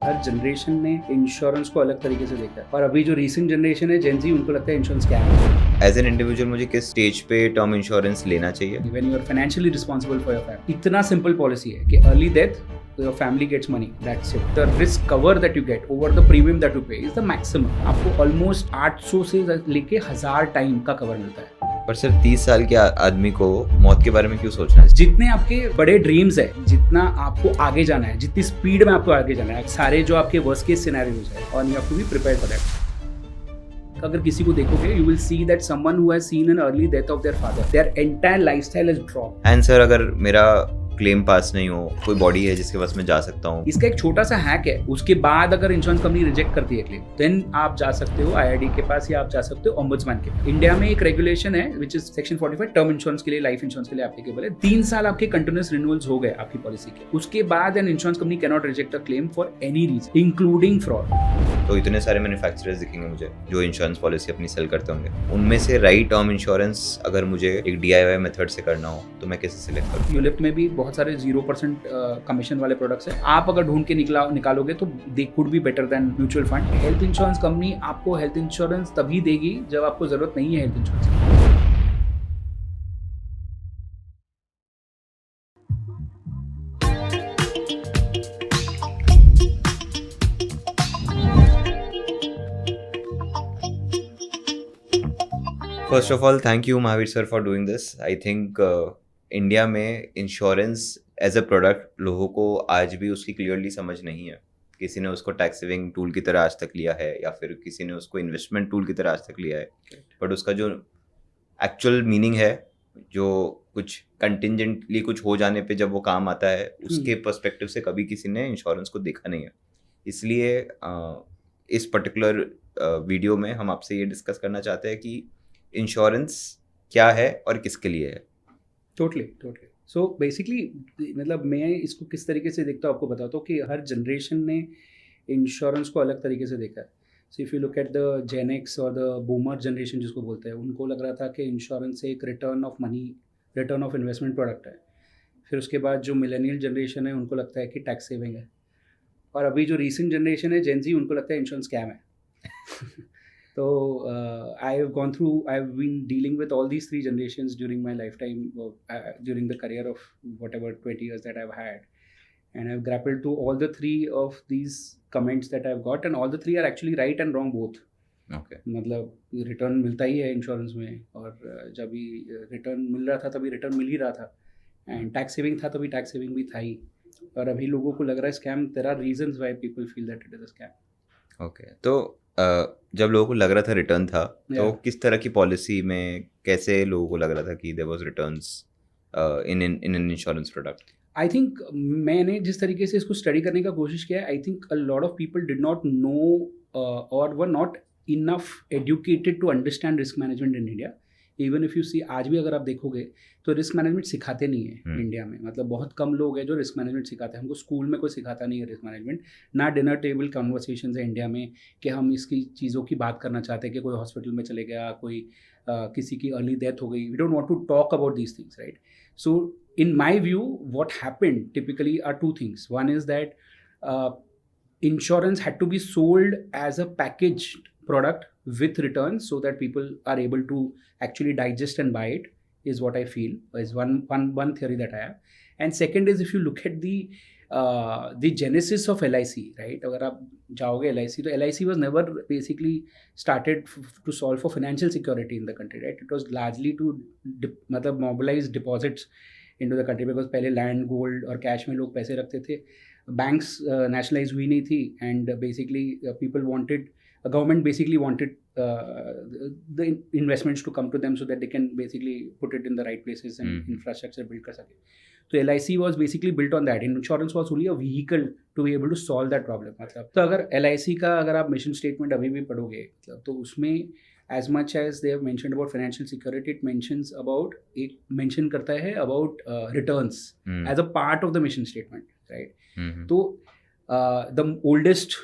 हर generation ने insurance को अलग तरीके से देखा है और अभी जो रीसेंट जनरेशन है जेन ज़ी, उनको लगता है इंश्योरेंस क्या है। एज एन इंडिविजुअल मुझे किस स्टेज पे टर्म इंश्योरेंस लेना चाहिए? When you are financially responsible for your family, इतना सिंपल पॉलिसी है कि early death your family gets money, that's it. The risk cover that you get over the premium that you pay is the maximum. आपको almost 800 से लेके 1000 time का cover मिलता है। पर सिर्फ 30 साल के आदमी को मौत के बारे में क्यों सोचना है? जितने आपके बड़े ड्रीम्स है, जितना आपको आगे जाना है, जितनी स्पीड में आपको आगे जाना है, सारे जो आपके वर्स्ट केस सिनेरियोज है, और you have to be prepared for that. अगर किसी को देखोगे you will see that someone who has seen an early death of their father, their entire lifestyle has dropped. And sir, अगर मेरा claim पास नहीं हो, कोई बॉडी है जिसके पास मैं जा सकता हूँ? इसका एक छोटा सा हैक है, उसके बाद अगर इंश्योरेंस कंपनी रिजेक्ट करती है क्लेम, देन आप जा सकते हो आईआरडी के पास या आप जा सकते हो ओम्बुड्समैन के पास। इंडिया में एक रेगुलेशन है which is section 45 term insurance के लिए, लाइफ इंश्योरेंस के लिए एप्लीकेबल है। 3 साल आपके कंटिन्यूअस रिन्यूअल्स हो गए आपकी पॉलिसी के, उसके बाद an insurance company can not reject a claim for any reason including fraud. तो इतने सारे मैन्युफैक्चरर्स दिखेंगे मुझे जो इंश्योरेंस पॉलिसी अपनी सेल करते होंगे, उनमें से राइट टर्म इंश्योरेंस अगर मुझे एक DIY मेथड से करना हो तो मैं कैसे सिलेक्ट करूँ? यूलिप में भी बहुत सारे 0% कमीशन वाले प्रोडक्ट्स हैं। आप अगर ढूंढ के निकालोगे तो they could be better than mutual fund. Health insurance company आपको हेल्थ इंश्योरेंस तभी देगी जब आपको जरूरत नहीं है हेल्थ इंश्योरेंस की। First of all thank you Mahavir sir for doing this. I think India में इंश्योरेंस एज अ प्रोडक्ट लोगों को आज भी उसकी क्लियरली समझ नहीं है। किसी ने उसको टैक्स सेविंग टूल की तरह आज तक लिया है या फिर किसी ने उसको इन्वेस्टमेंट टूल की तरह आज तक लिया है, बट उसका जो एक्चुअल मीनिंग है, जो कुछ कंटिजेंटली कुछ हो जाने पे जब वो काम आता है, उसके पर्सपेक्टिव से कभी किसी ने इंश्योरेंस को देखा नहीं है। इसलिए इस पर्टिकुलर वीडियो में हम आपसे ये डिस्कस करना चाहते हैं कि इंश्योरेंस क्या है और किसके लिए है। टोटली सो बेसिकली मतलब मैं इसको किस तरीके से देखता हूँ आपको बताता हूँ कि हर जनरेशन ने इंश्योरेंस को अलग तरीके से देखा है। So if you look at the gen X और द बूमर जनरेशन जिसको बोलते हैं, उनको लग रहा था कि इंश्योरेंस एक return of money, return of investment product है। फिर उसके बाद जो मिलेनियल जनरेशन है उनको लगता है कि टैक्स सेविंग है, और अभी जो रीसेंट जनरेशन है जेन ज़ी, उनको लगता है इंश्योरेंस स्कैम है। So I have been dealing with all these 3 generations during my lifetime, during the career of whatever 20 years that I've had, and I've grappled to all the 3 of these comments that I've got, and all the 3 are actually right and wrong both. Okay. मतलब return मिलता ही है insurance में, और जब भी return मिल रहा था तभी रिटर्न मिल ही रहा था, एंड टैक्स सेविंग था तभी टैक्स सेविंग भी था ही। और अभी लोगों को लग रहा है scam. There are reasons why people feel that it is a scam. Okay, तो जब लोगों को लग रहा था रिटर्न था, तो किस तरह की पॉलिसी में कैसे लोगों को लग रहा था कि there was returns in an insurance product? I think मैंने जिस तरीके से इसको स्टडी करने का कोशिश किया है, I think a lot of people did not know और were not enough educated to understand risk management in India. Even if you see, आज भी अगर आप देखोगे तो रिस्क मैनेजमेंट सिखाते नहीं है इंडिया में। मतलब बहुत कम लोग हैं जो रिस्क मैनेजमेंट सिखाते हैं। हमको स्कूल में कोई सिखाता नहीं है रिस्क मैनेजमेंट। ना डिनर टेबल कन्वर्सेशन है इंडिया में कि हम इसकी चीज़ों की बात करना चाहते हैं कि कोई हॉस्पिटल में चले गया, कोई किसी की अर्ली डेथ हो गई। We don't want to talk about these things, right? So in my view, what happened typically are 2 things. One is that insurance had to be sold as a packaged product with returns so that people are able to actually digest and buy it, is what I feel is one theory that I have. And second is, if you look at the genesis of LIC, right? अगर आप जाओगे LIC, तो LIC was never basically started to solve for financial security in the country, right? It was largely to मतलब mobilize deposits into the country, because पहले land, gold और cash में लोग पैसे रखते थे। बैंक्स नेशनलाइज हुई नहीं थी, and basically people wanted, government basically wanted the investments to come to them so that they can basically put it in the right places and infrastructure build कर सके। तो LIC was basically built on that. Insurance was only a vehicle to be able to solve that problem। मतलब तो अगर LIC का अगर आप mission statement अभी भी पढ़ोगे, तो उसमें as much as they have mentioned about financial security, it mentions about, एक mention करता है about returns as a part of the mission statement, right? तो the oldest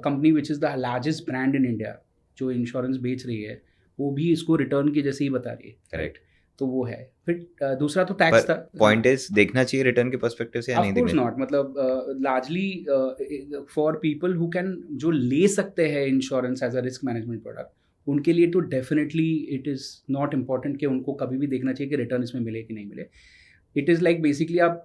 company which is the largest brand in India जो insurance बेच रही है, वो भी इसको रिटर्न की जैसे ही बता रही है, करेक्ट। तो वो है। फिर दूसरा तो टैक्स था। पॉइंट इज देखना चाहिए रिटर्न के पर्सपेक्टिव से या नहीं ऑफ कोर्स देखना नॉट, मतलब largely for people who can, जो ले सकते हैं insurance as a risk management product, उनके लिए तो definitely it is not important कि उनको कभी भी देखना चाहिए कि रिटर्न इसमें मिले कि नहीं मिले। इट इज़ लाइक बेसिकली आप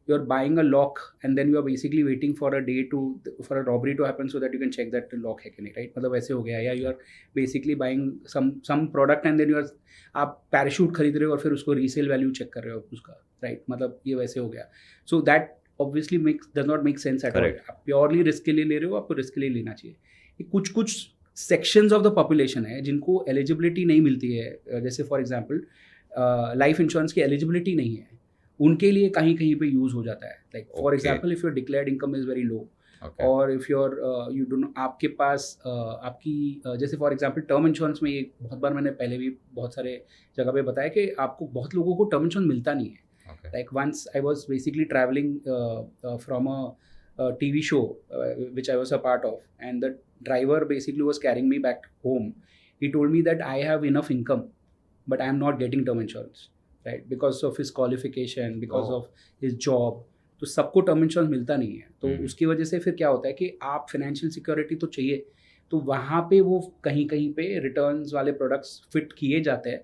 you are buying a lock and then you are basically waiting for a day to for a robbery to happen so that you can check that lock है कि नहीं, right? मतलब ऐसे हो गया। या you are basically buying some product and then you are, आप parachute खरीद रहे हो और फिर उसको रीसेल वैल्यू चेक कर रहे हो उसका, राइट? मतलब ये वैसे हो गया। So that obviously does not make sense at all. आप प्योरली रिस्क के लिए ले रहे हो, आपको रिस्क के लिए लेना चाहिए। कुछ कुछ सेक्शंस ऑफ द पॉपुलेशन है जिनको एलिजिबिलिटी नहीं मिलती है, जैसे फॉर एग्जांपल लाइफ इंश्योरेंस की एलिजिबिलिटी नहीं है, उनके लिए कहीं कहीं पे यूज़ हो जाता है। Like for example if your declared income is very low, और इफ़ योर यू डू आपके पास आपकी जैसे फॉर एग्जांपल टर्म इंश्योरेंस में, ये बहुत बार मैंने पहले भी बहुत सारे जगह पे बताया कि आपको बहुत लोगों को टर्म इंश्योरेंस मिलता नहीं है। Like once I was basically traveling from a TV show which I was a part of, and the driver basically was carrying me back home. He told me that I have enough income, but I am not getting term insurance, right? Because of his qualification, because of his job. तो सबको term insurance मिलता नहीं है, तो उसकी वजह से फिर क्या होता है कि आप फाइनेंशियल सिक्योरिटी तो चाहिए, तो वहाँ पे वो कहीं कहीं पे रिटर्न्स वाले प्रोडक्ट्स फिट किए जाते हैं।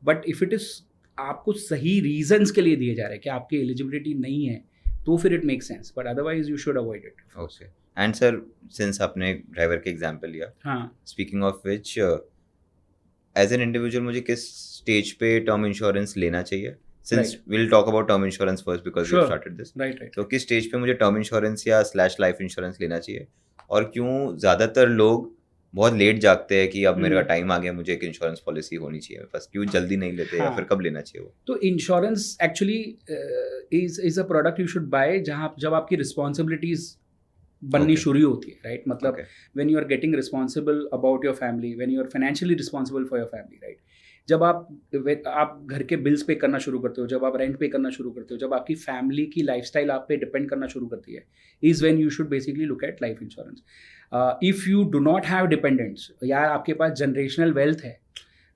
बट इफ़ इट इज़ आपको सही रीजंस के लिए दिए जा रहे हैं कि आपकी एलिजिबिलिटी नहीं है, तो फिर it make sense, but otherwise you should avoid it. Okay. And sir, since आपने ड्राइवर के एग्जांपल लिया, हाँ, speaking of which, as an individual मुझे किस स्टेज पे टर्म इंश्योरेंस लेना चाहिए? Since will talk about term insurance first because we started this, right. तो किस स्टेज पे मुझे टर्म इंश्योरेंस या स्लैश लाइफ इंश्योरेंस लेना चाहिए, और क्यों ज़्यादातर लोग बहुत लेट जागते हैं कि अब मेरा टाइम आ गया, मुझे एक इंश्योरेंस पॉलिसी होनी चाहिए, बस क्यों जल्दी नहीं लेते? या फिर कब लेना चाहिए वो? तो insurance actually is a product you should bye जहाँ जब आपकी रिस्पॉन्सिबिलिटीज बननी शुरू होती है, राइट? मतलब when you are getting responsible about your family, when you are financially responsible for your family, right? जब आप घर के बिल्स पे करना शुरू करते हो, जब आप रेंट पे करना शुरू करते हो, जब आपकी फैमिली की लाइफस्टाइल आप पे डिपेंड करना शुरू करती है, is when you should basically look at life insurance. If you do not have dependents, या आपके पास जनरेशनल वेल्थ है,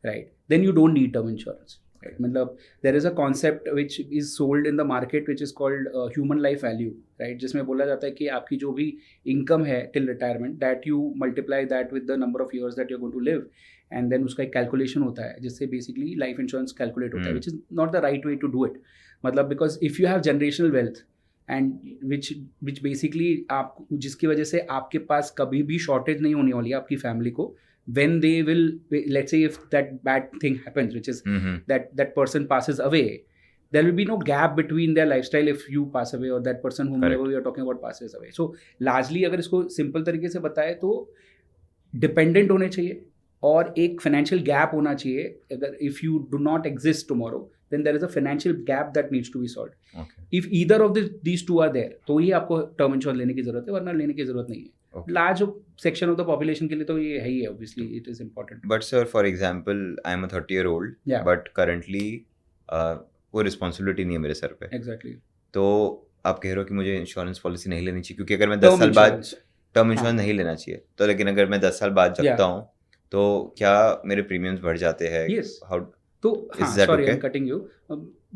right, then you don't need term insurance, right? मतलब there is a concept which is sold in the market which is called human life value, right? जिसमें बोला जाता है कि आपकी जो भी इनकम है till retirement, that you multiply that with the number of years that you are going to live, and then उसका एक कैलकुलेशन होता है जिससे बेसिकली लाइफ इंश्योरेंस कैलकुलेट होता है, which is not the right way to do it. मतलब because if you have generational wealth and which basically आप, जिसकी वजह से आपके पास कभी भी शॉर्टेज नहीं होने वाली है आपकी फैमिली को, when they will, let's say if that bad thing happens, which is that person passes away, there will be no gap between their lifestyle if you pass away or that person whomever we are talking about passes away. So largely अगर इसको simple तरीके से बताए तो dependent होने चाहिए और एक फाइनेंशियल गैप होना चाहिए। अगर if you do not exist tomorrow, then there is a financial gap that needs to be solved. Okay. If either of these two are there, तो ही आपको टर्म इंश्योरेंस लेने की जरूरत है, वरना लेने की जरूरत नहीं है। Large section of the population के लिए तो ये है ही है, obviously it is important. But sir, for example I am a 30-year-old, but currently कोई रिस्पॉन्सिबिलिटी नहीं है मेरे सर पे। एग्जैक्टली। तो आप कह रहे हो कि मुझे इंश्योरेंस पॉलिसी नहीं लेनी चाहिए, क्योंकि अगर मैं 10 साल बाद टर्म इंश्योरेंस नहीं लेना चाहिए, तो लेकिन अगर मैं 10 साल बाद जगता हूँ तो क्या मेरे प्रीमियम्स बढ़ जाते हैं? हाउ? तो sorry I am cutting you.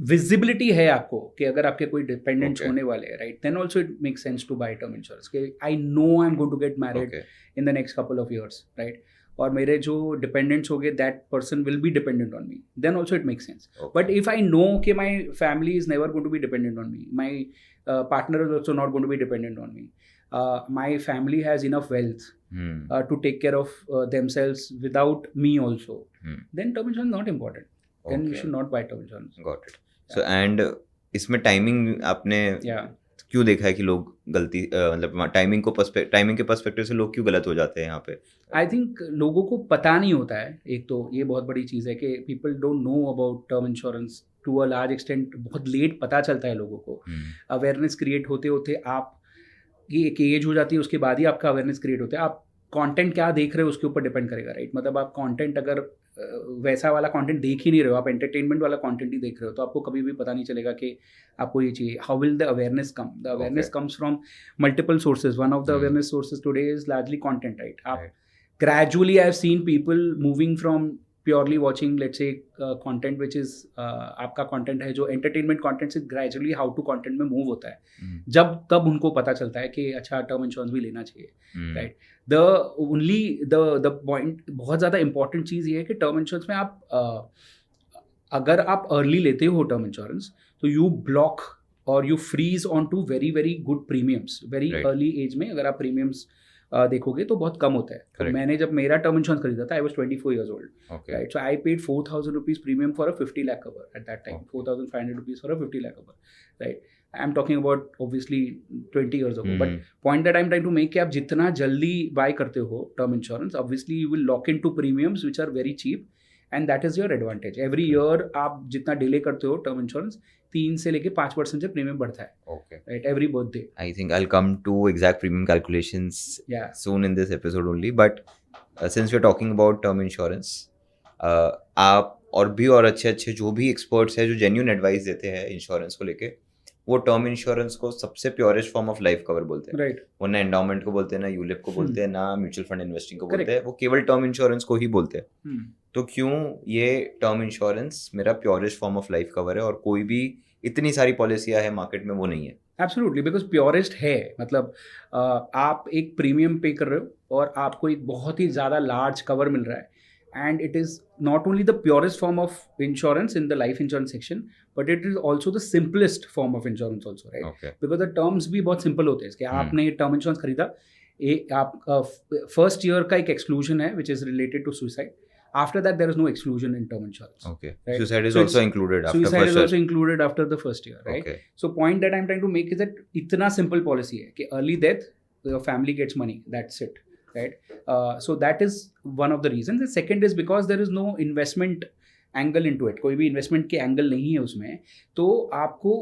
Visibility है आपको कि अगर आपके कोई डिपेंडेंट्स होने वाले हैं, right, then also it make sense to buy term insurance कि I know I am going to get married in the next couple of years, right, और मेरे जो डिपेंडेंट्स हो गए that person will be dependent on me, then also it make sense. But if I know कि my family is never going to be dependent on me, my partner is also not going to be dependent on me, my family has enough wealth to take care of themselves without me also, then term insurance is not important. Then you should not buy term insurance. Got it. So and इसमें timing आपने क्यों देखा है कि लोग गलती मतलब timing के पर्सपेक्टिव से लोग क्यों गलत हो जाते हैं यहाँ पे? आई थिंक लोगों को पता नहीं होता है, एक तो ये बहुत बड़ी चीज़ है कि people don't know about term insurance to a large extent. बहुत लेट पता चलता है लोगों को, अवेयरनेस क्रिएट होते होते आप की एक एज हो जाती है, उसके बाद ही आपका अवेयरनेस क्रिएट होता है। आप कंटेंट क्या देख रहे हो उसके ऊपर डिपेंड करेगा, राइट? मतलब आप कंटेंट अगर वैसा वाला कंटेंट देख ही नहीं रहे हो, आप एंटरटेनमेंट वाला कंटेंट ही देख रहे हो, तो आपको कभी भी पता नहीं चलेगा कि आपको ये चाहिए। How will the awareness come? The awareness comes from multiple sources. One of the awareness sources today is largely content, right? आप gradually I have seen people moving from purely watching let's say content which is आपका content है जो entertainment content से gradually how to content में move होता है, जब तब उनको पता चलता है कि अच्छा टर्म इंश्योरेंस भी लेना चाहिए, right. The only the point, बहुत ज़्यादा इंपॉर्टेंट चीज़ ये है कि टर्म इंश्योरेंस में आप अगर आप अर्ली लेते हो टर्म इंश्योरेंस तो यू ब्लॉक और you freeze on to very very good premiums very early age में. अगर आप प्रीमियम्स देखोगे तो बहुत कम होता है. तो मैंने जब मेरा टर्म इंश्योरेंस खरीदा था, I was 24 years old, right. So I paid 4,000 rupees premium for a 50 lakh cover at that time. 4,500 rupees for a 50 lakh cover, right. I am talking about obviously 20 years ago. But point that I am trying to make कि आप जितना जल्दी bye करते हो term insurance, obviously you will lock into premiums which are very cheap and that is your advantage. Every year आप जितना delay करते हो टर्म इंश्योरेंस 3 से लेके 5% से प्रीमियम बढ़ता है, Okay. right, every birthday. I think I'll come to exact premium calculations soon in this episode only. But since we're talking about term insurance, आप और भी और अच्छे जो भी experts हैं जो genuine advice देते हैं इंश्योरेंस को लेके, वो टर्म इंश्योरेंस को सबसे purest form of life cover बोलते हैं, राइट. वो ना एंडाउमेंट को बोलते हैं, ना यूलिप को बोलते हैं, ना म्यूचुअल फंड इन्वेस्टिंग को बोलते हैं, वो केवल टर्म इंश्योरेंस को ही बोलते हैं. तो क्यों ये टर्म इंश्योरेंस मेरा purest form of life cover है और कोई भी इतनी सारी पॉलिसियां है मार्केट में वो नहीं है? एब्सोल्युटली, बिकॉज प्योरेस्ट है. मतलब आप एक प्रीमियम पे कर रहे हो और आपको एक बहुत ही ज़्यादा लार्ज कवर मिल रहा है, and it is not only the purest form of insurance in the life insurance section, but it is also the simplest form of insurance also, right? Okay. Because the terms भी बहुत simple होते हैं इसके. आपने term insurance खरीदा, आप first year का एक एक्सक्लूजन है which is related to suicide. After that there is no exclusion in term insurance. Okay. Right? Suicide is also included after suicide first is year. also included after the first year, right? Okay. So point that I'm trying to make is that इतना simple policy है कि early death your family gets money, that's it, right? So that is one of the reasons. The second is because there is no investment angle into it. कोई भी investment के angle नहीं है उसमें, तो आपको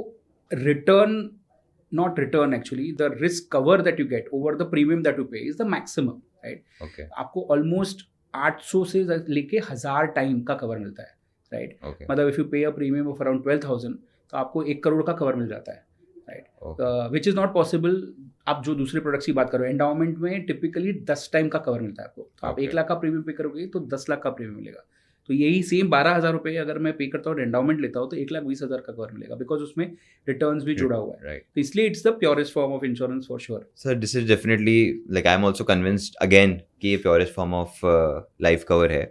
return, not return actually, the risk cover that you get over the premium that you pay is the maximum, right? Okay. आपको almost 800 से लेके 1000 टाइम का कवर मिलता है, राइट. मतलब इफ यू पे अ प्रीमियम ऑफ अराउंड 12,000 तो आपको 1 करोड़ का कवर मिल जाता है, right. Which is not possible आप जो दूसरे प्रोडक्ट्स की बात करो. एंडाउमेंट में टिपिकली 10 टाइम का कवर मिलता है आपको. तो आप 1 लाख का प्रीमियम पे करोगे तो 10 लाख का प्रीमियम मिलेगा. तो यही सेम 12,000 रुपये अगर मैं पे करता हूँ एंडाउमेंट लेता हूँ तो 1,20,000 का कवर मिलेगा, बिकॉज उसमें रिटर्न्स भी जुड़ा हुआ है, राइट. तो इसलिए it's the purest form of insurance for sure. Sir this is definitely like I am also convinced again कि ये purest form of life cover है.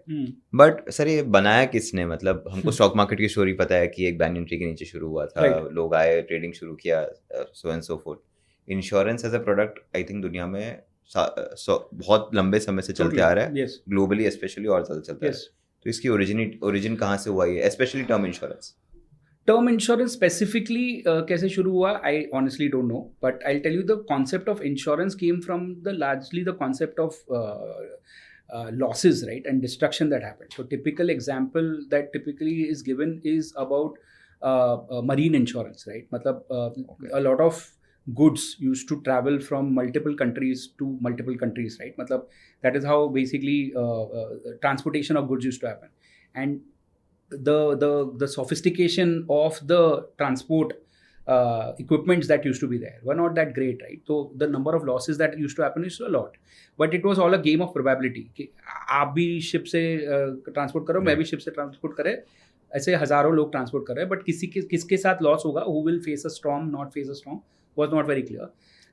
बट सर ये बनाया किसने? मतलब हमको स्टॉक मार्केट की स्टोरी पता है कि एक बैनियन ट्री के नीचे शुरू हुआ था, लोग आए, ट्रेडिंग शुरू किया, so and so forth. Insurance as a product I think दुनिया में बहुत लंबे समय से चलते आ रहा है, ग्लोबली स्पेशली और ज़्यादा चलता है. तो इसकी ओरिजिन कहाँ से हुआ है, specially term insurance? Term insurance specifically कैसे शुरू हुआ, I honestly don't know, but I tell you the concept of insurance came from the largely the concept of losses, right, and destruction that happened. So typical example that typically is given is about marine insurance, right? मतलब a lot of goods used to travel from multiple countries to multiple countries, right? मतलब that is how basically transportation of goods used to happen, and the sophistication of the transport equipments that used to be there were not that great, right? So the number of losses that used to happen is a lot, but it was all a game of probability कि आप भी ship से transport करो, मैं भी ship से transport करे, ऐसे हज़ारों लोग ट्रांसपोर्ट कर रहे हैं, बट किसके साथ लॉस होगा, who will face a storm, not face a storm, was not very clear.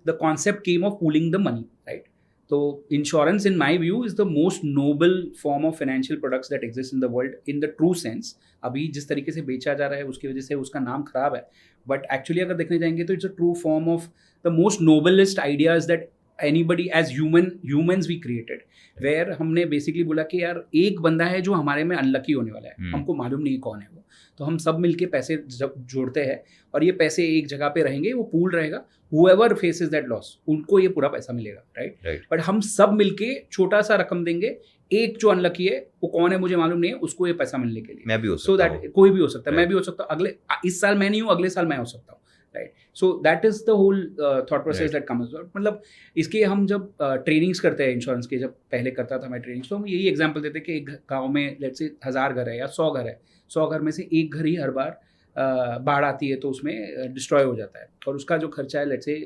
The concept came of pooling the money, right? So insurance in my view is the most noble form of financial products that exist in the world in the true sense. अभी जिस तरीके से बेचा जा रहा है उसकी वजह से उसका नाम खराब है, बट एक्चुअली अगर देखने जाएंगे तो it's a true form of the most noblest ideas that anybody as humans we created, where हमने बेसिकली बोला कि यार एक बंदा है जो हमारे में अनलकी होने वाला है, हमको मालूम नहीं कौन है वो, तो हम सब मिलके पैसे जोड़ते हैं और ये पैसे एक जगह पे रहेंगे, वो पूल रहेगा, whoever faces that loss उनको ये पूरा पैसा मिलेगा, राइट. बट हम सब मिलके छोटा सा रकम देंगे, एक जो अनलकी है वो कौन है मुझे मालूम नहीं है, उसको ये पैसा मिलने के लिए मैं भी हो सकता हूं. So that कोई भी हो सकता है, मैं भी हो सकता हूँ, अगले इस साल मैं नहीं हूँ, अगले साल मैं हो सकता हूँ, right. So that is the whole thought process that comes. मतलब इसके हम जब ट्रेनिंग्स करते हैं इंश्योरेंस के, जब पहले करता था मैं ट्रेनिंग्स, तो हम यही एग्जाम्पल देते कि एक गाँव में लेट्स से 1000 घर है या 100 घर है, 100 घर में से एक घर ही हर बार बाढ़ आती है तो उसमें डिस्ट्रॉय हो जाता है, और उसका जो खर्चा है लेट्स से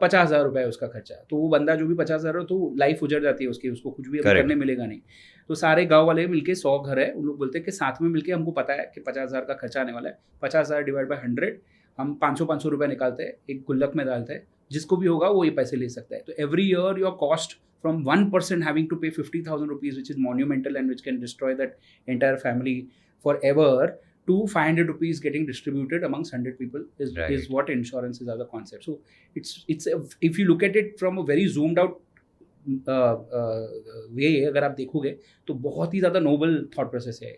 50,000 रुपये है उसका खर्चा, तो वो बंदा जो भी 50,000 तो लाइफ उजड़ जाती है उसकी, उसको कुछ भी अभी Correct. करने मिलेगा नहीं। तो सारे गांव वाले मिलके 100 घर है, उन लोग बोलते हैं कि साथ में मिलके हमको पता है कि 50,000 का खर्चा आने वाला है, 50,000 डिवाइड बाय 100 हम 500 रुपये निकालते हैं, एक गुल्लक में डालते हैं, जिसको भी होगा वो ये पैसे ले सकता है। तो every year your cost from one person having to pay 50,000 rupees, which is monumental and which can destroy that entire family forever, to 500 rupees getting distributed amongst 100 people is what insurance is as a concept. So if you look at it from a very zoomed out way, अगर आप देखोगे तो बहुत ही ज़्यादा noble thought process है।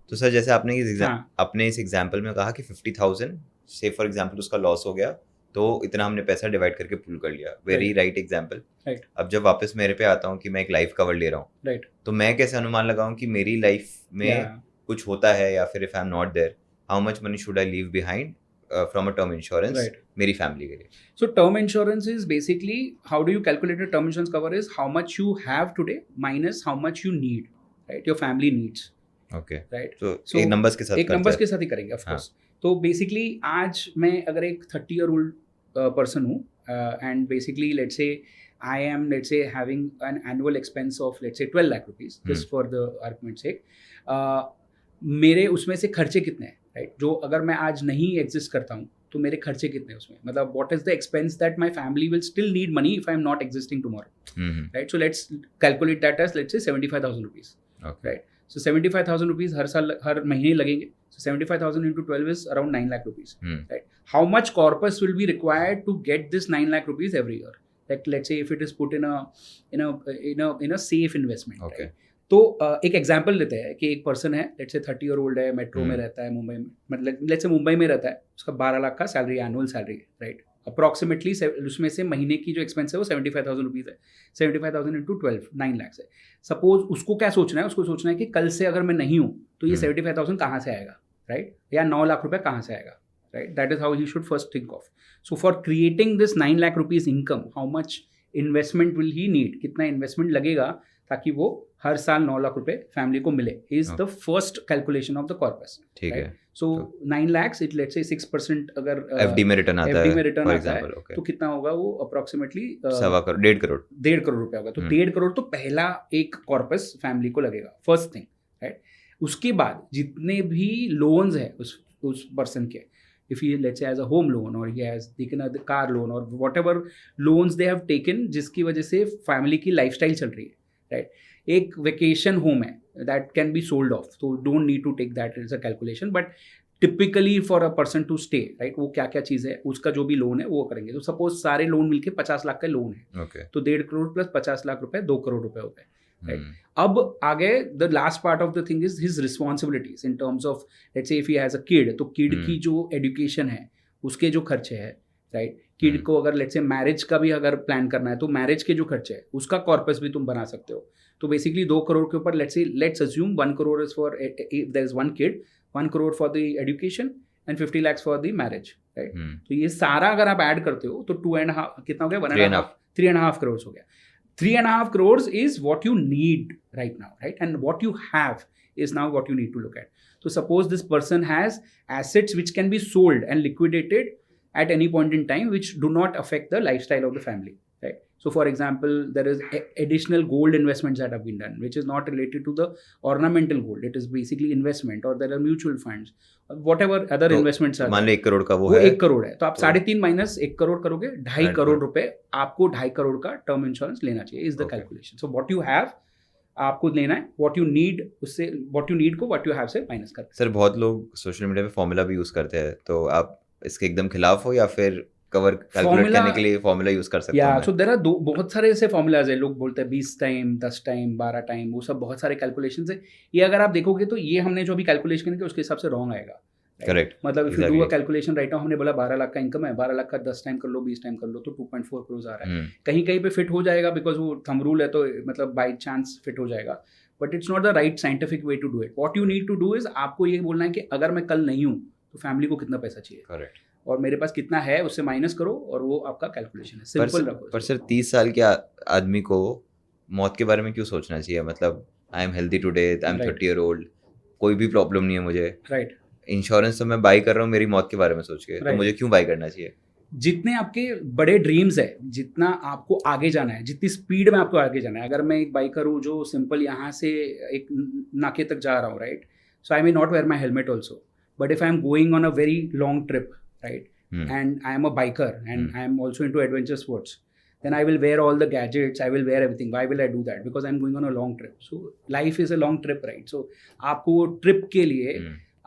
तो sir जैसे आपने इस एग्जाम्पल में कहा कि 50,000 से फॉर एग्जाम्पल उसका लॉस हो गया, तो इतना हमने पैसा डिवाइड करके पूल कर लिया, वेरी राइट एग्जाम्पल। अब जब वापस मेरे पे आता हूँ कि मैं एक लाइफ कवर ले रहा हूँ, तो मैं कैसे अनुमान लगाऊं कि मेरी लाइफ में कुछ होता है, या फिर if I am not there, how much money should I leave behind from a term insurance मेरी फैमिली के लिए? So term insurance is basically, how do you calculate a term insurance cover is how much you have today minus how much you need, right? Your family needs. Okay. Right. So एक numbers के साथ ही करेंगे of course. तो basically आज मैं अगर एक 30 year old person हूँ, and basically let's say I am having an annual expense of let's say 12 lakh rupees, just for the argument's sake, मेरे उसमें से खर्चे कितने हैं, राइट? जो अगर मैं आज नहीं एग्जिस्ट करता हूँ तो मेरे खर्चे कितने हैं उसमें, मतलब what is the expense that my family will still need money if I am not existing tomorrow, right? So let's calculate that as let's say 75,000 rupees, right? So 75,000 rupees हर महीने लगेंगे, so 75,000 into 12 is around 9 lakh rupees, right? How much corpus will be required to get this 9 lakh rupees every year? Like let's say if it is put in a safe investment, okay, right? तो एक example लेते हैं कि एक person है, let's say 30 year old है, metro में रहता है, मुंबई में, मतलब लेट्स से मुंबई में रहता है, उसका 12 लाख का salary, annual salary, right? Approximately उसमें से महीने की जो एक्सपेंस है वो 75,000 रुपीज़ है, 75,000 इंटू 12 9 लाख है। सपोज उसको क्या सोचना है, उसको सोचना है कि कल से अगर मैं नहीं हूँ तो ये 75,000 कहाँ से आएगा, राइट? या 9 लाख रुपये कहाँ से आएगा, right? That is how he should first think of. So for creating this 9 lakh rupees income, how much investment will he need, कितना इन्वेस्टमेंट लगेगा ताकि वो हर साल 9 लाख रुपए फैमिली को मिले, is the first calculation of the corpus, ठीक है? सो 9 lakhs इट लेट्स से 6% अगर एफडी में रिटर्न आता है, तो कितना होगा वो अप्रोक्सीमेटली 1.25 करोड़ 1.5 करोड़ रुपया होगा। तो 1.5 करोड़ तो पहला एक कॉर्पस फैमिली को लगेगा, फर्स्ट थिंग, राइट? उसके बाद जितने भी लोन्स है उस पर्सन के, if he let's say has a home loan or he has taken a car loan or whatever loans they have taken, जिसकी वजह से फैमिली की लाइफस्टाइल चल रही है, राइट? एक वेकेशन होम है that can be sold off, तो don't need to take that as a calculation, but typically for a person to stay, right, वो क्या क्या चीज़ है, उसका जो भी लोन है वो करेंगे। तो सपोज सारे लोन मिलके 50 लाख का लोन है, okay, तो 1.5 करोड़ प्लस 50 लाख रुपए 2 करोड़ रुपए होते हैं, राइट? अब आगे the last part of the thing is his responsibilities in terms of let's say if he has a kid, तो किड की जो एजुकेशन है उसके जो खर्चे हैं, राइट? किड को अगर लेट्स से मैरिज का भी अगर प्लान करना है तो मैरिज के जो खर्चे है उसका कॉर्पस भी तुम बना सकते हो। तो बेसिकली 2 करोड़ के ऊपर let's assume 1 crore is for if there is 1 kid, 1 crore for the education and 50 lakhs for the marriage, right? तो ये सारा अगर आप ऐड करते हो तो 2.5 कितना हो गया, 3.5 करोड़ हो गया। 3.5 crores is what you need right now, right? And what you have is now what you need to look at. So suppose this person has assets which can be sold and liquidated at any point in time, which do not affect the lifestyle of the family, right? So for example, there is additional gold investments that have been done, which is not related to the ornamental gold. It is basically investment, or there are mutual funds, whatever other investments are. मान लो 1 करोड़ का वो 1 करोड़ है, तो आप 3.5 minus 1 crore करोगे, 2.5 करोड़ रुपए आपको 2.5 करोड़ का टर्म इंश्योरेंस लेना चाहिए, is the calculation. So what you have आपको लेना है, व्हाट यू नीड उससे, व्हाट यू नीड को व्हाट यू हैव से माइनस कर। सर बहुत लोग सोशल मीडिया पे फॉर्मूला भी यूज करते हैं, तो आप इसके एकदम खिलाफ हो या फिर कवर कैलकुलेट करने के लिए फॉर्मूला यूज कर सकते हैं? या सो देयर आर बहुत सारे ऐसे फॉर्मूलाज है, लोग बोलते हैं 20 टाइम 10 टाइम 12 टाइम, वो सब बहुत सारे कैलकुलेशंस है। ये अगर आप देखोगे तो ये हमने जो भी कैलकुलेशन करेंगे उसके हिसाब से रॉन्ग आएगा, करेक्ट? मतलब if you do a calculation right now, हमने बोला 12 लाख का इनकम है, 12 लाख का 10 टाइम कर लो 20 टाइम कर लो तो 2.4 करोड़ आ रहा है। कहीं कहीं पे फिट हो जाएगा बिकॉज वो थंब रूल है, तो मतलब बाई चांस फिट हो जाएगा, but it's not the right scientific way to do it. What you need to do is आपको ये बोलना है कि अगर मैं कल नहीं हूँ तो फैमिली को कितना पैसा चाहिए, करेक्ट, और मेरे पास कितना है उससे माइनस करो, और वो आपका कैलकुलेशन है, सिंपल रखो। पर सर 30 साल के आदमी को मौत के बारे में क्यों सोचना चाहिए? मतलब I am healthy today, I am 30 year old, कोई भी प्रॉब्लम नहीं है मुझे, राइट? इंश्योरेंस तो मैं बाई कर रहा हूँ मेरी मौत के बारे में सोच के, तो मुझे क्यों बाई करना चाहिए? जितने आपके बड़े ड्रीम्स है, जितना आपको आगे जाना है, जितनी स्पीड में आपको आगे जाना है, अगर मैं एक बाइकर हूँ जो सिंपल यहाँ से एक नाके तक जा रहा हूँ, right, so I may not wear my helmet also, but if I am going on a very long trip, right, and I am a biker and I am also into adventure sports, then I will wear all the gadgets, I will wear everything. Why will I do that? Because I'm going on a long trip. So life is a long trip, right? So आपको trip के लिए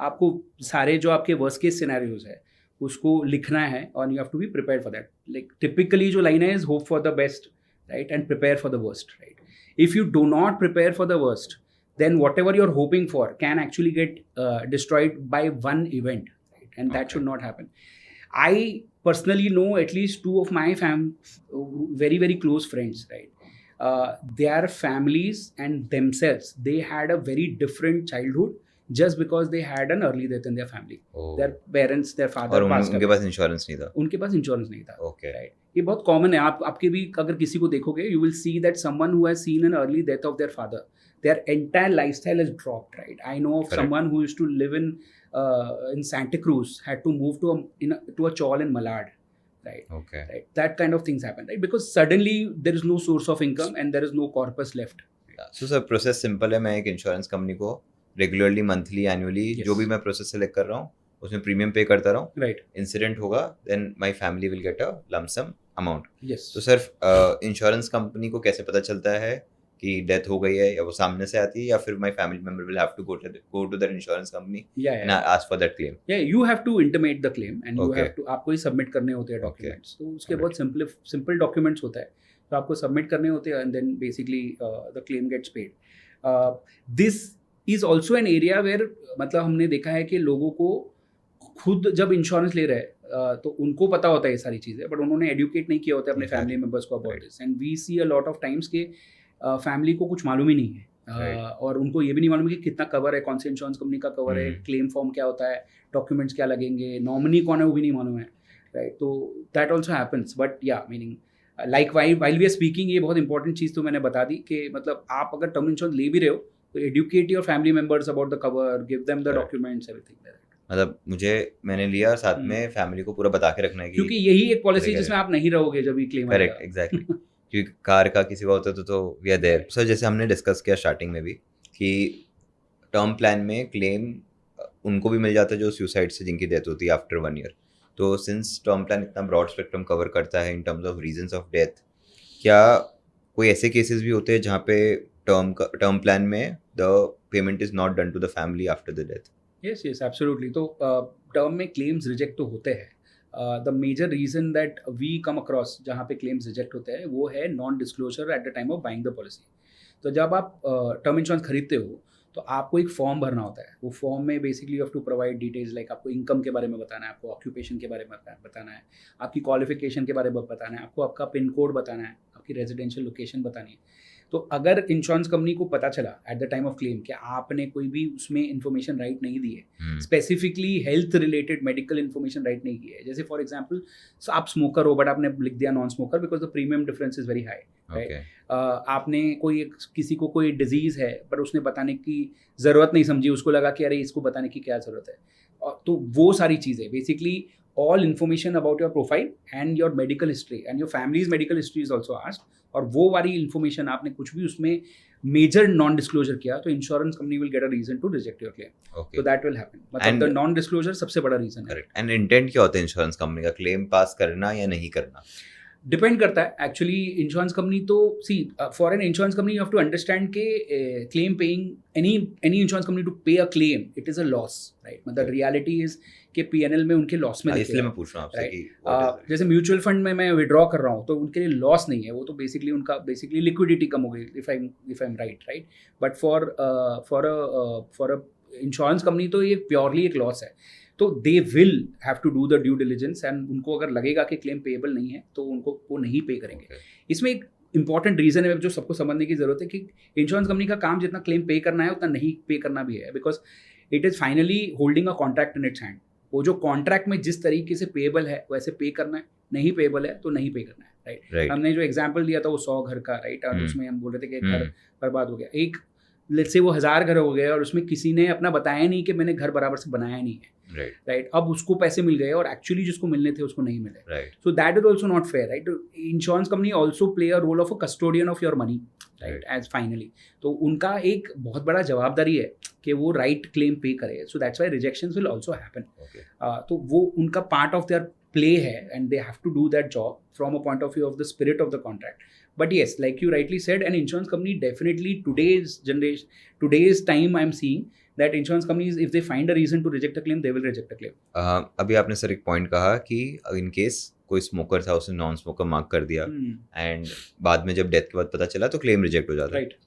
आपको सारे जो आपके worst case scenarios है उसको लिखना है और you have to be prepare for that. Like typically जो लाइन है is hope for the best, right, and prepare for the worst, right. If you do not prepare for the worst, then whatever you're hoping for can actually get destroyed by one event, right? And that should not happen. I personally know at least two of my very, very close friends, right? Their families and themselves, they had a very different childhood just because they had an early death in their family. Their parents, their father passed away. उनके पास insurance नहीं था. उनके पास insurance नहीं था. Okay. Right. ये बहुत common है. आपके भी अगर किसी को देखोगे, you will see that someone who has seen an early death of their father, their entire lifestyle has dropped, right? I know of someone who used to live in Santa Cruz, had to move to a chawl in Malad, right? Okay. Right. That kind of things happen, right? Because suddenly there is no source of income and there is no corpus left. So sir, process simple है. मैं एक insurance company को regularly, monthly, annually जो भी मैं process select कर रहा हूँ उसमें प्रीमियम पे करता रहा हूँ. राइट. इंसिडेंट होगा then my family will get a lump sum amount. Yes. तो सर इंश्योरेंस कंपनी को कैसे पता चलता है कि डेथ हो गई है, या वो सामने से आती है, या फिर my family member will have to go to that insurance company and ask for that claim? या you have to intimate the claim and you have to, आपको ही सबमिट करने होते हैं डॉक्यूमेंट्स. तो उसके बहुत सिंपल डॉक्यूमेंट्स होता है, तो आपको सबमिट करने होते हैं and then basically the claim gets paid. This is also an area where, मतलब हमने देखा है कि लोगों को खुद जब इंश्योरेंस ले रहे हैं तो उनको पता होता है ये सारी चीज़ें, बट उन्होंने एडुकेट नहीं किया होता है अपने फैमिली मेम्बर्स को about this. And we see a lot of times के फैमिली को कुछ मालूम ही नहीं है, और उनको ये भी नहीं मालूम है कि कितना कवर है, कौन सी इंश्योरेंस कंपनी का कवर है, क्लेम फॉर्म क्या होता है, डॉक्यूमेंट्स क्या लगेंगे, नॉमिनी कौन है वो भी नहीं मालूम है, राइट. तो दैट ऑल्सो हैपन्स. बट या meaning like while we are speaking, ये बहुत इंपॉर्टेंट चीज़ तो मैंने बता दी कि मतलब आप अगर टर्म इंश्योरेंस ले भी रहे हो तो educate your family members about the cover, give them the documents, everything. मतलब मैंने लिया, साथ में फैमिली को पूरा बता के रखना है, क्योंकि यही एक पॉलिसी जिसमें आप नहीं रहोगे जब ये क्लेम आएगा. Correct, exactly. क्योंकि कार का किसी का होता तो वी आर देयर. सर जैसे हमने डिस्कस किया स्टार्टिंग में भी कि टर्म प्लान में क्लेम उनको भी मिल जाता है जो सुसाइड से जिनकी डेथ होती है आफ्टर 1 ईयर. तो सिंस टर्म प्लान इतना ब्रॉड स्पेक्ट्रम कवर करता है in terms of reasons of death, क्या कोई ऐसे केसेस भी होते हैं जहाँ पे टर्म प्लान में the payment is not done to the family after the death? Yes yes absolutely. तो टर्म में क्लेम्स रिजेक्ट तो होते हैं. The major reason that we come across जहाँ पे क्लेम्स रिजेक्ट होते हैं वो है non disclosure eight the time of buying the policy. तो जब आप टर्म इंश्योरेंस खरीदते हो तो आपको एक फॉर्म भरना होता है. वो फॉर्म में basically you have to provide details, like आपको इनकम के बारे में बताना है, आपको ऑक्यूपेशन के बारे में बताना है, आपकी क्वालिफिकेशन के बारे में बताना है, आपको आपका पिन कोड बताना है, आपकी रेजिडेंशियल लोकेशन बतानी है. तो अगर इंश्योरेंस कंपनी को पता चला eight the time of claim कि आपने कोई भी उसमें इन्फॉर्मेशन राइट नहीं दी है, specifically health related medical information right नहीं की है, जैसे फॉर एग्जांपल आप स्मोकर हो बट आपने लिख दिया non smoker because the premium difference is very high, right. आपने किसी को कोई डिजीज़ है बट उसने बताने की ज़रूरत नहीं समझी, उसको लगा कि अरे इसको बताने की क्या ज़रूरत है. तो वो सारी चीज़ें basically all information about your profile and your medical history and your family's medical history is also asked. और वो वाली इन्फॉर्मेशन आपने कुछ भी उसमें मेजर नॉन डिस्क्लोजर किया तो insurance company will get a reason to reject your claim. तो दैट विल हैपन. मतलब द नॉन डिस्क्लोजर सबसे बड़ा रीजन है. एंड इंटेंट क्या होता है इंश्योरेंस कंपनी का, क्लेम पास करना या नहीं करना? डिपेंड करता है एक्चुअली. इंश्योरेंस कंपनी तो see for an insurance company you have to understand के claim paying any insurance company to pay a claim it is a loss, right. मतलब रियलिटी इज कि पीएनएल में उनके लॉस में, इसलिए मैं पूछ रहा हूँ आपसे कि जैसे म्यूचुअल फंड में मैं विड्रॉ कर रहा हूँ तो उनके लिए लॉस नहीं है, वो तो बेसिकली उनका लिक्विडिटी कम हो गई if I am right. But for a insurance company तो ये प्योरली एक लॉस है. तो they will have to do the due diligence and उनको अगर लगेगा कि क्लेम पेएबल नहीं है तो उनको वो नहीं पे करेंगे. इसमें एक इंपॉर्टेंट रीज़न है जो सबको समझने की ज़रूरत है कि इंश्योरेंस कंपनी का काम जितना क्लेम पे करना है उतना नहीं पे करना भी है, because it is finally holding a contract in its hand. वो जो कॉन्ट्रैक्ट में जिस तरीके से पेएबल है वैसे पे करना है, नहीं पेएबल है तो नहीं पे करना है, राइट. हमने जो एग्जांपल दिया था वो 100 घर का, राइट, और उसमें हम बोल रहे थे कि घर बर्बाद हो गया. एक लेट्स से वो 1000 घर हो गए और उसमें किसी ने अपना बताया नहीं कि मैंने घर बराबर से बनाया नहीं है, राइट, अब उसको पैसे मिल गए और एक्चुअली जिसको मिलने थे उसको नहीं मिले, right, so that is also not fair, right. Insurance company also play a role of a custodian of your money, right, as finally. तो उनका एक बहुत बड़ा जवाबदारी है कि वो राइट क्लेम पे करे. So that's why rejections will also happen. तो वो उनका पार्ट ऑफ देयर play है and they have to do that job from a point of view of the spirit of the contract. But yes, like you rightly said, an insurance company definitely today's generation, today's time I'm seeing that insurance companies, if they find a reason to reject a claim, they will reject a claim. अभी आपने sir एक point कहा कि in case कोई smoker था उसने non smoker mark कर दिया एंड बाद में जब डेथ के बाद पता चला तो क्लेम रिजेक्ट हो जाता है. Right.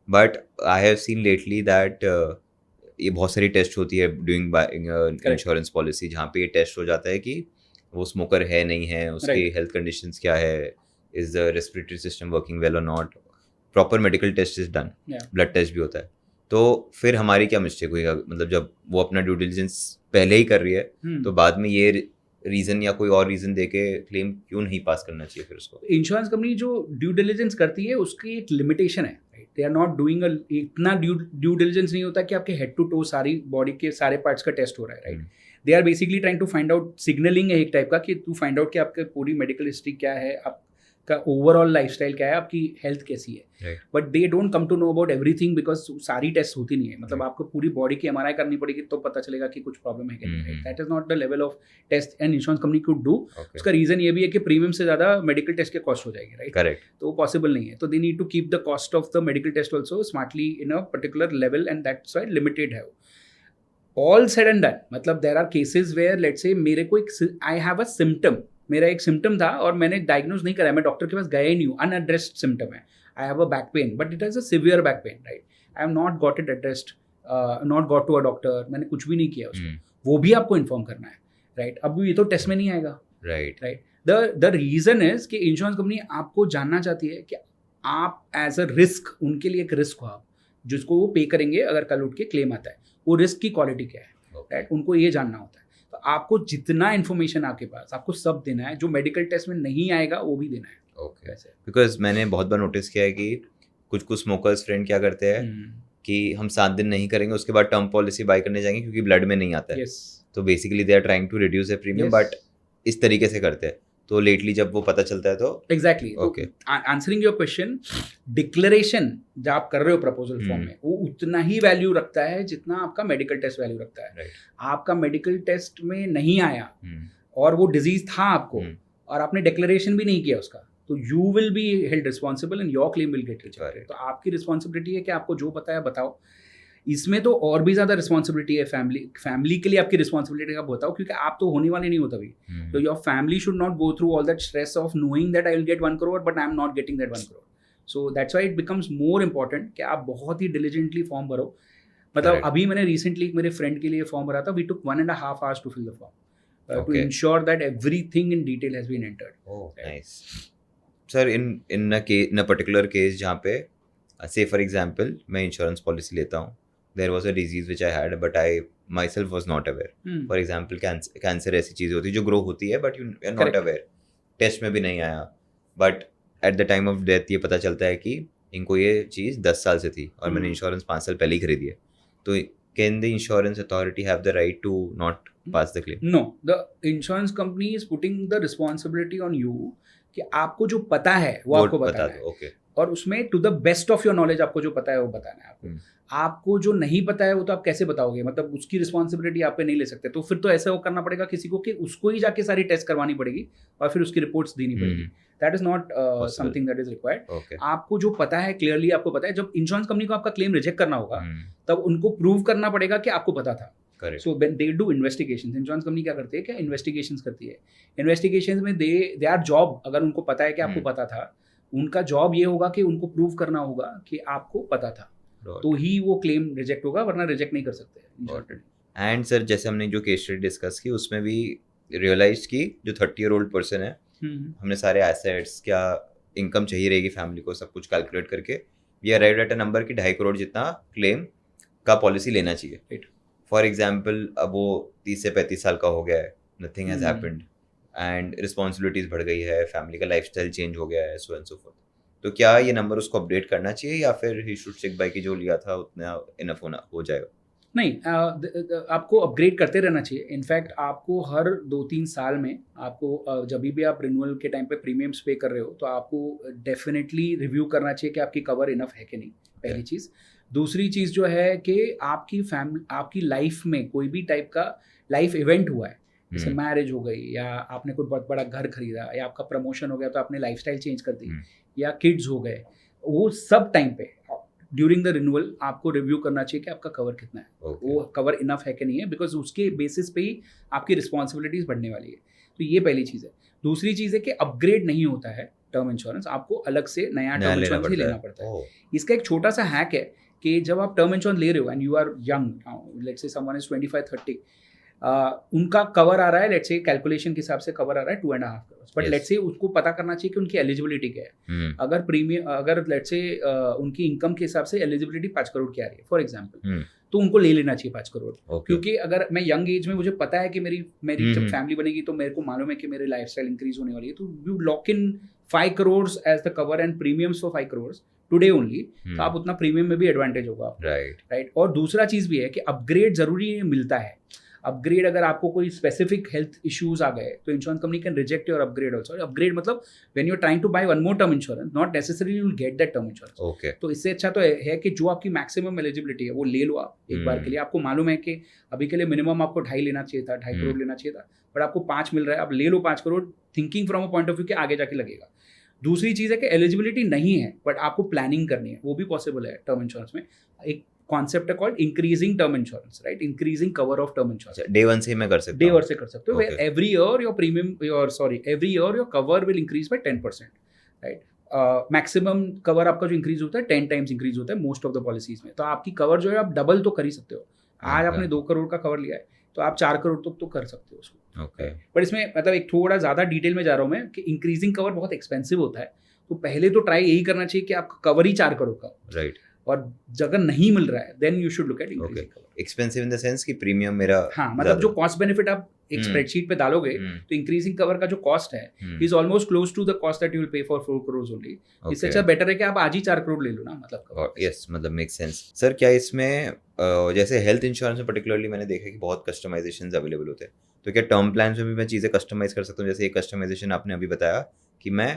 But I have scene lately that ये बहुत सारी टेस्ट होती है ड्यूरिंग इंश्योरेंस पॉलिसी जहाँ पे ये टेस्ट हो जाता है कि वो स्मोकर है नहीं है, उसकी हेल्थ कंडीशंस क्या है, is the respiratory system working well और not, proper medical test is done, blood test भी होता है. तो फिर हमारी क्या मिस्टेक हुई, मतलब जब वो अपना ड्यू डिलिजेंस पहले ही कर रही है तो बाद में ये रीजन या कोई और रीजन देके क्लेम क्यों नहीं पास करना चाहिए फिर उसको? इंश्योरेंस कंपनी जो ड्यू डिलिजेंस करती है उसकी एक लिमिटेशन है, right. They are not doing इतना ड्यू डिलिजेंस नहीं होता कि आपके हेड टू टो सारी बॉडी के सारे पार्ट्स का टेस्ट हो रहा है, right. They are basically trying to find out, signalling है एक टाइप का कि टू फाइंड आउट कि आपका पूरी मेडिकल हिस्ट्री क्या है, आपका ओवरऑल लाइफस्टाइल क्या है, आपकी हेल्थ कैसी है. But they don't come to know about everything because सारी टेस्ट होती नहीं है. मतलब आपको पूरी बॉडी की MRI करनी पड़ेगी तो पता चलेगा कि कुछ प्रॉब्लम है कि नहीं. That is not the level of test an insurance company could do. उसका रीजन ये भी है कि प्रीमियम से ज़्यादा मेडिकल टेस्ट के कॉस्ट हो जाएगी, राइट. करेक्ट. तो वो पॉसिबल नहीं है. तो they need to keep the cost of the medical test also smartly in a particular level and that's why limited है. ऑल सेड एंड डन, मतलब there are cases where let's say मेरे को एक आई have a symptom, मेरा एक symptom था और मैंने डायग्नोज नहीं कराया, मैं डॉक्टर के पास गया ही नहीं हूँ, अनएड्रेस्ड सिम्टम है, I have a back pain but it is a severe back pain, right. I have not got it addressed, not got to a doctor, मैंने कुछ भी नहीं किया उसको, वो भी आपको इन्फॉर्म करना है, राइट. अब ये तो टेस्ट में नहीं आएगा, right, right. The reason is कि इंश्योरेंस कंपनी आपको जानना चाहती है कि आप एज अ रिस्क, उनके लिए एक रिस्क हो आप, जिसको वो पे करेंगे अगर कल उठ के क्लेम आता है, वो रिस्क की क्वालिटी क्या है, राइट. उनको ये जानना होता है. तो आपको जितना इन्फॉर्मेशन आपके पास, आपको सब देना है. जो मेडिकल टेस्ट में नहीं आएगा वो भी देना है. ओके. बिकॉज मैंने बहुत बार नोटिस किया है कि कुछ स्मोकर्स फ्रेंड क्या करते हैं कि हम 7 दिन नहीं करेंगे उसके बाद टर्म पॉलिसी बाय करने जाएंगे क्योंकि ब्लड में नहीं आता है. तो basically they are trying to reduce the premium, but इस तरीके से करते हैं. तो लेटली जब वो पता चलता है तो exactly. Okay, answering your question, declaration जब आप कर रहे हो प्रपोजल फॉर्म में, वो उतना ही वैल्यू रखता है जितना आपका मेडिकल टेस्ट वैल्यू रखता है. right. आपका मेडिकल टेस्ट में नहीं आया और वो डिजीज था आपको और आपने डिक्लेरेशन भी नहीं किया उसका, तो you will be held responsible and your claim will get rejected. तो आपकी रिस्पॉन्सिबिलिटी है कि आपको जो पता है बताओ. इसमें तो और भी ज़्यादा रिस्पॉन्सिबिलिटी है, फैमिली के लिए आपकी रिस्पॉन्सिबिलिटी का बताओ, क्योंकि आप तो होने वाले नहीं हो तभी. तो your family should not go through all that stress of knowing that I will get 1 crore but I am not getting that 1 crore. So that's why it becomes more important कि आप बहुत ही डिलीजेंटली फॉर्म भरो. मतलब अभी मैंने recently मेरे friend के लिए फॉर्म भरा था, we took 1.5 hours to fill the form to insure that everything in detail has been entered. Nice. Sir in a particular case जहाँ पे से फॉर एग्जांपल मैं इंश्योरेंस पॉलिसी लेता हूँ, there was a disease which I had but I myself was not aware. For example, cancer ऐसी चीज़ होती है जो ग्रो होती है but you are not aware. Test में भी नहीं आया but at the time of death ये पता चलता है कि इनको ये चीज़ 10 साल से थी और मैंने इंश्योरेंस 5 साल पहले ही खरीदी है. तो can the insurance authority have the right to not pass the claim? No, the insurance company is putting the responsibility on you कि आपको जो पता है वो आपको बताना है. Okay. और उसमें to the best of your knowledge आपको जो पता है वो बताना है आपको. आपको जो नहीं पता है वो तो आप कैसे बताओगे, मतलब उसकी रिस्पॉन्सिबिलिटी आप पे नहीं ले सकते. तो फिर तो ऐसा वो करना पड़ेगा किसी को कि उसको ही जाके सारी टेस्ट करवानी पड़ेगी और फिर उसकी रिपोर्ट्स देनी पड़ेगी. That is not something that is required. आपको जो पता है क्लियरली आपको पता है. जब इंश्योरेंस कंपनी को आपका क्लेम रिजेक्ट करना होगा तब उनको प्रूव करना पड़ेगा कि आपको पता था. So they do investigation. Insurance company क्या करती है, क्या इन्वेस्टिगेशन करती है. इन्वेस्टिगेशन में दे आर जॉब, अगर उनको पता है कि आपको पता था, उनका जॉब ये होगा कि उनको प्रूव करना होगा कि आपको पता था, तो ही वो क्लेम रिजेक्ट होगा, वरना रिजेक्ट नहीं कर सकते. एंड सर जैसे हमने जो केस स्टडी डिस्कस की उसमें भी रियलाइज की जो 30-year-old पर्सन है, हमने सारे एसेट्स क्या इनकम चाहिए रहेगी फैमिली को सब कुछ कैलकुलेट करके we arrived at a number कि 2.5 crore जितना क्लेम का पॉलिसी लेना चाहिए. फॉर एग्जाम्पल अब वो 30 से 35 साल का हो गया है, nothing has happened and responsibilities बढ़ गई है, फैमिली का लाइफस्टाइल चेंज हो गया है, सो एंड सो फोर्थ. तो क्या ये नंबर उसको अपडेट करना चाहिए या फिर ही शुड स्टिक बाय कि जो लिया था उतना इनफ हो जाएगा? नहीं, आपको अपग्रेड करते रहना चाहिए। इनफैक्ट आपको हर 2-3 साल में आपको जब भी आप रिन्यूअल के टाइम पे प्रीमियम्स पे कर रहे हो तो आपको डेफिनेटली रिव्यू करना चाहिए कि आपकी कवर इनफ है कि नहीं, पहली चीज़। दूसरी चीज़ जो है कि आपकी लाइफ में कोई भी टाइप का लाइफ इवेंट हुआ है, जैसे मैरिज हो गई या आपने कोई बहुत बड़ा घर खरीदा या आपका प्रमोशन हो गया तो आपने लाइफस्टाइल चेंज कर दी या किड्स हो गए, वो सब टाइम पे ड्यूरिंग द रिन्यूअल आपको रिव्यू करना चाहिए कि आपका कवर कितना है, वो कवर इनफ है कि नहीं है, बिकॉज उसके बेसिस पे ही आपकी रिस्पॉन्सिबिलिटीज बढ़ने वाली है। तो ये पहली चीज़ है। दूसरी चीज़ है कि अपग्रेड नहीं होता है टर्म इंश्योरेंस, आपको अलग से नया टर्म इंश्योरेंस ही लेना पड़ता है। इसका एक छोटा सा हैक है कि जब आप टर्म इंश्योरेंस ले रहे हो and you are young, let's say someone is 25-30, उनका कवर आ रहा है, लेट्स से कैलकुलेशन के हिसाब से कवर आ रहा है 2.5 करोड़, बट लेट्स से उसको पता करना चाहिए कि उनकी एलिजिबिलिटी क्या है। अगर लेट्स से उनकी इनकम के हिसाब से एलिजिबिलिटी 5 करोड़ की आ रही है फॉर एग्जांपल, तो उनको ले लेना चाहिए 5 करोड़। क्योंकि अगर मैं यंग एज में मुझे पता है कि मेरी जब फैमिली बनेगी तो मेरे को मालूम है कि मेरी लाइफस्टाइल इंक्रीज होने वाली है, तो you lock in 5 crore as the cover and premiums for 5 crore today only, तो आप उतना प्रीमियम में भी एडवांटेज होगा आपको, राइट। और दूसरा चीज़ भी है कि अपग्रेड जरूरी मिलता है। अपग्रेड अगर आपको कोई स्पेसिफिक हेल्थ इश्यूज आ गए तो insurance company can reject your upgrade also. Upgrade मतलब when you are trying to buy one more term insurance, not necessarily you will get that term insurance. तो इससे अच्छा तो है कि जो आपकी मैक्सिमम एलिजिबिलिटी है वो ले लो आप एक बार के लिए। आपको मालूम है कि अभी के लिए मिनिमम आपको 2.5 लेना चाहिए था, 2.5 करोड़ लेना चाहिए था, बट आपको 5 मिल रहा है, आप ले लो 5 crore, thinking from a point of view के आगे जाके लगेगा। दूसरी चीज़ है कि एलिजिबिलिटी नहीं है बट आपको प्लानिंग करनी है, वो भी पॉसिबल है टर्म इंश्योरेंस में। एक कॉन्सेप्ट है called increasing term insurance, right, increasing cover of term insurance. Day one से मैं कर सकता हूं, डे वन से कर सकते हो। Every year your every year your cover will increase by 10%, right. Maximum cover आपका जो इंक्रीज होता है 10 टाइम्स इंक्रीज होता है मोस्ट ऑफ द पॉलिसीज में। तो आपकी कवर जो है आप डबल तो कर ही सकते हो। आज आपने 2 करोड़ का कवर लिया है तो आप 4 करोड़ तक तो कर सकते हो उसको। बट इसमें मतलब एक थोड़ा ज़्यादा डिटेल में जा रहा हूँ मैं कि इंक्रीजिंग कवर बहुत एक्सपेंसिव होता है, तो पहले तो ट्राई यही करना चाहिए कि आपका कवर ही 4 करोड़ का, राइट। और अगर नहीं मिल रहा है then you should look at increasing cover. Expensive in the sense कि प्रीमियम मेरा, हाँ, मतलब जो कॉस्ट बेनिफिट आप एक स्प्रेडशीट पे डालोगे तो इंक्रीजिंग कवर का जो कॉस्ट है is almost close to the cost that you will pay for 4 crore only. इससे अच्छा बेटर है कि आप आज ही 4 करोड़ ले लो ना, मतलब। यस, मतलब मेक सेंस। सर क्या इसमें जैसे हेल्थ इंश्योरेंस में पर्टिकुलरली मैंने देखा कि बहुत कस्टमाइजेशंस अवेलेबल होते हैं, तो क्या टर्म प्लान में भी मैं चीज़ें कस्टमाइज कर सकता हूँ? जैसे एक कस्टमाइजेशन आपने अभी बताया कि मैं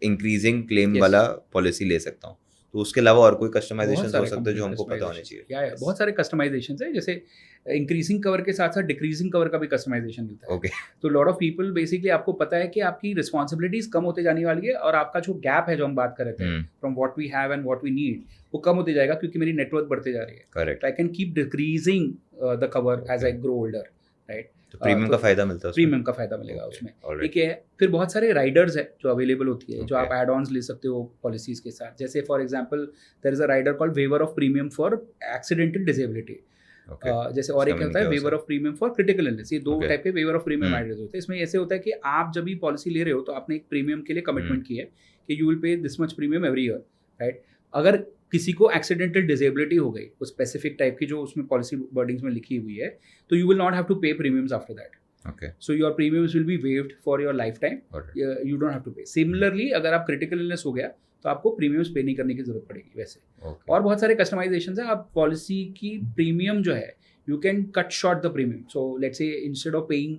इंक्रीजिंग क्लेम वाला पॉलिसी ले सकता हूँ, तो उसके अलावा और कोई कस्टमाइजेशन हो सकते हैं जो हमको पता होने चाहिए? या बहुत सारे कस्टमाइजेशन है, जैसे इंक्रीजिंग कवर के साथ साथ डिक्रीजिंग कवर का भी कस्टमाइजेशन मिलता है। तो लॉट ऑफ पीपल बेसिकली आपको पता है कि आपकी रिस्पॉन्सिबिलिटीज कम होते जाने वाली है और आपका जो गैप है जो हम बात कर रहे थे from what we have and what we need, वो कम होते जाएगा क्योंकि मेरी नेटवर्क बढ़ते जा रही है। Correct. I can keep decreasing the cover as I grow older, right. तो प्रीमियम का फायदा मिलता है, प्रीमियम का फायदा मिलेगा उसमें। एक है, फिर बहुत सारे राइडर्स है जो अवेलेबल होती है, जो आप एड ऑन्स ले सकते हो पॉलिसीज के साथ। जैसे for example there is a rider called waiver of premium for accidental disability. जैसे और एक होता है waiver of premium for critical illness. ये 2 टाइप के वेवर ऑफ प्रीमियम राइडर्स होते हैं। इसमें ऐसे होता है कि आप जब भी पॉलिसी ले रहे हो तो आपने एक प्रीमियम के लिए कमिटमेंट की है कि यू विल पे this much premium every year, right. अगर किसी को एक्सीडेंटल डिसेबिलिटी हो गई उस स्पेसिफिक टाइप की जो उसमें पॉलिसी वर्डिंग्स में लिखी हुई है, तो you will not have to pay premiums after that. Okay. So your premiums will be waived for your lifetime. You don't have to pay. Similarly, अगर आप critical illness हो गया तो आपको प्रीमियम्स पे नहीं करने की जरूरत पड़ेगी वैसे। और बहुत सारे कस्टमाइजेशंस हैं। आप पॉलिसी की प्रीमियम जो है you can cut short the premium. So let's say instead of paying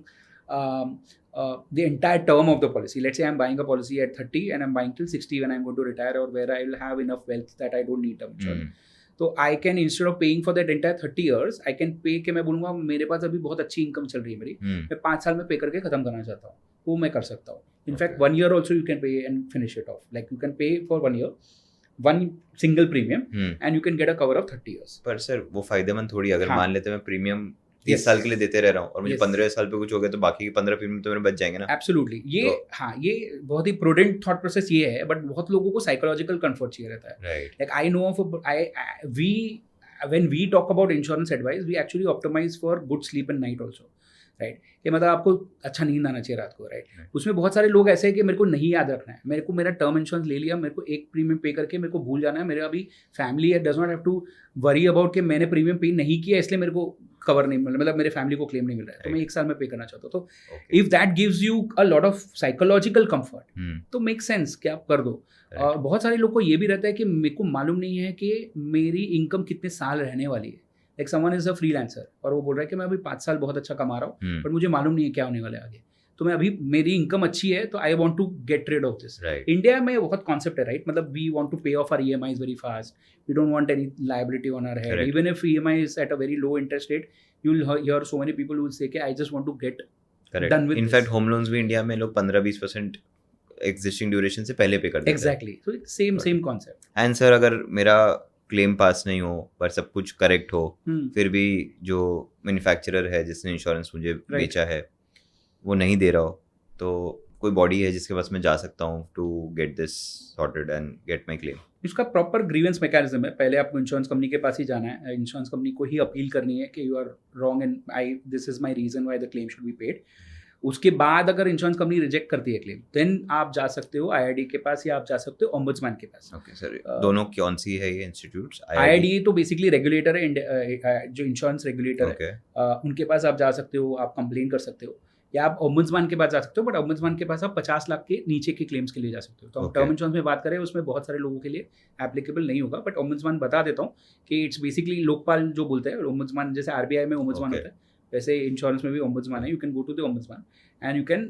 the entire term of the policy, let's say I'm buying a policy at 30 and I'm buying till 60 when I'm going to retire, or where I will have enough wealth that I don't need term insurance. तो I can instead of paying for that entire 30 years, I can pay कि मैं बोलूँगा मेरे पास अभी बहुत अच्छी income चल रही है मेरी, मैं 5 साल में पे करके खत्म करना चाहता हूँ, वो मैं कर सकता हूँ। In fact 1 year also you can pay and finish it of, like you can pay for 1 year 1 single premium and you can get a cover of 30 years. पर सर वो फायदेमंद थोड़ी, अगर मान लेते मैं प्रीमियम 30 साल के लिए देते रह रहा हूँ और मुझे 15 साल पे कुछ हो गया तो बाकी के 15 प्रीमियम तो मेरे बच जाएंगे ना। एब्सोल्युटली। ये हाँ, ये बहुत ही प्रूडेंट थॉट प्रोसेस ये है, बट बहुत लोगों को साइकोलॉजिकल कंफर्ट चाहिए रहता है। Right. Like I know of when we talk about insurance advice, we actually optimize for good sleep and night also. Right, कि मतलब आपको अच्छा नींद आना चाहिए रात को, राइट. उसमें बहुत सारे लोग ऐसे हैं कि मेरे को नहीं याद रखना है, मेरे को मेरा टर्म इंश्योरेंस ले लिया, मेरे को एक प्रीमियम पे करके मेरे को भूल जाना है, मेरा अभी फैमिली है, does not have to worry about कि मैंने प्रीमियम पे नहीं किया इसलिए मेरे को कवर नहीं मिल, मतलब मेरे फैमिली को क्लेम नहीं मिल रहा है, तो मैं 1 साल में पे करना चाहता हूँ. तो if that gives you a lot of psychological comfort तो मेक सेंस कि आप कर दो. और बहुत सारे लोग को ये भी रहता है कि मेरे को मालूम नहीं है कि मेरी इनकम कितने साल रहने वाली है. Like someone is a freelancer और वो बोल रहा है कि मैं अभी 5 साल बहुत अच्छा कमा रहा हूँ, बट मुझे मालूम नहीं है क्या होने वाला है आगे. तो मैं अभी, मेरी इनकम अच्छी है तो I want to get rid of this. India में बहुत कॉन्सेप्ट है, राइट, मतलब we want to pay off our EMIs very fast, we don't want any liability on our head. Even if EMI is at a very low interest rate, you will hear so many people who will say कि I just want to get done with this. In fact home loans भी India में लोग 15-20% existing duration से पहले पे कर देते हैं. Exactly, so same concept. And sir, अगर मेरा क्लेम पास नहीं हो पर सब कुछ करेक्ट हो, फिर भी जो मैन्युफैक्चरर है जिसने इंश्योरेंस मुझे बेचा है वो नहीं दे रहा हो, तो कोई बॉडी है जिसके पास मैं जा सकता हूँ to get this sorted and get my claim? इसका प्रॉपर ग्रीवेंस मैकेनिज्म है. पहले आपको इंश्योरेंस कंपनी के पास ही जाना है, इंश्योरेंस कंपनी को ही अपील करनी है कि you are wrong and this is my reason why the claim should be paid. उसके बाद अगर इंश्योरेंस कंपनी रिजेक्ट करती है क्लेम, देन आप जा सकते हो IRDA के पास या आप जा सकते हो ओम्बुड्समैन के पास. ओके सर, दोनों कौन सी है ये इंस्टीट्यूट्स? IRDA तो बेसिकली रेगुलेटर है, जो इंश्योरेंस रेगुलेटर है, उनके पास आप जा सकते हो, आप कंप्लेन कर सकते हो, या आप ओम्बुड्समैन के पास जा सकते हो. बट ओम्बुड्समैन के पास आप 50 लाख के नीचे के क्लेम्स के लिए जा सकते हो. तो हम टर्म इंश्योरेंस में बात करें उसमें बहुत सारे लोगों के लिए एप्लीकेबल नहीं होगा, बट ओम्बुड्समैन बता देता हूँ कि इट्स बेसिकली लोकपाल जो बोलते हैं. ओम्बुड्समैन जैसे RBI में ओम्बुड्समैन होता है, वैसे इंश्योरेंस में भी ओम्बुड्समैन है. You can go to the ombudsman and you can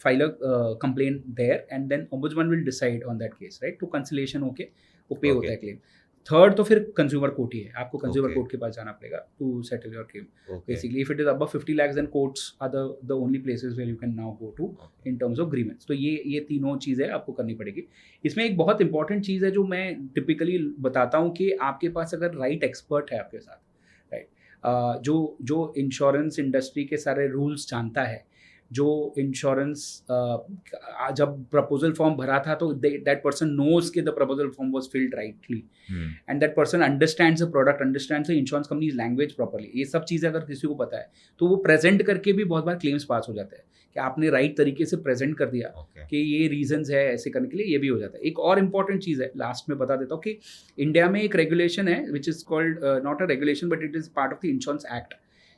file a complaint there, and then ombudsman will decide on that case, right, to cancellation होके वो पे होता है क्लेम. थर्ड तो फिर कंज्यूमर कोर्ट ही है, आपको कंज्यूमर कोर्ट के पास जाना पड़ेगा to settle your claim. Basically if it is above 50 lakhs then courts are the only places where you can now go to in terms of grievance. तो ये तीनों चीज़ें आपको करनी पड़ेगी. इसमें एक बहुत इंपॉर्टेंट चीज़ है जो मैं टिपिकली बताता हूँ कि आपके पास अगर राइट एक्सपर्ट है आपके साथ, राइट, जो इंश्योरेंस इंडस्ट्री के सारे रूल्स जानता है, जो इंश्योरेंस जब प्रपोजल फॉर्म भरा था तो दैट पर्सन नोज कि the proposal form was field rightly, and that person understands the product, understands the insurance companies language properly. ये सब चीज़ें अगर किसी को पता है तो वो प्रेजेंट करके भी बहुत बार क्लेम्स पास हो जाते हैं कि आपने राइट तरीके से प्रेजेंट कर दिया कि ये रीजंस है ऐसे करने के लिए, ये भी हो जाता है. एक और इम्पॉर्टेंट चीज़ है, लास्ट में बता देता हूँ, कि इंडिया में एक रेगुलेशन है which is called not a regulation but it is part of the insurance act.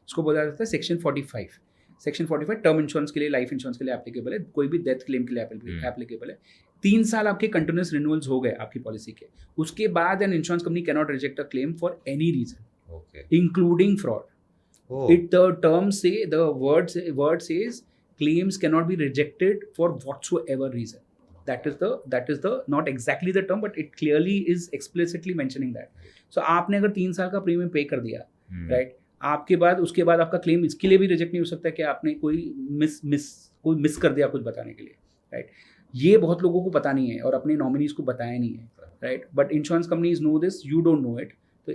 इसको बोला जाता है सेक्शन 45. सेक्शन 45 टर्म इंश्योरेंस के लिए, लाइफ इंश्योरेंस के लिए एप्लीकेबल है, कोई भी डेथ क्लेम के लिए एप्लीकेबल है. 3 साल आपके कंटिन्यूस रिन्यूअल्स हो गए आपकी पॉलिसी के, उसके बाद an insurance company can not reject a claim for any reason including fraud. It the term say the word says claims cannot be rejected for whatsoever reason. That is the not exactly the term, but it clearly is explicitly mentioning that. So आपने अगर 3 साल का premium पे कर दिया, right, आपके बाद उसके बाद आपका क्लेम इसके लिए भी रिजेक्ट नहीं हो सकता कि आपने कोई मिस कर दिया कुछ बताने के लिए, राइट. ये बहुत लोगों को पता नहीं है और अपने नॉमिनीज को बताया नहीं है, right. But insurance companies know this, you don't know it. तो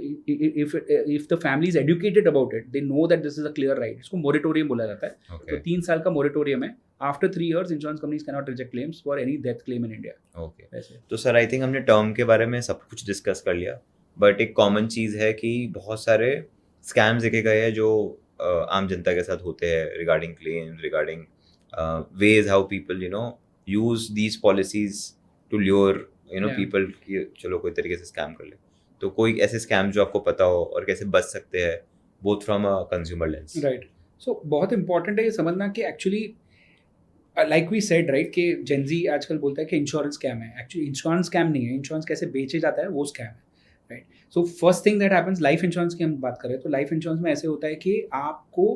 if the family is educated about it, they know that this is a clear right. इसको मोरेटोरियम बोला जाता है. तो 3 साल का मोरेटोरियम है. After 3 years, insurance companies cannot reject claims for any death claim in India. Okay. तो sir, I think हमने टर्म के बारे में सब कुछ डिस्कस कर लिया, बट एक कॉमन चीज़ है कि बहुत सारे स्कैम्स देखे गए हैं जो आम जनता के साथ होते हैं regarding claims, regarding ways how people use these policies to lure people कि चलो कोई तरीके से स्कैम कर ले. तो कोई ऐसे स्कैम जो आपको पता हो और कैसे बच सकते हैं, both from a consumer lens? Right. So बहुत इंपॉर्टेंट है ये समझना कि actually like we said, right, कि जेनजी आजकल बोलता है कि इंश्योरेंस स्कैम है. एक्चुअली इंश्योरेंस स्कैम नहीं है. इंश्योरेंस कैसे बेचे जाता है वो स्कैम है, right. So first thing that happens, life insurance की हम बात करें तो लाइफ इंश्योरेंस में ऐसे होता है कि आपको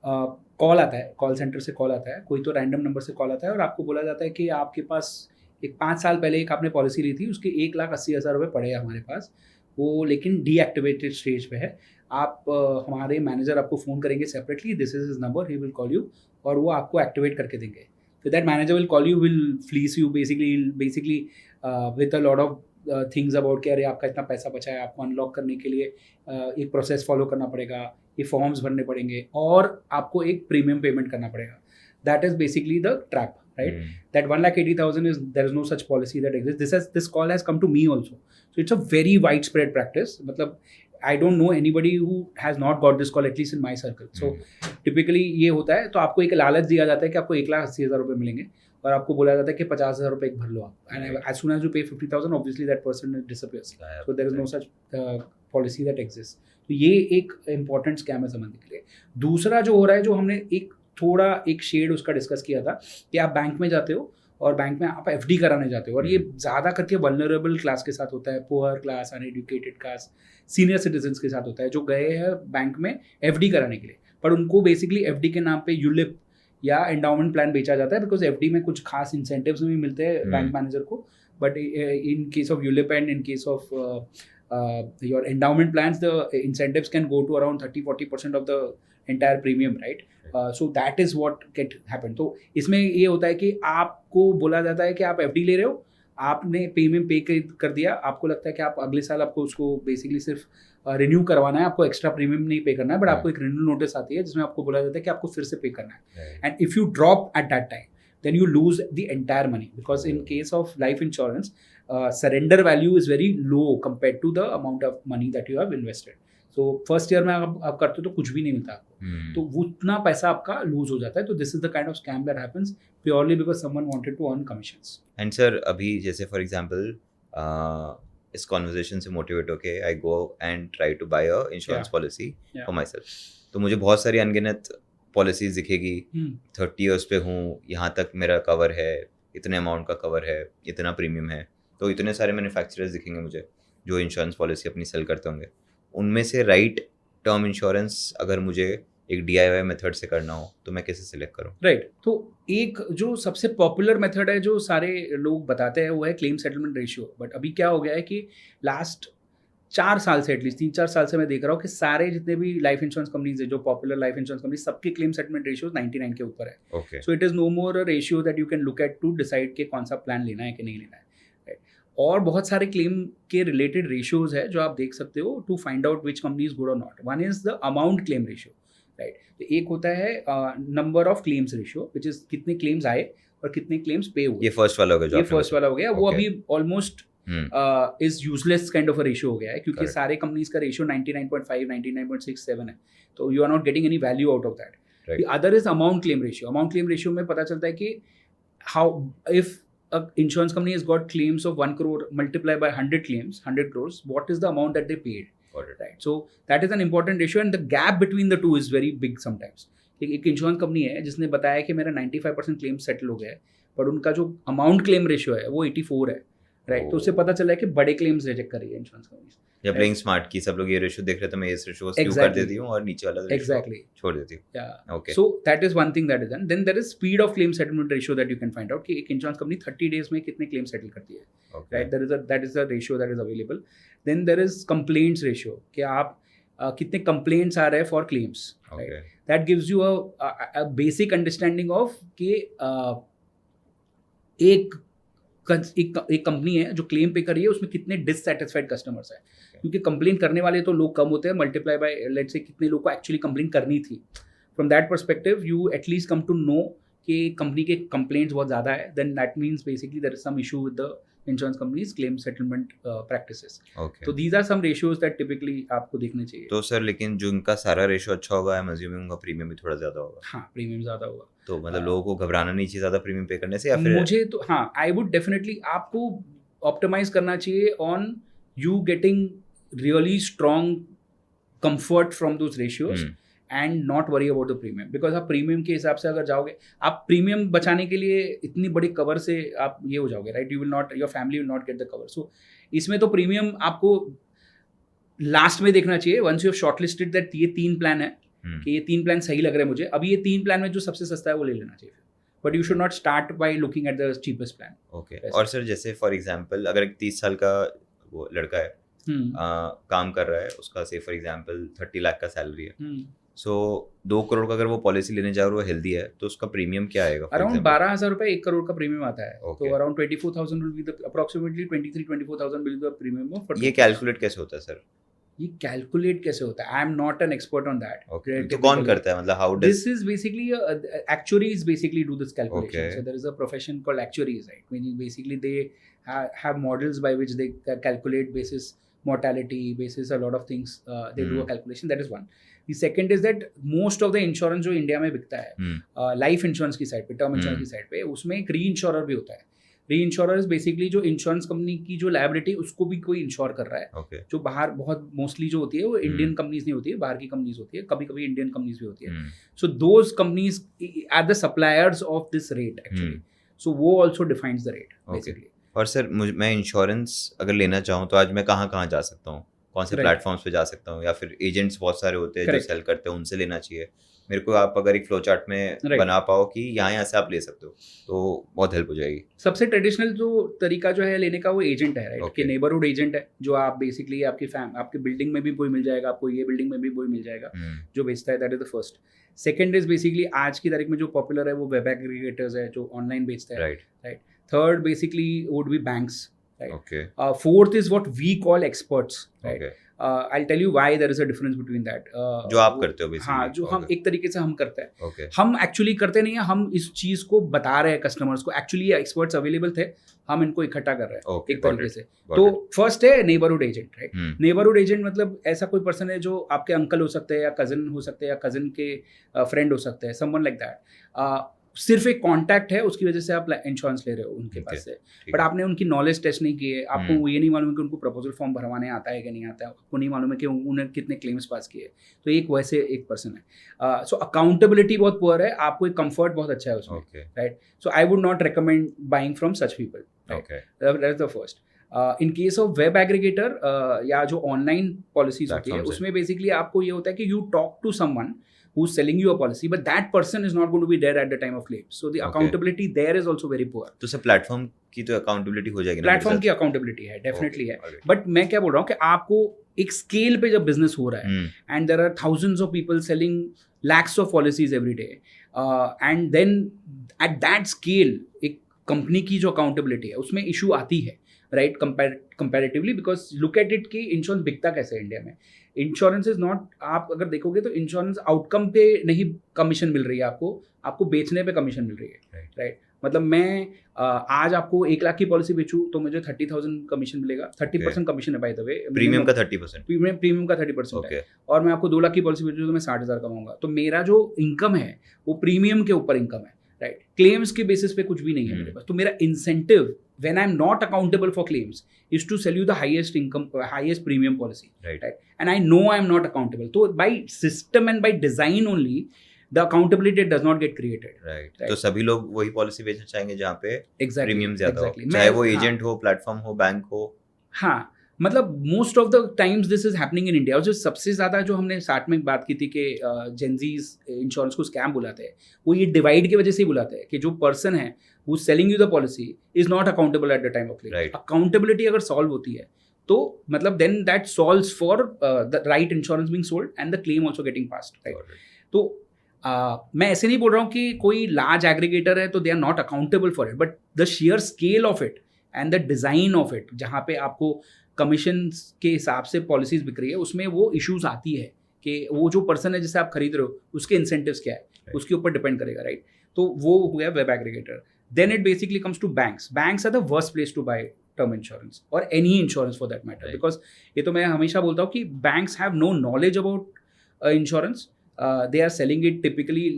कॉल आता है, कॉल सेंटर से कॉल आता है, कोई तो रैंडम नंबर से कॉल आता है और आपको बोला जाता है कि आपके पास एक 5 साल पहले एक आपने पॉलिसी ली थी, उसके 1,80,000 रुपये पड़े हैं हमारे पास, वो लेकिन डीएक्टिवेटेड स्टेज पे है. आप हमारे मैनेजर आपको फ़ोन करेंगे separately, this is his number, he will call you, और वो आपको एक्टिवेट करके देंगे. फिर that manager will call you, will fleece you basically with a lot of things about कि अरे आपका इतना पैसा बचा है, आपको अनलॉक करने के लिए एक प्रोसेस फॉलो करना पड़ेगा, ये फॉर्म्स भरने पड़ेंगे और आपको एक प्रीमियम पेमेंट करना पड़ेगा. That is basically the trap, right? That 1,80,000 is, there is no such policy that exists. This call has come to me also. So it's a very widespread practice. मतलब I don't know anybody who has not got this call, at least in my circle. So typically ये होता है, तो आपको एक लालच दिया जाता है कि आपको 1,80,000 रुपये मिलेंगे और आपको बोला जाता है कि 50,000 रुपये एक भर लो आप. And as soon as you pay 50,000, obviously that person disappears. So there is no such policy that exists. तो ये एक important scam है समझने के लिए. दूसरा जो हो रहा है, जो हमने एक शेड उसका डिस्कस किया था, कि आप बैंक में जाते हो और बैंक में आप एफडी कराने जाते हो, और ये ज़्यादा करके वल्नरेबल क्लास के साथ होता है, poor class, uneducated class, senior citizens के साथ होता है, जो गए हैं बैंक में एफडी कराने के लिए, पर उनको बेसिकली एफडी के नाम पे यूलिप या एंडाउमेंट प्लान बेचा जाता है, बिकॉज एफडी में कुछ खास इंसेंटिव्स भी मिलते हैं बैंक मैनेजर को, but in case of ULIP and in case of your endowment plans, the incentives can go to around 30-40% of the entire premium, right? So that is what get happen. तो इसमें ये होता है कि आपको बोला जाता है कि आप एफडी ले रहे हो, आपने प्रीमियम पे कर दिया, आपको लगता है कि आप अगले साल आपको उसको बेसिकली सिर्फ रिन्यू करवाना है, आपको एक्स्ट्रा प्रीमियम नहीं पे करना है, बट आपको एक रिन्यू नोटिस आती है जिसमें आपको बोला जाता है कि आपको फिर से पे करना है, and if you drop at that time then you lose the entire money, because in case of life insurance, surrender value is very low compared to the amount of money that you have invested. So first year में आप करते हो तो कुछ भी नहीं मिलता आपको, तो वो उतना पैसा आपका लूज हो जाता है. तो this is the kind of scam that happens purely because someone wanted to earn commissions. And sir, अभी जैसे for example इस conversation से motivate होके I go and try to buy a insurance policy for myself. तो मुझे बहुत सारी अनगिनत पॉलिसीज दिखेगी, 30 ईयर्स पे हूँ, यहाँ तक मेरा कवर है, इतने अमाउंट का कवर है, इतना प्रीमियम है, तो इतने सारे मैन्युफैक्चरर्स दिखेंगे मुझे जो इंश्योरेंस पॉलिसी अपनी सेल करते होंगे. उनमें से राइट टर्म इंश्योरेंस अगर मुझे एक DIY मेथड से करना हो तो मैं कैसे सिलेक्ट करूँ? राइट, तो एक जो सबसे पॉपुलर मेथड है जो सारे लोग बताते हैं वो है क्लेम सेटलमेंट रेशियो. बट अभी क्या हो गया है कि लास्ट 4 साल से, एटलीस्ट 3-4 साल से मैं देख रहा हूँ कि सारे जितने भी लाइफ इंश्योरेंस कंपनीज है, जो पॉपुलर लाइफ इंश्योरेंस कंपनी, सबके क्लेम सेटलमेंट रेशियो 99 के ऊपर है. So it is no more a ratio that you can look at to decide कि कौन सा प्लान लेना है कि नहीं लेना है. और बहुत सारे क्लेम के रिलेटेड रेशियोज है जो आप देख सकते हो to find out which company is good और not. One is the amount claim ratio, right. तो एक होता है number of claims ratio, which is कितने क्लेम्स आए और कितने क्लेम्स पे हुए. ये फर्स्ट वाला हो गया, ये फर्स्ट वाला हो गया. वो अभी almost is useless kind of a ratio हो गया है, क्योंकि सारे कंपनीज का रेशियो 99.5 99.67 है, तो you are not getting any value out of that. The other is amount claim ratio. Amount claim ratio में पता चलता है कि how if a insurance company has got claims of 1 crore multiplied by 100 claims, 100 crores, what is the amount that they paid? Right. So that is an important ratio, and the gap between the two is very big sometimes. एक insurance company है जिसने बताया कि मेरा 95% claim settle हो गया है, पर उनका जो अमाउंट क्लेम रेशियो है वो 84 है, राइट. तो उससे पता चला है कि बड़े क्लेम्स रिजेक्ट कर रही है इंश्योरेंस कंपनी. या प्लेइंग स्मार्ट की सब लोग ये रेशियो देख रहे हैं तो मैं इस रेशियो को स्क्यू कर देती हूँ और नीचे वाला एग्जैक्टली छोड़ देती हूँ. या okay, so that is one thing that is done. Then there is speed of claim settlement ratio that you can find out कि एक इंश्योरेंस कंपनी 30 डेज में कितने क्लेम सेटल करती है, right. That is the ratio that is available. Then there is complaints ratio कि आप कितने complaints आ रहे हैं for claims, right. That gives you a basic understanding of कि एक कंपनी है जो क्लेम पे कर रही है उसमें कितने डिससैटिस्फाइड कस्टमर्स हैं, क्योंकि कंप्लेन करने वाले तो लोग कम होते हैं, मल्टीप्लाई बाय लेट्स से कितने लोग को एक्चुअली कंप्लेन करनी थी. From that perspective you at least come to know कि कंपनी के कंप्लेंट्स बहुत ज़्यादा है, then that means basically there is some issue with the insurance companies claim settlement practices. तो these are some ratios that typically आपको देखने चाहिए. तो सर लेकिन जो उनका सारा रेशियो अच्छा होगा, आई एम अज्यूमिंग उनका प्रीमियम भी थोड़ा ज़्यादा होगा. हाँ, प्रीमियम ज़्यादा होगा. तो मतलब लोगों को घबराना नहीं चाहिए ज़्यादा प्रीमियम पे करने से, या फिर मुझे तो हाँ, आई वुड डेफिनेटली आपको ऑप्टिमाइज करना चाहिए on you getting really strong comfort from those ratios and not worry about the premium. Because आप प्रीमियम के हिसाब से अगर जाओगे, आप प्रीमियम बचाने के लिए इतनी बड़ी कवर से आप ये हो जाओगे, right. You will not, your family will not get the cover. So इसमें तो प्रीमियम आपको लास्ट में देखना चाहिए, once you have shortlisted that ये 3 प्लान है कि ये 3 प्लान सही लग रहे हैं मुझे, अभी ये 3 प्लान में जो सबसे सस्ता है वो ले लेना चाहिए. But you should not start by looking at the cheapest plan. Okay. और सर जैसे फॉर एग्जांपल अगर एक 30 साल का वो लड़का है, काम कर रहा है, उसका से फॉर एग्जांपल 30 लाख का सैलरी है, सो 2 करोड़ का अगर वो पॉलिसी लेने जा रहा है, वो हेल्दी है, तो उसका प्रीमियम क्या आएगा? अराउंड 12,000 रुपए 1 करोड़ का प्रीमियम आता है. तो around 24,000 will be the approximately 23-24,000 will be the premium. ये कैलकुलेट कैसे होता है सर? ये कैलकुलेट कैसे होता है? आई am not an expert on that. तो कौन करता है, मतलब how does this is basically actuaries basically do this calculation. So there is a profession called actuaries, right? Meaning basically they have models by which they calculate basis mortality basis, a lot of things they do a calculation. That is one. The second is that most of the insurance जो India में बिकता है life insurance की side पे, term insurance की side पे, उसमें एक री इंश्योरर भी होता है. री इंश्योरर बेसिकली जो इंश्योरेंस कंपनी की जो लायबिलिटी उसको भी कोई इंश्योर कर रहा है. Okay. जो बाहर बहुत मोस्टली जो होती है वो इंडियन कंपनीज नहीं होती है, बाहर की कंपनीज होती है, कभी कभी इंडियन कंपनीज भी होती है. So those companies are the suppliers of this rate actually. So वो also defines the rate basically. और सर मैं इंश्योरेंस अगर लेना चाहूँ तो आज मैं कहाँ जा सकता हूँ, कौन से प्लेटफॉर्म्स पे जा सकता हूँ, या फिर एजेंट्स बहुत सारे होते हैं जो सेल करते हैं, उनसे लेना चाहिए मेरे को? आप अगर एक फ्लो चार्ट में बना पाओ कि यहाँ से आप ले सकते हो तो बहुत हेल्प हो जाएगी. सबसे ट्रेडिशनल जो तरीका जो है लेने का वो एजेंट है, राइट? कि नेबरहुड एजेंट है जो आप बेसिकली आपकी बिल्डिंग में भी कोई मिल जाएगा, आपको ये बिल्डिंग में भी कोई मिल जाएगा जो बेचता है. That is the first. Second is basically आज की तारीख में जो पॉपुलर है वो वेब एग्रीगेटर्स है जो ऑनलाइन बेचता है, right? Third basically would be banks, right? Fourth is what we call experts, right? I'll tell you why there is a difference between that. जो आप करते हो basically. हाँ, जो हम एक तरीके से हम करते हैं. हम एक्चुअली करते नहीं है, हम इस चीज को बता रहे हैं कस्टमर्स को. एक्चुअली ये एक्सपर्ट्स अवेलेबल थे, हम इनको इकट्ठा कर रहे हैं एक तरीके से. तो फर्स्ट है neighbourhood agent, right? Neighbourhood agent मतलब ऐसा कोई पर्सन है जो आपके अंकल हो सकते हैं या कजिन हो सकते हैं या कजिन के फ्रेंड हो सकते हैं, समवन लाइक दैट. सिर्फ एक कॉन्टैक्ट है, उसकी वजह से आप इंश्योरेंस ले रहे हो उनके पास से, बट आपने उनकी नॉलेज टेस्ट नहीं की है. आपको ये नहीं मालूम कि उनको प्रपोजल फॉर्म भरवाने आता है कि नहीं आता है, आपको नहीं मालूम है कि उन्होंने कितने क्लेम्स पास किए. तो एक वैसे एक पर्सन है. सो अकाउंटेबिलिटी बहुत पुअर है, आपको एक कंफर्ट बहुत अच्छा है उसमें, right? So I would not recommend buying from such people, that is the first. In case of web aggregator या जो ऑनलाइन पॉलिसीज होती है उसमें बेसिकली आपको ये होता है कि you talk to someone who's selling you a policy, but that person is not going to be there at the time of claim. So the accountability there is also very poor. तो sir platform की तो accountability हो जाएगी ना? Platform की accountability है, definitely है. But मैं क्या बोल रहा हूँ कि आपको एक स्केल पे जब बिजनेस हो रहा है and there are thousands of people selling lakhs of policies every day, and then at that scale एक कंपनी की जो अकाउंटेबिलिटी है उसमें इशू आती है, right? Comparatively, because look at it कि इंश्योरेंस बिकता कैसे है इंडिया में. इंश्योरेंस इज नॉट, आप अगर देखोगे तो इंश्योरेंस आउटकम पे नहीं कमीशन मिल रही है आपको बेचने पे कमीशन मिल रही है, राइट? मतलब मैं आज आपको 1 लाख की पॉलिसी बेचूं तो मुझे 30,000 कमीशन मिलेगा. 30% कमीशन है बाय द वे, प्रीमियम का 30%. प्रीमियम का 30% है. और मैं आपको 2 लाख की पॉलिसी बेचूं तो मैं 60,000 कमाऊंगा. तो मेरा जो इनकम है वो प्रीमियम के ऊपर इनकम है, राइट? क्लेम्स के बेसिस पे कुछ भी नहीं है मेरे पास. तो मेरा incentive when I'm not accountable for claims is to sell you the highest income, highest premium policy, right? And I know I'm not accountable. So by system and by design only, the accountability does not get created, right? तो सभी लोग वही policy बेचना चाहेंगे जहाँ पे premium ज्यादा हो, exactly. चाहे वो एजेंट हो, प्लेटफॉर्म हो, बैंक हो. हाँ, मतलब most of the times this is happening in India. और जो सबसे ज़्यादा जो हमने स्टार्ट में बात की थी कि जेनजीज इंश्योरेंस को स्कैम बुलाते हैं, वो ये डिवाइड की वजह से ही बुलाते हैं कि जो पर्सन है who is selling you the policy is not accountable at the time of claim. Accountability अगर सॉल्व होती है तो मतलब then that solves for the right insurance being sold and the claim also getting passed, right? तो मैं ऐसे नहीं बोल रहा हूँ कि कोई लार्ज एग्रीगेटर है तो they are not accountable for it, but the share scale of it and the design of it, जहाँ पे आपको कमीशन के हिसाब से पॉलिसीज बिक रही है, उसमें वो इश्यूज आती है कि वो जो पर्सन है जिसे आप खरीद रहे हो उसके इंसेंटिव्स क्या है, उसके ऊपर डिपेंड करेगा, राइट? तो वो हो गया web aggregator. Then it basically comes to banks. Banks are the worst place to buy term insurance और any insurance for that matter, because ये तो मैं हमेशा बोलता हूँ कि banks have no knowledge about insurance. They are selling it typically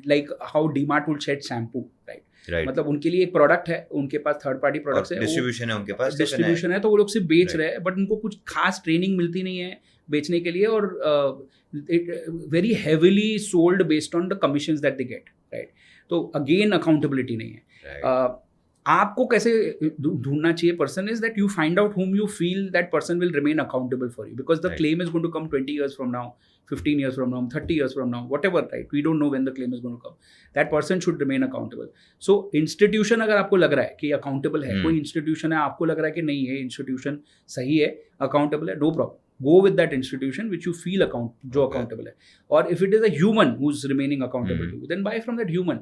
like how DMart would sell shampoo, right? मतलब उनके लिए एक प्रोडक्ट है, उनके पास थर्ड पार्टी प्रोडक्ट्स है, डिस्ट्रीब्यूशन है, उनके पास डिस्ट्रीब्यूशन है, तो वो लोग सिर्फ बेच रहे हैं, बट उनको कुछ खास ट्रेनिंग मिलती नहीं है बेचने के लिए, और very heavily sold based on the commissions that they get, right? तो अगेन अकाउंटेबिलिटी नहीं है. आपको कैसे ढूंढना चाहिए person is that you find out whom you feel that person will remain accountable for you, because the claim is going to come 20 years from now, 15 years from now, 30 years from now, whatever, right? We don't know when the claim is going to come. That person should remain accountable. So institution अगर आपको लग रहा है कि accountable है, कोई institution है आपको लग रहा है कि नहीं ये institution सही है, accountable है, no problem. Go with that institution which you feel जो accountable है. Or if it is a human who's remaining accountable to you, then buy from that human.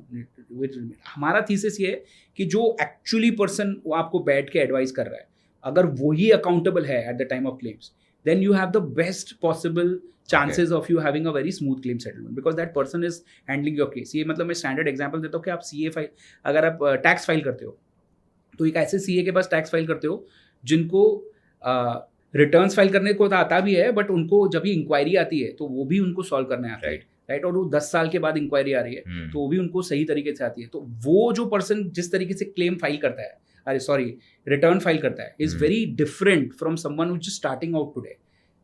हमारा thesis ये है कि जो actually person वो आपको बैठ के advise कर रहा है, अगर वही accountable है at the time of claims, then you have the best possible chances of you having a very smooth claim settlement, because that person is handling your case. ये मतलब मैं standard example देता हूँ कि आप CA फाइल, अगर आप tax file करते हो तो एक ऐसे CA के पास tax फाइल करते हो जिनको रिटर्न्स फाइल करने को तो आता भी है, बट उनको जब भी इंक्वायरी आती है तो वो भी उनको सॉल्व करने आता है, राइट। और वो 10 साल के बाद इंक्वायरी आ रही है तो वो भी उनको सही तरीके से आती है। तो वो जो पर्सन जिस तरीके से क्लेम फाइल करता है, अरे सॉरी, रिटर्न फाइल करता है, is very different from someone who just starting out today,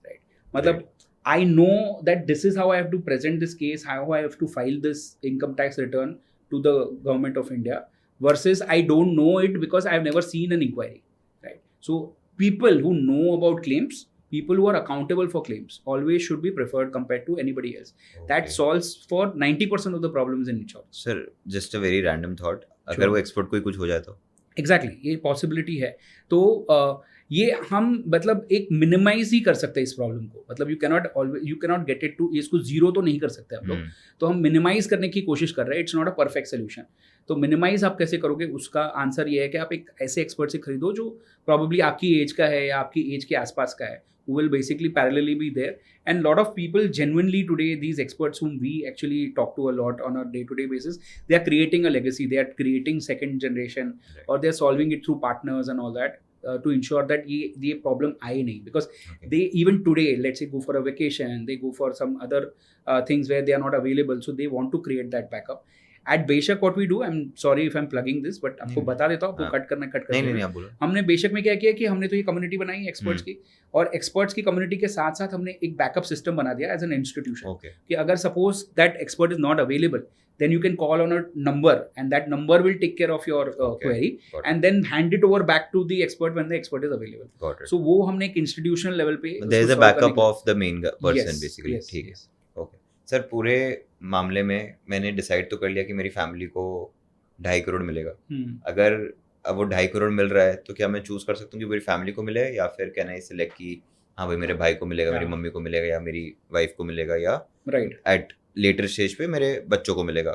right. मतलब I know that this is how I have to present this case, how I have to file this income tax return to the government of India, versus I don't know it because I have never seen an inquiry, right? So people who know about claims, people who are accountable for claims, always should be preferred compared to anybody else. That solves for 90% of the problems in insurance. Sir, just a very random thought. अगर वो expert कोई कुछ हो जाए तो? Exactly, ये possibility है। तो ये हम मतलब एक मिनिमाइज ही कर सकते हैं इस प्रॉब्लम को। मतलब you cannot get it to, इसको जीरो तो नहीं कर सकते हम लोग, तो हम मिनिमाइज करने की कोशिश कर रहे हैं। It's not a perfect solution. तो मिनिमाइज आप कैसे करोगे, उसका आंसर ये है कि आप एक ऐसे एक्सपर्ट से खरीदो जो प्रॉब्ली आपकी एज का है या आपकी एज के आसपास का है, who will basically parallelly be there. And lot of people genuinely today, these experts whom we actually talk to a lot on a day-to-day basis, they are creating a legacy, they are creating second generation, or they are solving it through partners and all that, to ensure that ये problem आए नहीं, because they even today, let's say, go for a vacation, they go for some other things where they are not available, so they want to create that backup. At बेशक what we do, I'm sorry if I'm plugging this, but आपको बता देता हूँ, आपको cut करना नहीं आप बोलो। हमने बेशक में क्या किया कि हमने तो ये कम्युनिटी बनाई एक्सपर्ट्स की, और एक्सपर्ट्स की कम्युनिटी के साथ साथ हमने एक बैकअप सिस्टम बना दिया एज एन इंस्टीट्यूशन, कि अगर suppose that expert is not available, then you can call on a number and that number will take care of your query and then hand it over back to the expert when the expert is available. So वो हमने एक institutional level पे there is a backup of the main person basically. ठीक है, okay sir. पूरे मामले में मैंने डिसाइड तो कर लिया कि मेरी फैमिली को 2.5 करोड़ मिलेगा। अगर अब वो 2.5 करोड़ मिल रहा है तो क्या मैं चूज कर सकता हूँ कि मेरी फैमिली को मिले, या फिर कैन आई सिलेक्ट कि हाँ भाई मेरे भाई को मिलेगा, मेरी मम्मी को मिलेगा, या मेरी वाइफ को मिलेगा, या एट लेटर स्टेज पे मेरे बच्चों को मिलेगा?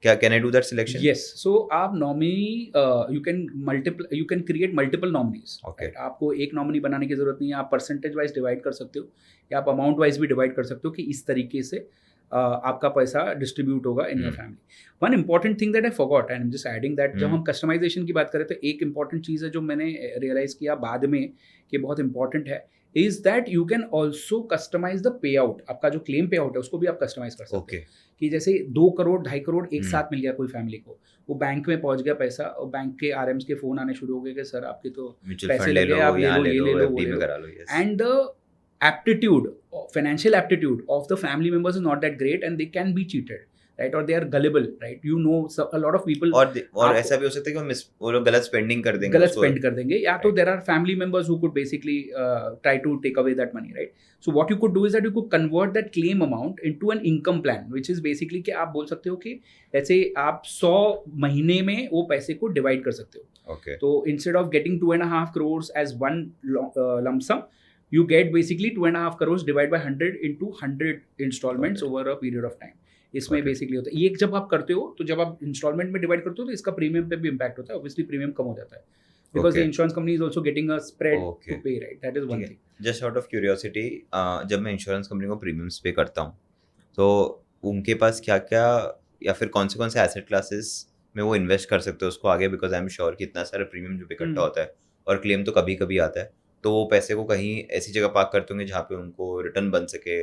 क्या can I do that selection? Yes, so आप nominee you can create multiple nominees. आपको एक नॉमिनी बनाने की जरूरत नहीं है, आप परसेंटेज वाइज डिवाइड कर सकते हो या आप अमाउंट वाइज भी डिवाइड कर सकते हो कि इस तरीके से आपका पैसा डिस्ट्रीब्यूट होगा in your family. One important thing that I forgot and I am just adding that, जब हम कस्टमाइजेशन की बात करें तो एक इंपॉर्टेंट चीज़ है जो मैंने रियलाइज किया बाद में कि बहुत इंपॉर्टेंट है, is that you can also customise the payout. आपका जो क्लेम पे आउट है उसको भी आप कस्टमाइज कर सकते हो। कि जैसे 2 करोड़ 2.5 करोड़ एक साथ मिल गया कोई फैमिली को, वो बैंक में पहुंच गया पैसा, और बैंक के आरएम्स के फोन आने शुरू हो गए कि सर आपके तो पैसे लगे, आप ये लो। And the aptitude, financial aptitude of the family members is not that great and they can be cheated, right? Or they are gullible, right? You know, so a lot of people और ऐसा भी हो सकता है कि वो लोग गलत स्पेंडिंग कर देंगे, गलत स्पेंड कर देंगे, या तो there are family members who could basically try to take away that money, right? So what you could do is that you could convert that claim amount into an income plan, which is basically कि आप बोल सकते हो कि जैसे आप 100 महीने में वो पैसे को डिवाइड कर सकते हो। तो instead of getting 2.5 crores as one lump sum, you get basically 2.5 crores divided by 100 into 100 installments over a period of time. इसमें बेसिकली होता है ये, जब आप करते हो तो जब आप इंस्टॉलमेंट में डिवाइड करते हो तो इसका प्रीमियम पे भी इम्पैक्ट होता है। ऑब्वियसली प्रीमियम कम हो जाता है because the insurance company is also getting a spread to pay, right? That is one thing. Just out of curiosity, जब मैं इंश्योरेंस कंपनी को प्रीमियम्स पे करता हूँ तो उनके पास क्या क्या या फिर कौन से एसेट क्लासेस में वो इन्वेस्ट कर सकते हो उसको आगे, बिकॉज आई एम श्योर कि इतना सारा प्रीमियम जो इकट्ठा होता है और क्लेम तो कभी कभी आता है, तो वो पैसे को कहीं ऐसी जगह पार्क करते होंगे जहाँ पे उनको रिटर्न बन सके,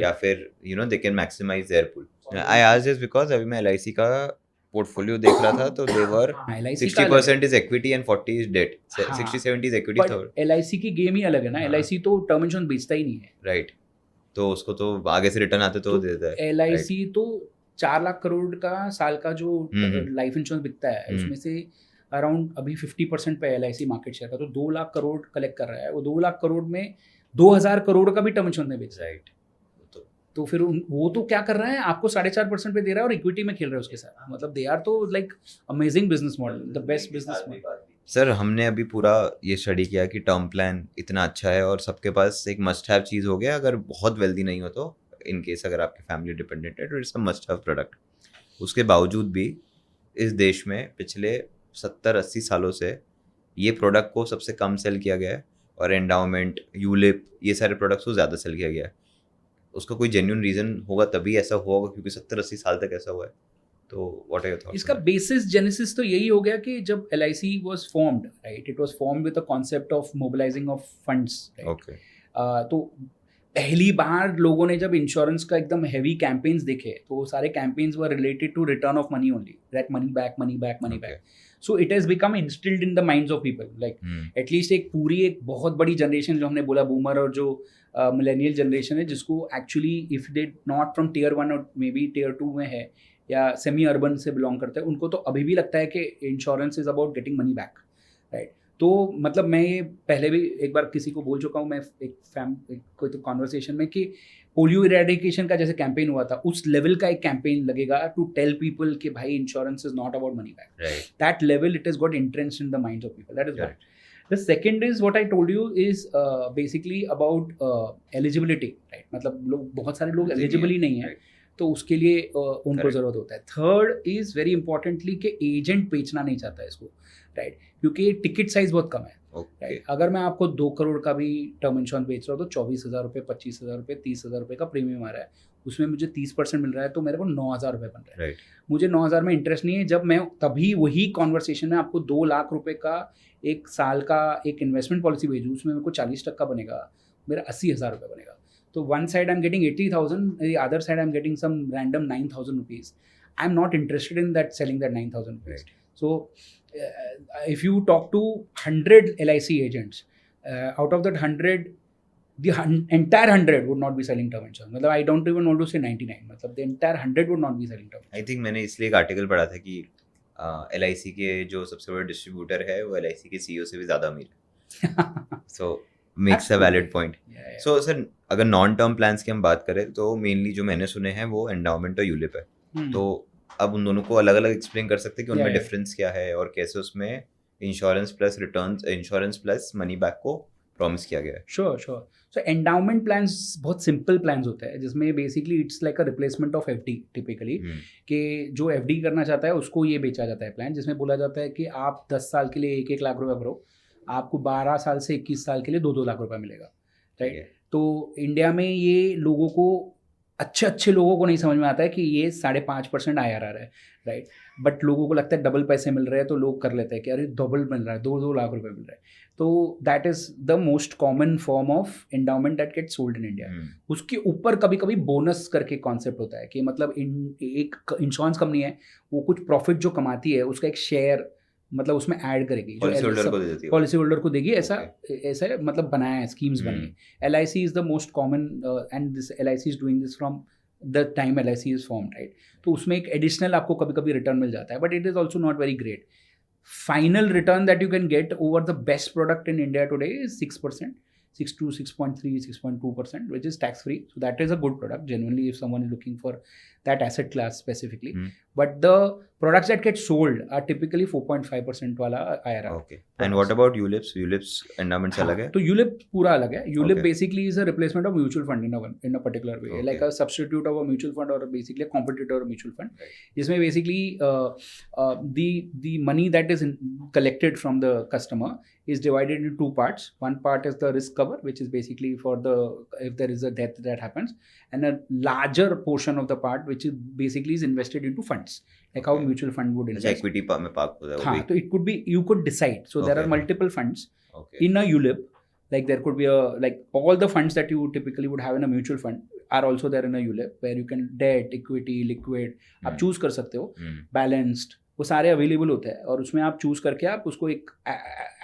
या फिर you know they can maximise their pool. I asked this because अभी मैं LIC का पोर्टफोलियो देख रहा था तो they were 60% is equity and 40 is debt, 60-70 is equity. LIC की गेम ही अलग है ना, LIC तो टर्म इंश्योरेंस बेचता ही नहीं है, राइट? तो उसको तो आगे से रिटर्न आते तो दे देता है। LIC तो 4 लाख करोड़ का साल का जो लाइफ इंश्योरेंस बिकता है उसमें से अराउंड अभी 50% पे LIC मार्केट शेयर का, तो 2 लाख करोड़ कलेक्ट कर रहा है। वो 2 लाख करोड़ में 2000 करोड़ का भी टर्म इंश्योरेंस नहीं बेच रहा है, राइट? तो फिर वो तो क्या कर रहा है, आपको 4.5% पे दे रहा है और इक्विटी में खेल रहा है उसके साथ। मतलब दे आर तो like amazing business model, the best business model. Sir हमने अभी पूरा ये स्टडी किया कि टर्म प्लान इतना अच्छा है और सबके पास एक मस्ट हैव चीज़ हो गया। अगर बहुत वेल्दी नहीं हो तो इन केस अगर आपकी फैमिली डिपेंडेंट है तो it's a must have product. उसके बावजूद भी इस देश में पिछले 70-80 सालों से ये प्रोडक्ट को सबसे कम सेल किया गया है, और एंडाउमेंट, यूलिप, ये सारे प्रोडक्ट्स को ज़्यादा सेल किया गया है। उसका कोई जेन्युइन रीज़न होगा तभी ऐसा हुआ होगा, क्योंकि 70-80 साल तक ऐसा हुआ है। तो व्हाट आर योर थॉट्स? इसका बेसिस जेनेसिस तो यही हो गया कि जब LIC was formed, right? It was formed with the concept of mobilizing of funds, right? Okay. तो पहली बार लोगों ने जब इंश्योरेंस का एकदम हैवी कैंपेन्स देखे तो वो सारे campaigns were related to return of money only, that money back money back money back. So it has become instilled in the minds of people, like at least एक बहुत बड़ी जनरेशन जो हमने बोला बूमर और जो मिलेनियल जनरेशन है, जिसको actually if they not from tier 1 और मे बी टियर 2 में है या सेमी अर्बन से बिलोंग करते हैं, उनको तो अभी भी लगता है कि insurance is about getting money back, right? तो मतलब मैं ये पहले भी एक बार किसी को बोल चुका हूँ, मैं कोई तो कॉन्वर्सेशन में, कि पोलियो इरेडिकेशन का जैसे कैंपेन हुआ था उस लेवल का एक कैंपेन लगेगा टू टेल पीपल कि भाई insurance is not about money back. That level it is got entrenched in the minds of people. That is what. The second is what I told you is basically about eligibility, right? मतलब लोग, बहुत सारे लोग eligible ही नहीं है, तो उसके लिए उनको ज़रूरत होता है. थर्ड इज़ वेरी इंपॉर्टेंटली कि एजेंट बेचना नहीं चाहता है इसको, राइट? क्योंकि टिकट साइज बहुत कम है, राइट? अगर मैं आपको 2 करोड़ का भी टर्म इंश्योरेंस बेच रहा हूँ तो 24,000 रुपये, 25,000 रुपये, 30,000 रुपये का प्रीमियम आ रहा है, उसमें मुझे 30% मिल रहा है, तो मेरे को 9,000 रुपये बन रहा है. मुझे 9,000 में इंटरेस्ट नहीं है. जब मैं तभी वही कॉन्वर्सेशन में आपको 2 लाख रुपये का एक साल का एक इन्वेस्टमेंट पॉलिसी भेजूँ, उसमें मेरे को 40% बनेगा, मेरा 80,000 रुपये बनेगा. तो one side I am getting 80,000, the other side I am getting some random 9,000 rupees. I am not interested in that selling that 9,000 rupees. So if you talk to 100 LIC agents, out of that 100, the entire 100 would not be selling term insurance. मतलब I don't even want to say 99. मतलब the entire 100 would not be selling term insurance. I think मैंने इसलिए एक article पढ़ा था कि LIC के जो सबसे बड़ा डिस्ट्रीब्यूटर है वो LIC के CEO से भी ज़्यादा अमीर है. So makes a valid point. So sir, अगर नॉन टर्म प्लान्स की हम बात करें तो मेनली जो मैंने सुने हैं वो एंडाउमेंट और यूलिप है. तो अब उन दोनों को अलग अलग एक्सप्लेन कर सकते हैं कि उनमें डिफरेंस क्या है और कैसे उसमें insurance plus returns, insurance plus money back को प्रॉमिस किया गया है. श्योर. सो एंडाउमेंट प्लान्स बहुत सिंपल प्लान्स होता है, जिसमें basically it's like a replacement of FD typically, कि जो FD करना चाहता है उसको ये बेचा जाता है प्लान, जिसमें बोला जाता है कि आप 10 साल के लिए 1-1 लाख रुपये भरो, आपको 12 साल से 21 साल के लिए 2-2 लाख रुपये मिलेगा, राइट? तो इंडिया में ये लोगों को, अच्छे लोगों को नहीं समझ में आता है कि ये 5.5% IRR है, राइट? बट लोगों को लगता है डबल पैसे मिल रहे हैं, तो लोग कर लेते हैं कि अरे डबल मिल रहा है, 2-2 लाख रुपए मिल रहा है. तो that is the most common form of endowment that get sold in India. उसके ऊपर कभी कभी बोनस करके कॉन्सेप्ट होता है कि मतलब एक इंश्योरेंस कंपनी है, वो कुछ प्रॉफिट जो कमाती है उसका एक शेयर मतलब उसमें ऐड करेगी, पॉलिसी होल्डर को देगी. ऐसा मतलब बनाया है, स्कीम्स बनी है. LIC is the most common and this LIC is doing this from the time LIC is formed, right? तो उसमें एक एडिशनल आपको कभी कभी रिटर्न मिल जाता है, but it is also not very great. Final return that you can get over the best product in India today is 6%, 6 to 6.3, 6.2%, which is tax free. So that is a good product genuinely if someone is looking for that asset class specifically. But the products that get sold are typically 4.5% वाला IRR. Okay. And what about ULIPs? ULIPs endowment से अलग है? तो ULIP पूरा अलग है. ULIP basically is a replacement of mutual fund in a particular way, like a substitute of a mutual fund or basically a competitor of mutual fund. जिसमें basically the money that is collected from the customer is divided into 2 parts. One part is the risk cover, which is basically for if there is a death that happens, and a larger portion of the part which is basically is invested into funds, like how mutual fund would invest. Equity में park होता है वो भी. तो it could be, you could decide. So there are multiple funds in a ULIP. Like there could be like all the funds that you typically would have in a mutual fund are also there in a ULIP, where you can debt, equity, liquid, आप choose कर सकते हो, balanced, वो सारे available होते हैं, और उसमें आप चूज करके आप उसको एक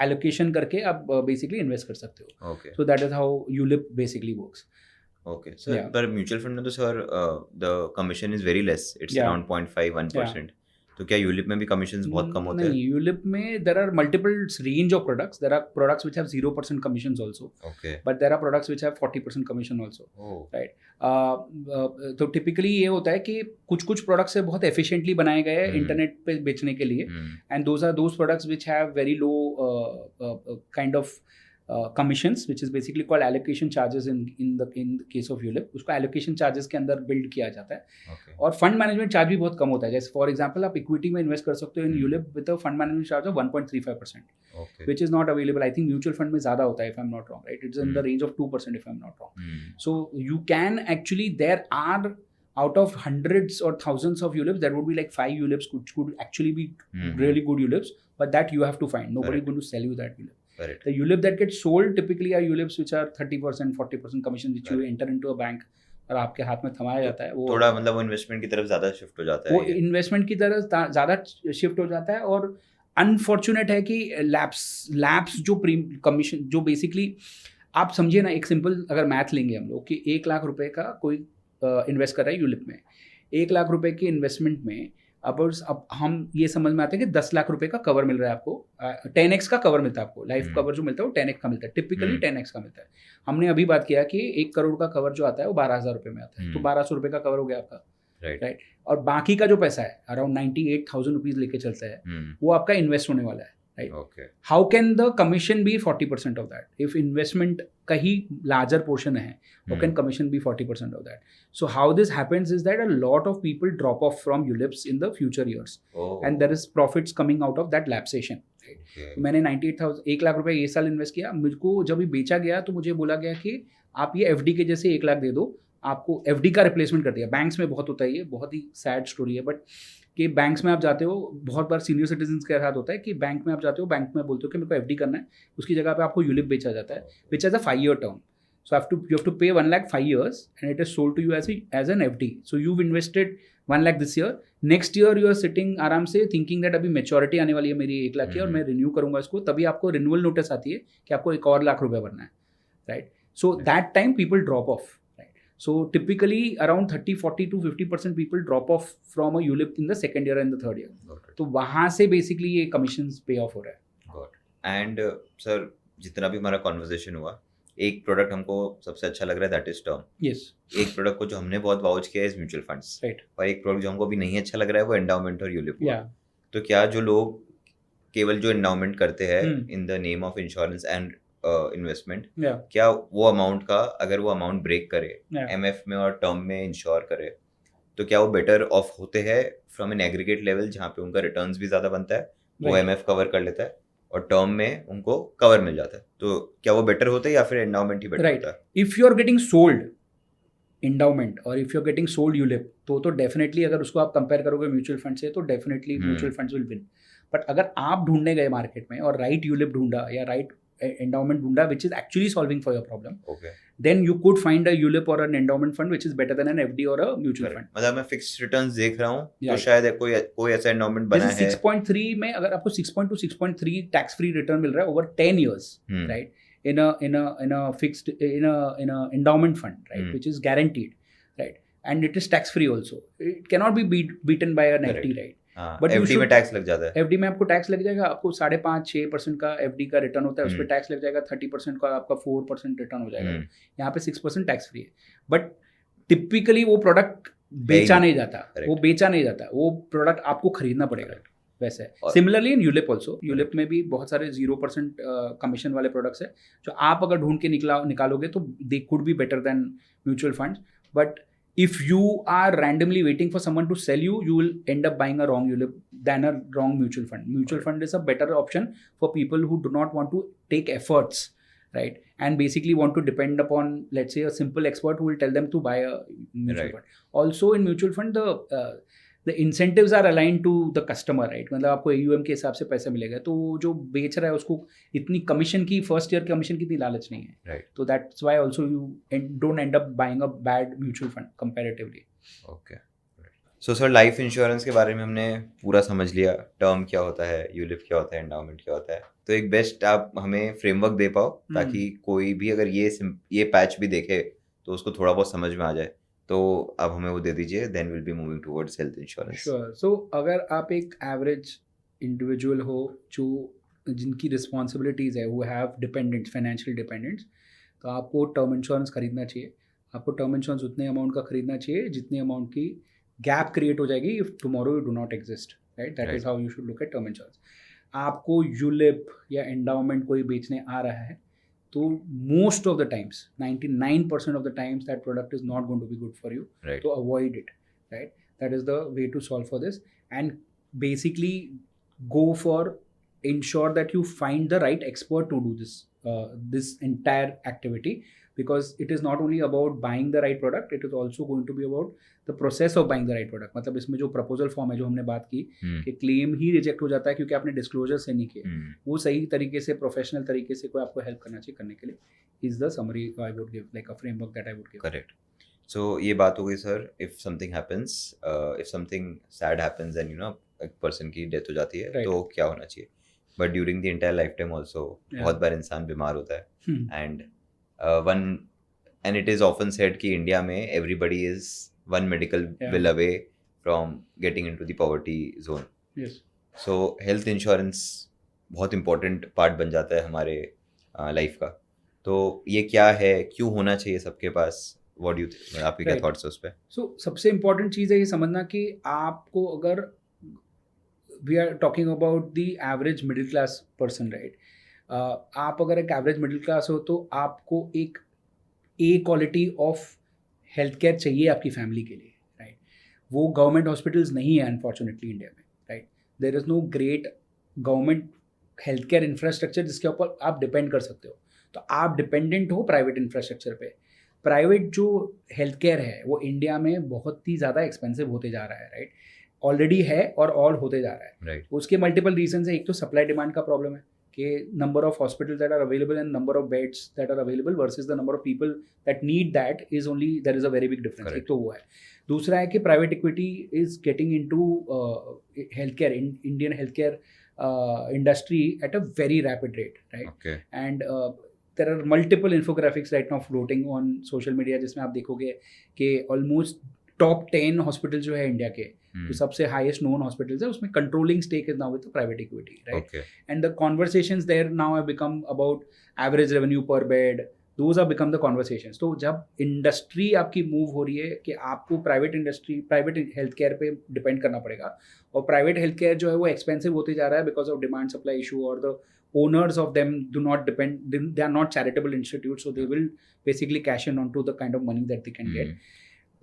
एलोकेशन करके आप बेसिकली इन्वेस्ट कर सकते हो. सो that is how ULIP basically works. Okay sir, पर म्यूचुअल फंड में तो sir the commission is very less, it's around 0.5-1%. तो क्या यूलिप में भी कमीशंस बहुत कम होते हैं? नहीं, यूलिप में there are multiple range of products. There are products which have 0% commissions also, but there are products which have 40% commission also, right? तो टिपिकली ये होता है कि कुछ प्रोडक्ट्स से बहुत एफिशिएंटली बनाए गए हैं इंटरनेट पे बेचने के लिए, and those are those products which have very low kind of commissions, which is basically called allocation charges in the case of ULIP. उसको allocation charges के अंदर build किया जाता है. और fund management charge भी बहुत कम होता है. जैसे for example आप equity में invest कर सकते हो in ULIP with a fund management charge of 1.35%, which is not available. I think mutual fund में ज़्यादा होता है if I'm not wrong, right? It's in the range of 2% if I'm not wrong. So you can actually, there are out of hundreds or thousands of ULIPs, there would be like 5 ULIPs which could actually be Mhm. really good ULIPs, but that you have to find. Nobody Correct. going to sell you that ULIP. Correct. The ULIP that gets sold typically are ULIPs which are 30%, 40% commission which you enter into a bank और आपके हाथ में थमाया जाता है वो थोड़ा मतलब वो इन्वेस्टमेंट की तरफ ज्यादा शिफ्ट हो जाता है वो इन्वेस्टमेंट की तरह ज़्यादा शिफ्ट हो जाता है और अनफॉर्चुनेट है कि लैप्स जो कमीशन जो बेसिकली आप समझिए ना एक सिंपल अगर मैथ लेंगे हम लोग कि 1 लाख रुपए का कोई इन्वेस्ट कर रहा है यूलिप में 1 लाख रुपए के इन्वेस्टमेंट में अब हम ये समझ में आते हैं कि 10 लाख रुपए का कवर मिल रहा है आपको 10x का कवर मिलता है आपको लाइफ कवर जो मिलता है वो 10x का मिलता है टिपिकली 10x का मिलता है हमने अभी बात किया कि 1 करोड़ का कवर जो आता है वो 12,000 रुपए में आता है तो 1,200 रुपए का कवर हो गया आपका राइट और बाकी का जो पैसा है अराउंड 98,000 रुपीज लेके चलता है वो आपका इन्वेस्ट होने वाला है right okay how can the commission be 40% of that if investment का ही लार्जर पोर्शन है how can commission be 40% of that? So how this happens is that a lot of people drop off from ULIPs in the future years, and there is profits coming out of that lapsation. तो मैंने 98,000 1 लाख रुपए ये साल invest किया मुझको जब ये बेचा गया तो मुझे बोला गया कि आप ये एफडी के जैसे 1 लाख दे दो आपको एफडी का रिप्लेसमेंट कर दिया बैंक्स में बहुत होता है ये बहुत ही सैड स्टोरी है बट कि बैंक्स में आप जाते हो बहुत बार सीनियर सिटीजन के साथ होता है कि बैंक में आप जाते हो बैंक में बोलते हो कि मेरे को एफडी करना है उसकी जगह पे आपको यूलिप बेचा जाता है which as a 5-year term. So you have to pay 1 lakh 5 years and it is sold to you as an FD. So you've invested 1 lakh this year. Next year you are sitting आराम से thinking that अभी maturity आने वाली है मेरी 1 लाख की और मैं renew करूँगा इसको तभी आपको renewal notice आती है कि आपको एक और लाख रुपए भरना है right. So that time people drop off right. So typically around 30-40 to 50% people drop off from a ULIP in the second year and the third year. तो वहाँ से basically ये commissions pay off हो रहा है. And sir जितना भी हमारा conversation हुआ एक प्रोडक्ट हमको सबसे अच्छा लग रहा है दैट इज टर्म Yes. एक प्रोडक्ट को जो हमने बहुत वाउच किया है म्यूचुअल फंड्स Right. और एक प्रोडक्ट जो हमको भी नहीं अच्छा लग रहा है वो एंडाउमेंट और यूलिप Yeah. तो क्या जो लोग केवल जो एंडाउमेंट करते हैं Hmm. In the name of insurance and investment Yeah. क्या वो अमाउंट का अगर वो अमाउंट ब्रेक करे Yeah. एमएफ में और टर्म में इंश्योर करे तो क्या वो बेटर ऑफ होते हैं फ्रॉम एन एग्रीगेट लेवल जहाँ पे उनका रिटर्न्स भी ज़्यादा बनता है वो Right. एमएफ कवर कर लेता है और टर्म में उनको कवर मिल जाता है तो क्या वो बेटर होता है या फिर एंडाउमेंट ही बेटर Right. होता है If you are getting sold endowment और if you are getting sold ULIP तो डेफिनेटली अगर उसको आप कंपेयर करोगे म्यूचुअल फंड से तो definitely mutual funds will win but अगर आप ढूंढने गए मार्केट में और राइट यूलिप ढूंढा या राइट endowment ढूंढा which is actually solving for your problem okay then you could find a ULIP or an endowment fund which is better than an FD or a mutual fund. मतलब मैं fixed returns देख रहा हूँ तो Yeah. शायद कोई ऐसा endowment बना This is है 6.3 में अगर आपको 6.2 to 6.3 tax free return मिल रहा है over 10 years right in a fixed in a endowment fund right which is guaranteed right and it is tax free also it cannot be beaten by an FD right but FD में tax लग जाता है FD में आपको tax लग जाएगा आपको 5.5-6% का एफडी का रिटर्न होता है उस पर टैक्स लग जाएगा 30% का आपका 4% रिटर्न हो जाएगा यहाँ पे 6% टैक्स फ्री है बट टिपिकली वो प्रोडक्ट बेचा नहीं जाता वो प्रोडक्ट आपको खरीदना पड़ेगा वैसे similarly in ULIP also ULIP में भी बहुत सारे 0% कमीशन वाले प्रोडक्ट्स है जो आप अगर ढूंढ के निकालोगे तो they could be better than mutual funds but if you are randomly waiting for someone to sell you will end up buying a wrong ULIP than a wrong mutual fund fund is a better option for people who do not want to take efforts right and basically want to depend upon let's say a simple expert who will tell them to buy a mutual fund also in mutual fund the incentives are aligned to the customer right मतलब आपको AUM के हिसाब से पैसा मिलेगा तो जो बेच रहा है उसको इतनी कमीशन की फर्स्ट ईयर कमीशन की इतनी लालच नहीं है राइट तो that's why also you don't and up buying a bad mutual fund comparatively okay so sir life insurance के बारे में हमने पूरा समझ लिया टर्म क्या होता है यूलिप क्या होता है एंडाउमेंट क्या होता है तो एक बेस्ट आप हमें फ्रेमवर्क दे पाओ ताकि कोई भी अगर ये पैच भी देखे तो उसको थोड़ा बहुत समझ में आ जाए तो अब हमें वो दे दीजिए then will be moving towards health insurance sure so अगर आप एक एवरेज इंडिविजुअल हो जो जिनकी रिस्पॉन्सिबिलिटीज़ है वो हैव डिपेंडेंट्स फाइनेंशियल डिपेंडेंट्स तो आपको टर्म इंश्योरेंस खरीदना चाहिए आपको टर्म इंश्योरेंस उतने अमाउंट का खरीदना चाहिए जितने अमाउंट की गैप क्रिएट हो जाएगी if tomorrow you do not exist right that is how you should look eight term insurance आपको यूलिप या एंडाउमेंट कोई बेचने आ रहा है तो most of the times 99% of the times that product is not going to be good for you right to avoid it right that is the way to solve for this and basically go for ensure that you find the right expert to do this this entire activity because it is not only about buying the right product, it is also going to be about the process of buying the right product. मतलब इसमें जो proposal form है जो हमने बात की कि claim ही reject हो जाता है क्योंकि आपने डिस्क्लोजर से नहीं किया, वो सही तरीके से प्रोफेशनल तरीके से कोई आपको हेल्प करना चाहिए करने के लिए, is the summary I would give, like a framework that I would give. Correct. So ये बात हो गई sir, if something happens, if something sad happens and एक पर्सन की डेथ हो जाती है तो क्या होना चाहिए, but during the entire life time also बहुत बार इंसान बीमार होता है, एंड इट इज ऑफन सेड कि इंडिया में everybody is one medical bill away from getting into the poverty zone. So health insurance बहुत इंपॉर्टेंट पार्ट बन जाता है हमारे लाइफ का. तो ये क्या है, क्यों होना चाहिए सबके पास, व्हाट डू यू थिंक, आपके क्या थॉट्स है उस पे? सो सबसे इम्पोर्टेंट चीज़ है ये समझना कि आपको अगर we are talking about the average middle class person, right, आप अगर एक एवरेज मिडिल क्लास हो तो आपको एक ए क्वालिटी ऑफ हेल्थ केयर चाहिए आपकी फैमिली के लिए, राइट. वो गवर्नमेंट हॉस्पिटल्स नहीं है अनफॉर्चुनेटली इंडिया में, right. There is no great government health care infrastructure जिसके ऊपर आप डिपेंड कर सकते हो. तो आप डिपेंडेंट हो प्राइवेट इंफ्रास्ट्रक्चर पे. प्राइवेट जो हेल्थ केयर है वो इंडिया में बहुत ही ज़्यादा एक्सपेंसिव होते जा रहा है, राइट. ऑलरेडी है और होते जा रहा है, राइट. उसके मल्टीपल रीजन है. एक तो सप्लाई डिमांड का प्रॉब्लम है कि number of hospital that are available and number of beds that are available versus the number of people that need that is only, there is a very big difference. एक तो वो है. दूसरा है कि private equity is getting into health care, Indian health care industry at a very rapid rate, right? Okay. And there are multiple infographics right now floating on social media जिसमें आप देखोगे कि almost top 10 hospitals जो है India के, जो सबसे highest known hospitals है, उसमें controlling stake is now with the private equity, right? Okay. And the conversations there now have become about average revenue per bed. Those have become the conversations. तो जब industry आपकी move हो रही है कि आपको प्राइवेट हेल्थ केयर पे depend करना पड़ेगा, और प्राइवेट हेल्थ केयर जो है वो एक्सपेंसिव होते जा रहा है because of demand supply issue, और the owners of them do not depend, they are not charitable institutes, so they will basically cash in onto the kind of money that they can get.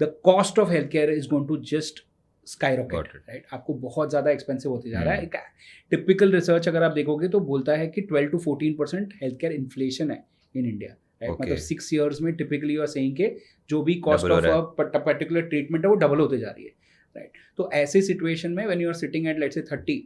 The cost of healthcare is going to just skyrocket, right? आपको बहुत ज़्यादा expensive होते जा रहा है. एक typical research अगर आप देखोगे तो बोलता है कि 12 to 14% हेल्थ केयर इन्फ्लेशन है इन इंडिया, राइट. मतलब 6 years में टिपिकली यू आर सेइंग के जो भी कॉस्ट ऑफ पर्टिकुलर ट्रीटमेंट है वो डबल होते जा रही है, राइट. तो ऐसे सिचुएशन में when you are sitting at let's say 30,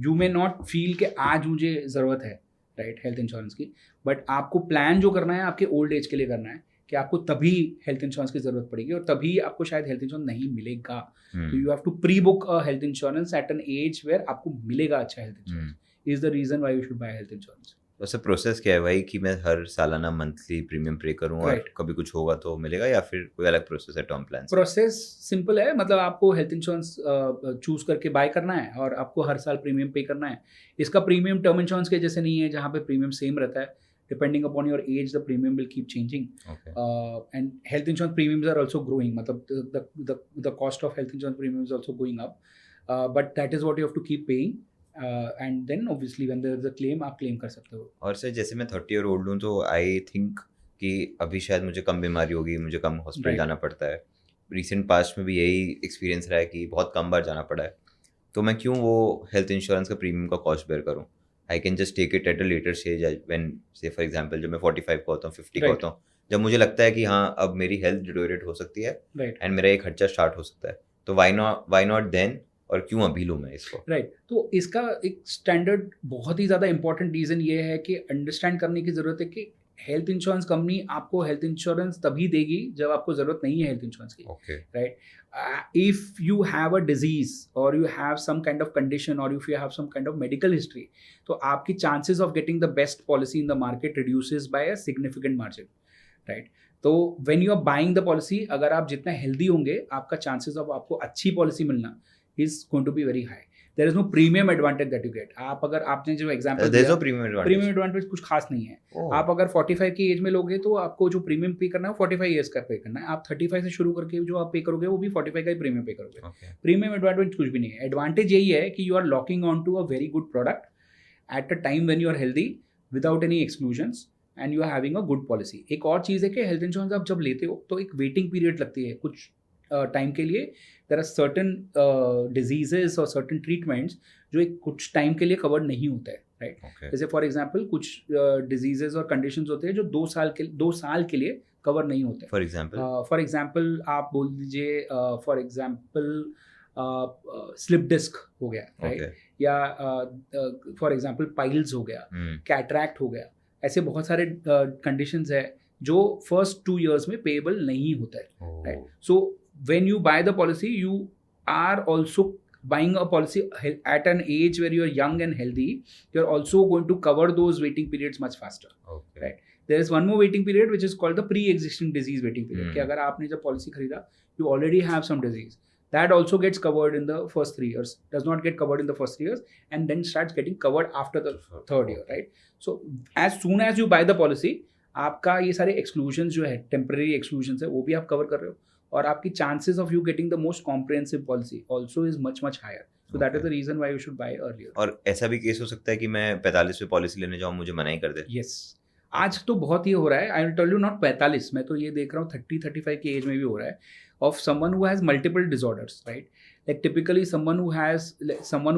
you may not feel कि आज मुझे ज़रूरत है, राइट, हेल्थ इंश्योरेंस की, बट आपको प्लान जो करना है आपके ओल्ड एज के लिए करना है कि आपको तभी हेल्थ इंश्योरेंस की ज़रूरत पड़ेगी और तभी आपको शायद हेल्थ इंश्योरेंस नहीं मिलेगा. तो you have to pre book a health insurance at an age where आपको मिलेगा अच्छा health insurance. Is the reason why you should buy health insurance. वैसे प्रोसेस क्या है भाई कि मैं हर सालाना मंथली प्रीमियम पे करूँ और कभी कुछ होगा तो मिलेगा, या फिर कोई अलग प्रोसेस है टर्म प्लान? प्रोसेस सिंपल है, मतलब आपको हेल्थ इंश्योरेंस चूज करके बाय करना है और आपको हर साल प्रीमियम पे करना है. इसका प्रीमियम टर्म इंश्योरेंस के जैसे नहीं है जहाँ पे प्रीमियम सेम रहता है. Depending upon your age the premium will keep changing, and health insurance premiums are also growing, मतलब the cost of health insurance premiums also going up, but that is what you have to keep paying. And then obviously when there is a claim आप claim कर सकते हो. और sir जैसे मैं 30 year old हूँ तो आई थिंक कि अभी शायद मुझे कम बीमारी होगी, मुझे कम हॉस्पिटल जाना पड़ता है. रिसेंट पास्ट में भी यही एक्सपीरियंस रहा है कि बहुत कम बार जाना पड़ा है. तो मैं क्यों वो हेल्थ इंश्योरेंस का प्रीमियम का कॉस्ट बेयर करूँ? I can just take it at a later stage when say for example जब मैं 45 का होता हूँ, 50 का होता हूँ, जब मुझे लगता है कि हाँ अब मेरी हेल्थ डिटोरेट हो सकती है एंड मेरा एक खर्चा स्टार्ट हो सकता है. तो व्हाई नॉट देन, और क्यों अभी लूँ मैं इसको? राइट. तो इसका एक स्टैंडर्ड बहुत ही ज़्यादा इंपॉर्टेंट रीज़न ये है कि अंडरस्टैंड करने की ज़रूरत है कि हेल्थ इंश्योरेंस कंपनी आपको हेल्थ इंश्योरेंस तभी देगी जब आपको ज़रूरत नहीं है हेल्थ इंश्योरेंस की, right. If you have a disease और you have some kind of condition और if you have some kind of medical history, तो आपकी chances of getting the best policy in the market reduces by a significant margin, right. तो when you are buying the policy, अगर आप जितना healthy होंगे आपका chances of आपको अच्छी पॉलिसी मिलना is going to be very high. There is no premium advantage that you get. आप अगर आपने जो एग्जांपल दिया, no premium advantage कुछ खास नहीं है. आप अगर 45 की एज में लोगे तो आपको जो प्रीमियम पे करना है 45 ईयर्स का पे करना है. आप 35 से शुरू करके जो आप पे करोगे वो भी 45 का ही प्रीमियम पे करोगे. प्रीमियम एडवांटेज कुछ भी नहीं है. एडवांटेज यही है कि you are locking on to a very good product at a time when you are healthy without any exclusions and you are having a good policy. एक और चीज़ है कि हेल्थ इंश्योरेंस आप जब लेते हो तो एक वेटिंग पीरियड लगती है कुछ टाइम के लिए. देयर आर सर्टन डिजीजेस और सर्टन ट्रीटमेंट्स जो एक कुछ टाइम के लिए कवर्ड नहीं होता है, राइट. Okay. जैसे फॉर एग्जांपल कुछ डिजीजेस और कंडीशंस होते हैं जो 2 साल के लिए कवर नहीं होते. For example. फॉर एग्जांपल आप बोल दीजिए, फॉर एग्जांपल स्लिप डिस्क हो गया, राइट. Okay. या फॉर एग्जांपल पाइल्स हो गया, कैटरैक्ट हो गया. ऐसे बहुत सारे कंडीशंस है जो फर्स्ट 2 years में पेएबल नहीं होता है, right. So when you by the policy you are also buying a policy at an age where you are young and healthy. You're also going to cover those waiting periods much faster. Okay. Right. There is one more waiting period which is called the pre-existing disease waiting period. कि अगर आपने जब policy खरीदा, you already have some disease. That also gets covered in the first 3 years. Does not get covered in the first 3 years and then starts getting covered after the third year, right? So as soon as you buy the policy, आपका ये सारे exclusions जो है, temporary exclusions है, वो भी आप cover कर रहे हो. और आपकी chances of you getting the most comprehensive policy also is much higher. So that is the reason why you should buy earlier. और ऐसा भी केस हो सकता है कि मैं 45 पे पॉलिसी लेने जाऊँ, मुझे मना ही कर दे. Yes. आज तो बहुत ही हो रहा है. I will tell you not 45, मैं तो ये देख रहा हूँ 30-35 की एज में भी हो रहा है. Of someone who has multiple disorders, right? Like typically someone who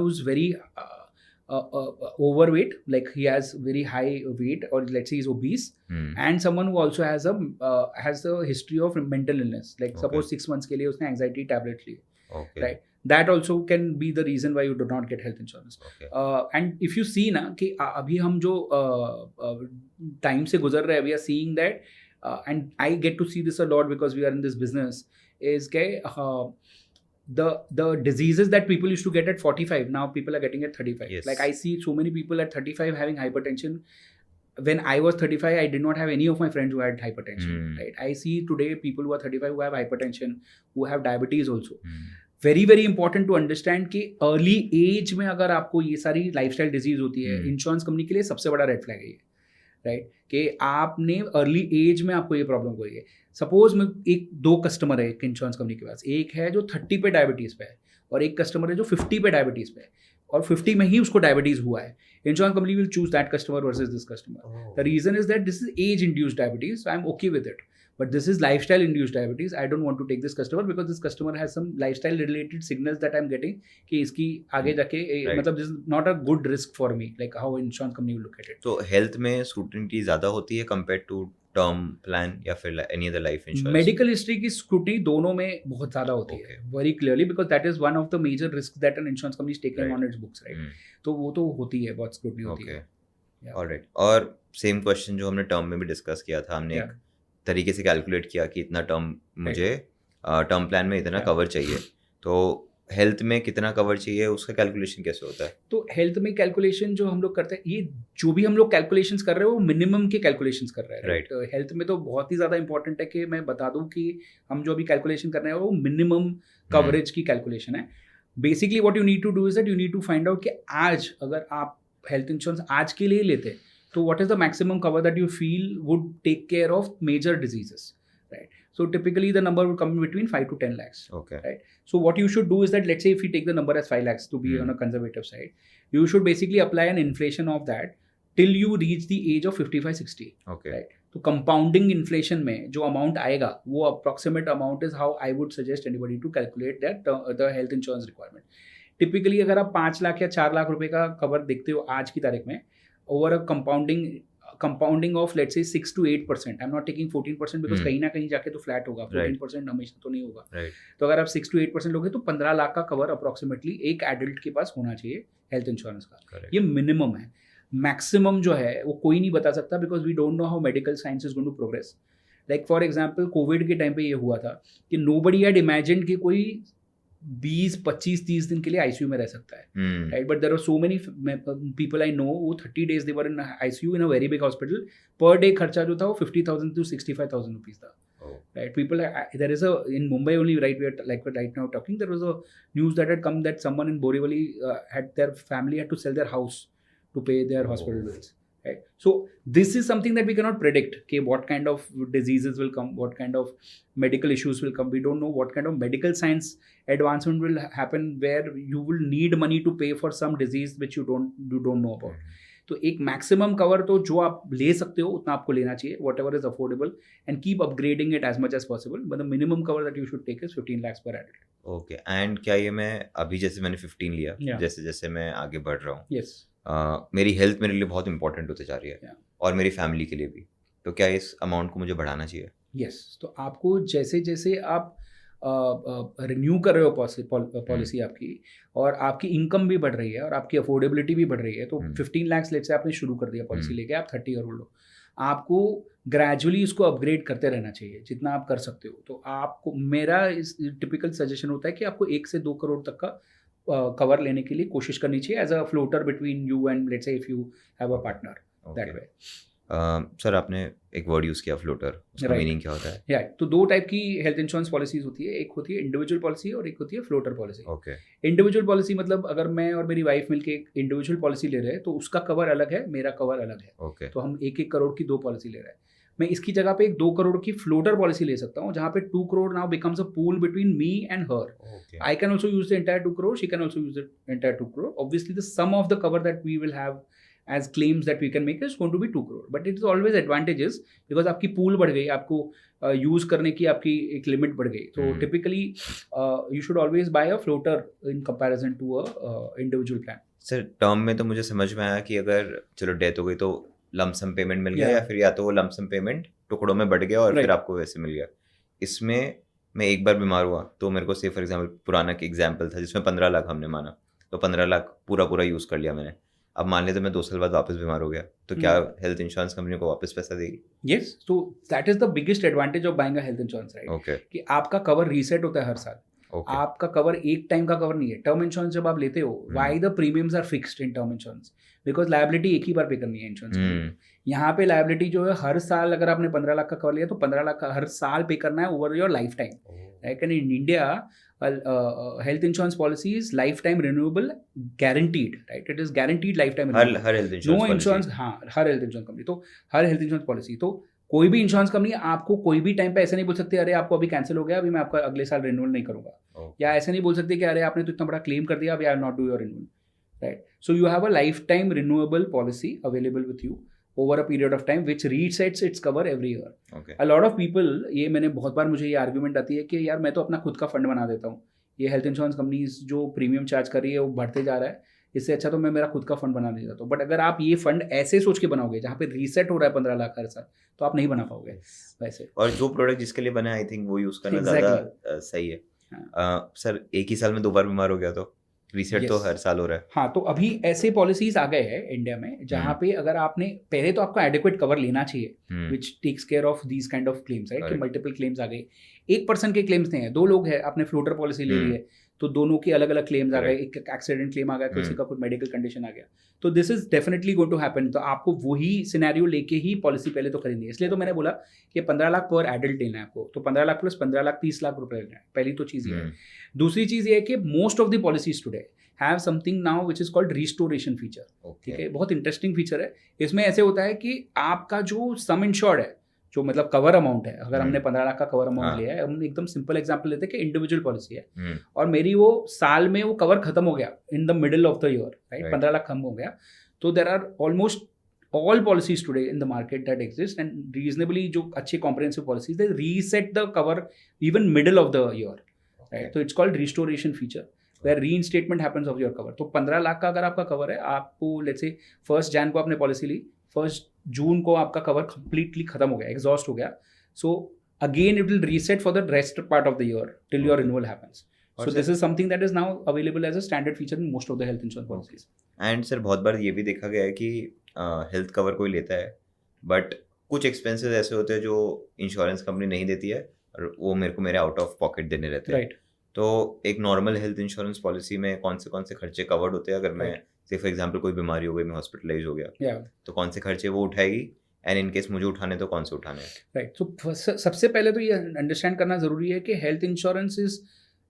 is very overweight, like he has very high weight, or let's say he's obese, and someone who also has a history of mental illness, like suppose 6 months के लिए उसने anxiety tablet लिए, right? That also can be the reason why you do not get health insurance. And if you see ना कि अभी हम जो time से गुजर रहे हैं, we are seeing that, and I get to see this a lot because we are in this business, is that the diseases that people used to get at 45, now people are getting at 35. Yes. Like I see so many people at 35 having hypertension. When I was 35, I did not have any of my friends who had hypertension, right? I see today people who are 35 who have hypertension, who have diabetes also. Very very important to understand कि early age में अगर आपको ये सारी lifestyle disease होती है, insurance company के लिए सबसे बड़ा red flag है ये, right? कि आपने early age में आपको ये problem हुई है. सपोज में 2 कस्टमर है एक इंश्योरेंस कंपनी के पास, एक है जो 30 पे डायबिटीज़ पे है और एक कस्टमर है जो 50 पे डायबिटीज़ पे है, और 50 में ही उसको डायबिटीज़ हुआ है. Insurance company will choose that customer versus this customer. The reason is that this is age induced diabetes, so I am okay with it. But this is lifestyle induced diabetes. I don't want to take this customer because this customer has some lifestyle related signals that I'm getting कि इसकी आगे जाके मतलब this is not a good risk for me, like how insurance company will look at it. तो health में scrutiny ज़्यादा होती है compared to टर्म प्लान या फिर any other life insurance? Medical history की स्क्रूटिनी दोनों में बहुत ज़्यादा होती है, very clearly, because that is one of the major risk that an insurance company is taking on its books, right. तो वो तो होती है, बहुत स्क्रूटिनी होती है. ऑलराइट. और सेम क्वेश्चन जो हमने टर्म में भी डिस्कस किया था, हमने एक तरीके से कैलकुलेट किया कि इतना टर्म मुझे टर्म प्लान में इतना कवर चाहिए, तो हेल्थ में कितना कवर चाहिए उसका कैलकुलेशन कैसे होता है? तो हेल्थ में कैलकुलेशन जो हम लोग करते हैं, ये जो भी हम लोग कैलकुलेशंस कर रहे हैं वो मिनिमम के कैलकुलेशंस कर रहे हैं, राइट. हेल्थ में तो बहुत ही ज़्यादा इंपॉर्टेंट है कि मैं बता दूं कि हम जो अभी कैलकुलेशन कर रहे हैं वो मिनिमम कवरेज की कैलकुलेशन है. Basically what you need to do is that you need to find out कि आज अगर आप हेल्थ इंश्योरेंस आज के लिए लेते हैं तो what is the maximum cover that you feel would take care of major diseases, right? So typically the number will come between 5 to 10 lakhs. Okay. Right. So what you should do is that, let's say if you take the number as 5 lakhs to be on a conservative side, you should basically apply an inflation of that till you reach the age of 55-60. Okay. Right. So compounding inflation में जो amount आएगा वो approximate amount is how I would suggest anybody to calculate that the health insurance requirement. Typically अगर आप 5 लाख या 4 लाख रुपए का cover देखते हो आज की तारीख में, over a compounding of let's say 6 to 8%. I'm not taking 14% because कहीं ना कहीं जाके तो फ्लैट होगा, 14% हमेशा तो नहीं होगा. तो अगर आप 6 to 8% लोगे तो 15 लाख का कवर अप्रोक्सीमेटली एक एडल्ट के पास होना चाहिए हेल्थ इंश्योरेंस का. ये मिनिमम है. मैक्सिमम जो है वो कोई नहीं बता सकता because we don't know how medical science is going to progress. Like for example covid के टाइम पे ये हुआ था कि नोबडी हैड इमेजिन्ड कि कोई 20, 25, 30 दिन के लिए आईसीयू में रह सकता है, right. But there are so many people I know वो 30 days they were in ICU in a very big hospital. Per day खर्चा जो था वो 50,000 to 65,000 रुपीज था, right. People, there is a in Mumbai only, right, we are like right now talking, there was a news that had come that someone in Borivali had their family had to sell their house to pay their hospital bills, right. So this is something that we cannot predict, okay, what kind of diseases will come, what kind of medical issues will come. We don't know what kind of medical science advancement will happen where you will need money to pay for some disease which you don't know about. तो एक maximum cover तो जो आप ले सकते हो उतना आपको लेना चाहिए, whatever is affordable, and keep upgrading it as much as possible, but the minimum cover that you should take is 15 lakhs per adult. Okay. And क्या ये मैं अभी जैसे मैंने 15 लिया, जैसे जैसे मैं आगे बढ़ रहा हूँ, yes, मेरी हेल्थ मेरे लिए बहुत इंपॉर्टेंट होते जा रही है Yeah. और मेरी फैमिली के लिए भी, तो क्या इस अमाउंट को मुझे बढ़ाना चाहिए? यस, तो आपको जैसे जैसे आप रिन्यू कर रहे हो पॉलिसी आपकी, और आपकी इनकम भी बढ़ रही है और आपकी अफोर्डेबिलिटी भी बढ़ रही है, तो 15 लाख लेट से आपने शुरू कर दिया पॉलिसी लेके, आप 30 ईयर ओल्ड हो, आपको ग्रेजुअली इसको अपग्रेड करते रहना चाहिए जितना आप कर सकते हो। तो आपको मेरा इस टिपिकल सजेशन होता है कि आपको 1 से 2 करोड़ तक का कवर लेने के लिए कोशिश करनी चाहिए as a floater between you and let's say if you have a partner that way. Sir आपने एक वर्ड यूज़ किया फ्लोटर, उसका Right. मीनिंग क्या होता है? या तो 2 टाइप की हेल्थ इंश्योरेंस पॉलिसीज होती है, एक होती है इंडिविजुअल पॉलिसी और एक होती है floater policy. Okay, individual policy मतलब अगर मैं और मेरी वाइफ मिलके एक इंडिविजुअल पॉलिसी ले रहे हैं तो उसका कवर अलग है, मेरा कवर अलग है, ओके, तो हम 1-1 करोड़ की 2 पॉलिसी ले रहे हैं। मैं इसकी जगह पे एक 2 करोड़ की फ्लोटर पॉलिसी ले सकता हूँ जहाँ पे 2 crore now becomes a pool between me and her. Okay, I can also use the entire 2 crore. She can also use the entire 2 crore. Obviously, the sum of the cover that we will have as claims that we can make is going to be 2 crore. But it is always advantages because आपकी pool बढ़ गई, आपको use करने की आपकी एक limit बढ़ गई। तो typically you should always buy a floater in comparison to a individual plan. Sir term में तो मुझे समझ में आया कि अगर चलो डेथ हो गई तो लमसम पेमेंट मिल गया, Yeah. या फिर या तो वो लमसम पेमेंट टुकड़ों में बढ़ गया और Right. फिर आपको वैसे मिल गया। इसमें मैं एक बार बीमार हुआ तो मेरे को से फॉर एग्जांपल पुराना एक एग्जांपल था जिसमें 15 लाख हमने माना, तो 15 लाख पूरा यूज़ कर लिया मैंने। अब मान लेते मैं 2 साल बाद वापस बीमार हो गया, तो क्या हेल्थ इंश्योरेंस कंपनी को वापस पैसा देगी? Yes, so that is the biggest advantage of buying a health insurance, right? Okay, कि आपका कवर रीसेट होता है हर साल। ओके, आपका कवर एक टाइम का कवर नहीं है। टर्म इंश्योरेंस जब आप लेते हो, why the premiums are fixed in term insurance, because liability एक ही बार पे करनी है इंश्योरेंस के। यहाँ पे लायबिलिटी जो है हर साल, अगर आपने 15 लाख का कवर लिया तो 15 लाख का हर साल पे करना है over your lifetime. Like in India health insurance policy is life time renewable guaranteed, right? It is guaranteed lifetime. हर हेल्थ नो इंश्योरेंस इंश्योरेंस, हाँ, हर हेल्थ इंश्योरेंस कंपनी, तो हर हेल्थ इंश्योरेंस पॉलिसी, तो कोई भी insurance company आपको कोई भी टाइम पे ऐसे नहीं बोल सकती अरे आपको अभी कैंसिल हो गया, अभी मैं आपका अगले साल रिन्यूअल नहीं करूंगा, या ऐसे नहीं बोल सकते कि अरे आपने तो इतना बड़ा क्लेम कर दिया, अभी I not do your renewal, right? So you have a life time renewable policy available with you over a period of time which resets its cover every year. Okay, a lot of people, ये मैंने बहुत बार, मुझे ये argument आती है कि यार मैं तो अपना खुद का फंड बना देता हूँ, ये हेल्थ इंश्योरेंस कंपनीज जो प्रीमियम चार्ज कर रही है वो बढ़ते जा रहा है, इससे अच्छा तो मैं मेरा खुद का फंड बना देता हूँ। बट अगर आप ये फंड ऐसे सोच के बनाओगे जहाँ पे रीसेट हो रहा है 15 लाख हर साल, तो आप नहीं बना पाओगे वैसे। और जो प्रोडक्ट जिसके लिए बना है आई थिंक वो यूज़ करना Exactly. ज़्यादा सही है। सर एक ही साल में 2 बार बीमार हो गया तो रीसेट तो Yes. हर साल हो रहा है। हाँ, तो अभी ऐसे पॉलिसीज आ गए हैं इंडिया में जहाँ पे अगर आपने पहले तो आपको एडिक्वेट कवर लेना चाहिए which takes care of these kind of claims, right? कि Right. मल्टीपल क्लेम्स आ गए, एक पर्सन के क्लेम्स नहीं है, 2 लोग हैं, आपने फ्लोटर पॉलिसी ले ली है तो दोनों के अलग अलग क्लेम्स आ गए, एक एक्सीडेंट क्लेम आ गया, किसी का कोई मेडिकल कंडीशन आ गया, तो this is definitely going to happen. तो आपको वही सिनेरियो लेके ही पॉलिसी पहले तो खरीदनी है, इसलिए तो मैंने बोला कि 15 लाख पर एडल्ट लेना है आपको, तो 15 लाख प्लस 15 लाख 30 लाख रुपए लेना है, पहली तो चीज़ ये है। दूसरी चीज़ ये है कि most of the policies today have something now which is called restoration feature. ठीक है, बहुत इंटरेस्टिंग फीचर है। इसमें ऐसे होता है कि आपका जो सम इंश्योर्ड है, जो मतलब कवर अमाउंट है, अगर हमने 15 लाख का कवर अमाउंट लिया है, हम एकदम सिंपल एग्जांपल लेते हैं कि इंडिविजुअल पॉलिसी है और मेरी वो साल में वो कवर खत्म हो गया in the middle of the year, right? 15 lakh खत्म हो गया, तो there are almost all policies today in the market that exist and reasonably जो अच्छे comprehensive policies, they reset the cover even middle of the year, right? So it's called restoration feature where reinstatement happens of your cover. तो 15 लाख का अगर आपका cover है, आपको let's say 1 Jan को आपने पॉलिसी ली, 1 June को आपका कवर completely खत्म हो गया, एग्जॉस्ट हो गया, so again it will reset for the rest part of the year till your renewal happens. So this is something that is now available as a standard feature in most of the health insurance policies. And sir बहुत बार ये भी देखा गया है कि health cover कोई लेता है बट कुछ एक्सपेंसेस ऐसे होते हैं जो इंश्योरेंस कंपनी नहीं देती है और वो मेरे को मेरे आउट ऑफ पॉकेट देने रहते हैं, Right. तो एक नॉर्मल हेल्थ इंश्योरेंस पॉलिसी में कौन से खर्चे कवर्ड होते हैं? अगर मैं से फॉर एग्जांपल कोई बीमारी हो गई, मैं हॉस्पिटलाइज हो गया, Yeah. तो कौन से खर्चे वो उठाएगी, एंड इन केस मुझे उठाने तो कौन से उठाने हैं? राइट, तो सबसे पहले तो ये अंडरस्टैंड करना जरूरी है कि health insurance is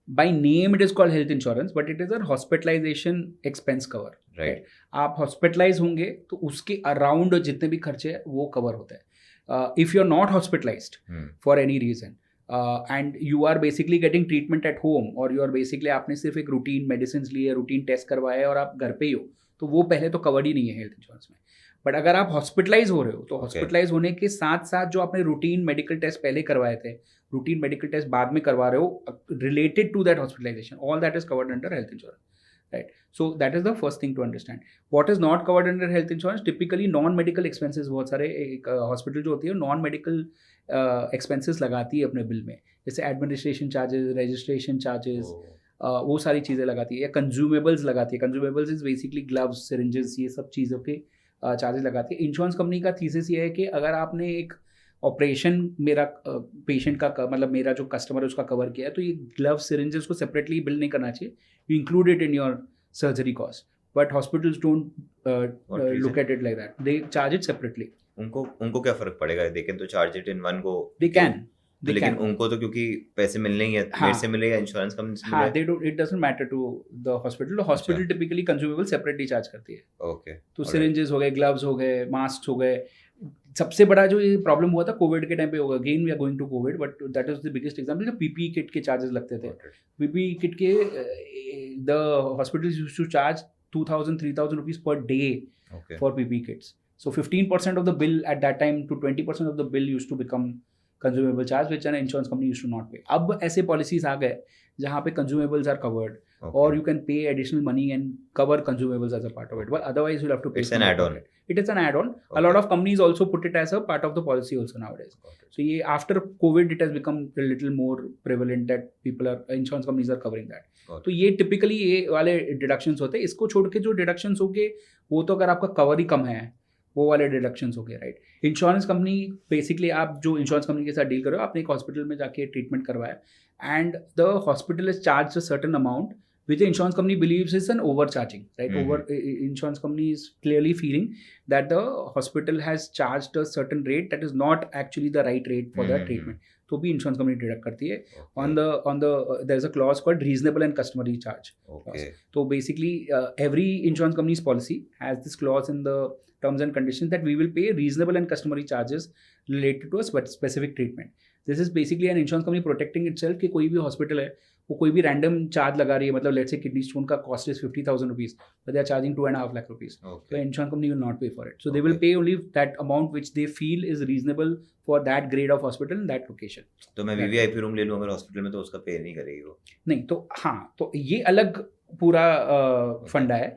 by name it is called health insurance, but it is a hospitalization expense cover, right? आप हॉस्पिटलाइज होंगे तो उसके अराउंड जितने भी खर्चे हैं वो कवर होते हैं। If you are not hospitalized for any reason and you are basically getting treatment at home, और यू आर बेसिकली आपने सिर्फ एक रूटीन मेडिसिन ली है, रूटीन टेस्ट करवाया है और आप घर पे ही हो, तो वो पहले तो कवर्ड ही नहीं है हेल्थ इंश्योरेंस में। बट अगर आप हॉस्पिटलाइज हो रहे हो तो हॉस्पिटलाइज होने के साथ साथ जो आपने रूटीन मेडिकल टेस्ट पहले करवाए थे, रूटीन मेडिकल टेस्ट बाद में करवा रहे हो related to that hospitalization, all that is covered under health insurance. right? So that is the first thing to understand. What is not covered under health insurance? Typically non-medical expenses, बहुत सारे एक hospital जो होती है non-medical expenses लगाती है अपने bill में, जैसे एडमिनिस्ट्रेशन चार्जेस, रजिस्ट्रेशन चार्जेस, वो सारी चीज़ें लगाती है, या कंज्यूमेबल्स लगाती है. Consumables is basically gloves, syringes, ये सब चीज़ों के चार्जेस लगाती है. इंश्योरेंस कंपनी का थीसिस ये है कि अगर आपने एक ऑपरेशन मेरा पेशेंट का मतलब मेरा जो कस्टमर है उसका कवर किया है, तो ये ग्लव्स, सिरिंजेस को सेपरेटली बिल नहीं करना चाहिए. You include it in your surgery cost, but hospitals don't look at it like that, they charge it separately. उनको क्या फर्क पड़ेगा? दे कैन तो charge it in one go. They can, लेकिन उनको तो क्योंकि पैसे मिलने ही है, मेरे से मिले या इंश्योरेंस कंपनी से हाँ, मिले. They don't, it doesn't matter to the hospital. Hospital typically consumable separately charge करती है. ओके, तो सिरिंजेस हो गए, ग्लव्स हो गए, मास्क हो गए. सबसे बड़ा जो ये प्रॉब्लम हुआ था कोविड के टाइम पे होगा, again we are going to covid, but that is the biggest example. जो पीपीई किट के चार्जेस लगते थे, पीपीई किट के the hospitals used to charge 2,000-3,000 rupees per day for PPE kits. So 15% of the bill at that time to 20% of the bill used to become consumable charge, which an insurance company used to not pay. अब ऐसे policies आ गए जहाँ पे consumables are covered, or you can pay additional money and cover consumables as a part of it. But otherwise you'll have to pay. It's an add-on. It is an add-on. A lot of companies also put it as a part of the policy also nowadays. So ये after COVID it has become a little more prevalent that people are, insurance companies are covering that. तो ये typically ये वाले deductions होते हैं. इसको छोड़ के जो deductions हो गए वो तो अगर आपका cover ही कम है वो वाले डिडक्शंस हो गए, राइट. इंश्योरेंस कंपनी बेसिकली, आप जो इंश्योरेंस कंपनी के साथ डील करो, आपने एक हॉस्पिटल में जाके ट्रीटमेंट करवाया and the hospital is charge a certain amount which the insurance company believes is an overcharging, right? Insurance company is clearly feeling that the hospital has charged a certain rate that is not actually the right rate for that treatment. तो भी insurance company deduct करती है. on the there is a clause called reasonable and customary charge. तो basically every insurance company's policy has this clause in the terms and conditions that we will pay reasonable and customary charges related to a specific treatment. This is basically an insurance company protecting itself कि कोई भी hospital है वो कोई भी random charge लगा रही है, मतलब लेट्स से किडनी स्टोन का cost is 50,000 rupees, but they are charging 2.5 lakh rupees. So insurance company will not pay for it. So they will pay only that amount which they feel is reasonable for that grade of hospital in that location. तो मैं VVIP room ले लूँ अगर hospital में, तो उसका पे नहीं करेगी वो? नहीं, तो हाँ, तो ये अलग पूरा फंडा है.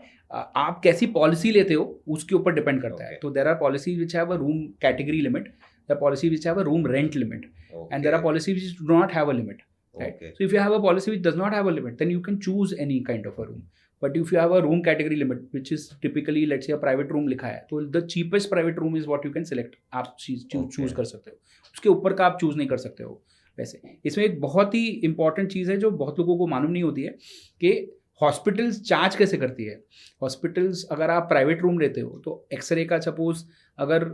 आप कैसी पॉलिसी लेते हो उसके ऊपर डिपेंड करता है. तो there are policies which have a room category limit, there are policies which have a room rent limit, and there are policies which do not have a limit, right? So if you have a policy which does not have a limit, then you can choose any kind of a room. But if you have a room category limit, which is typically, let's say, a private room लिखा है, तो the cheapest private room is what you can select. आप choose कर सकते हो, उसके ऊपर का आप choose नहीं कर सकते हो. वैसे इसमें एक बहुत ही इंपॉर्टेंट चीज़ है जो बहुत लोगों को मालूम नहीं होती है कि हॉस्पिटल्स चार्ज कैसे करती है. हॉस्पिटल्स अगर आप प्राइवेट रूम लेते हो तो एक्सरे का सपोज अगर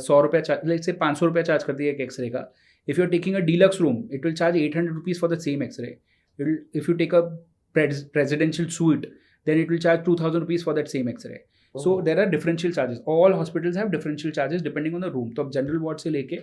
100 रुपये चार्ज, लेट्स से 500 रुपये चार्ज करती है एक एक्सरे का. If you're taking a deluxe room, it will charge 800 rupees for the same X-ray. If you take a presidential suite, then it will charge 2,000 rupees for that same X-ray. So there are differential charges. All hospitals have differential charges depending on the room. तो अब general ward से लेके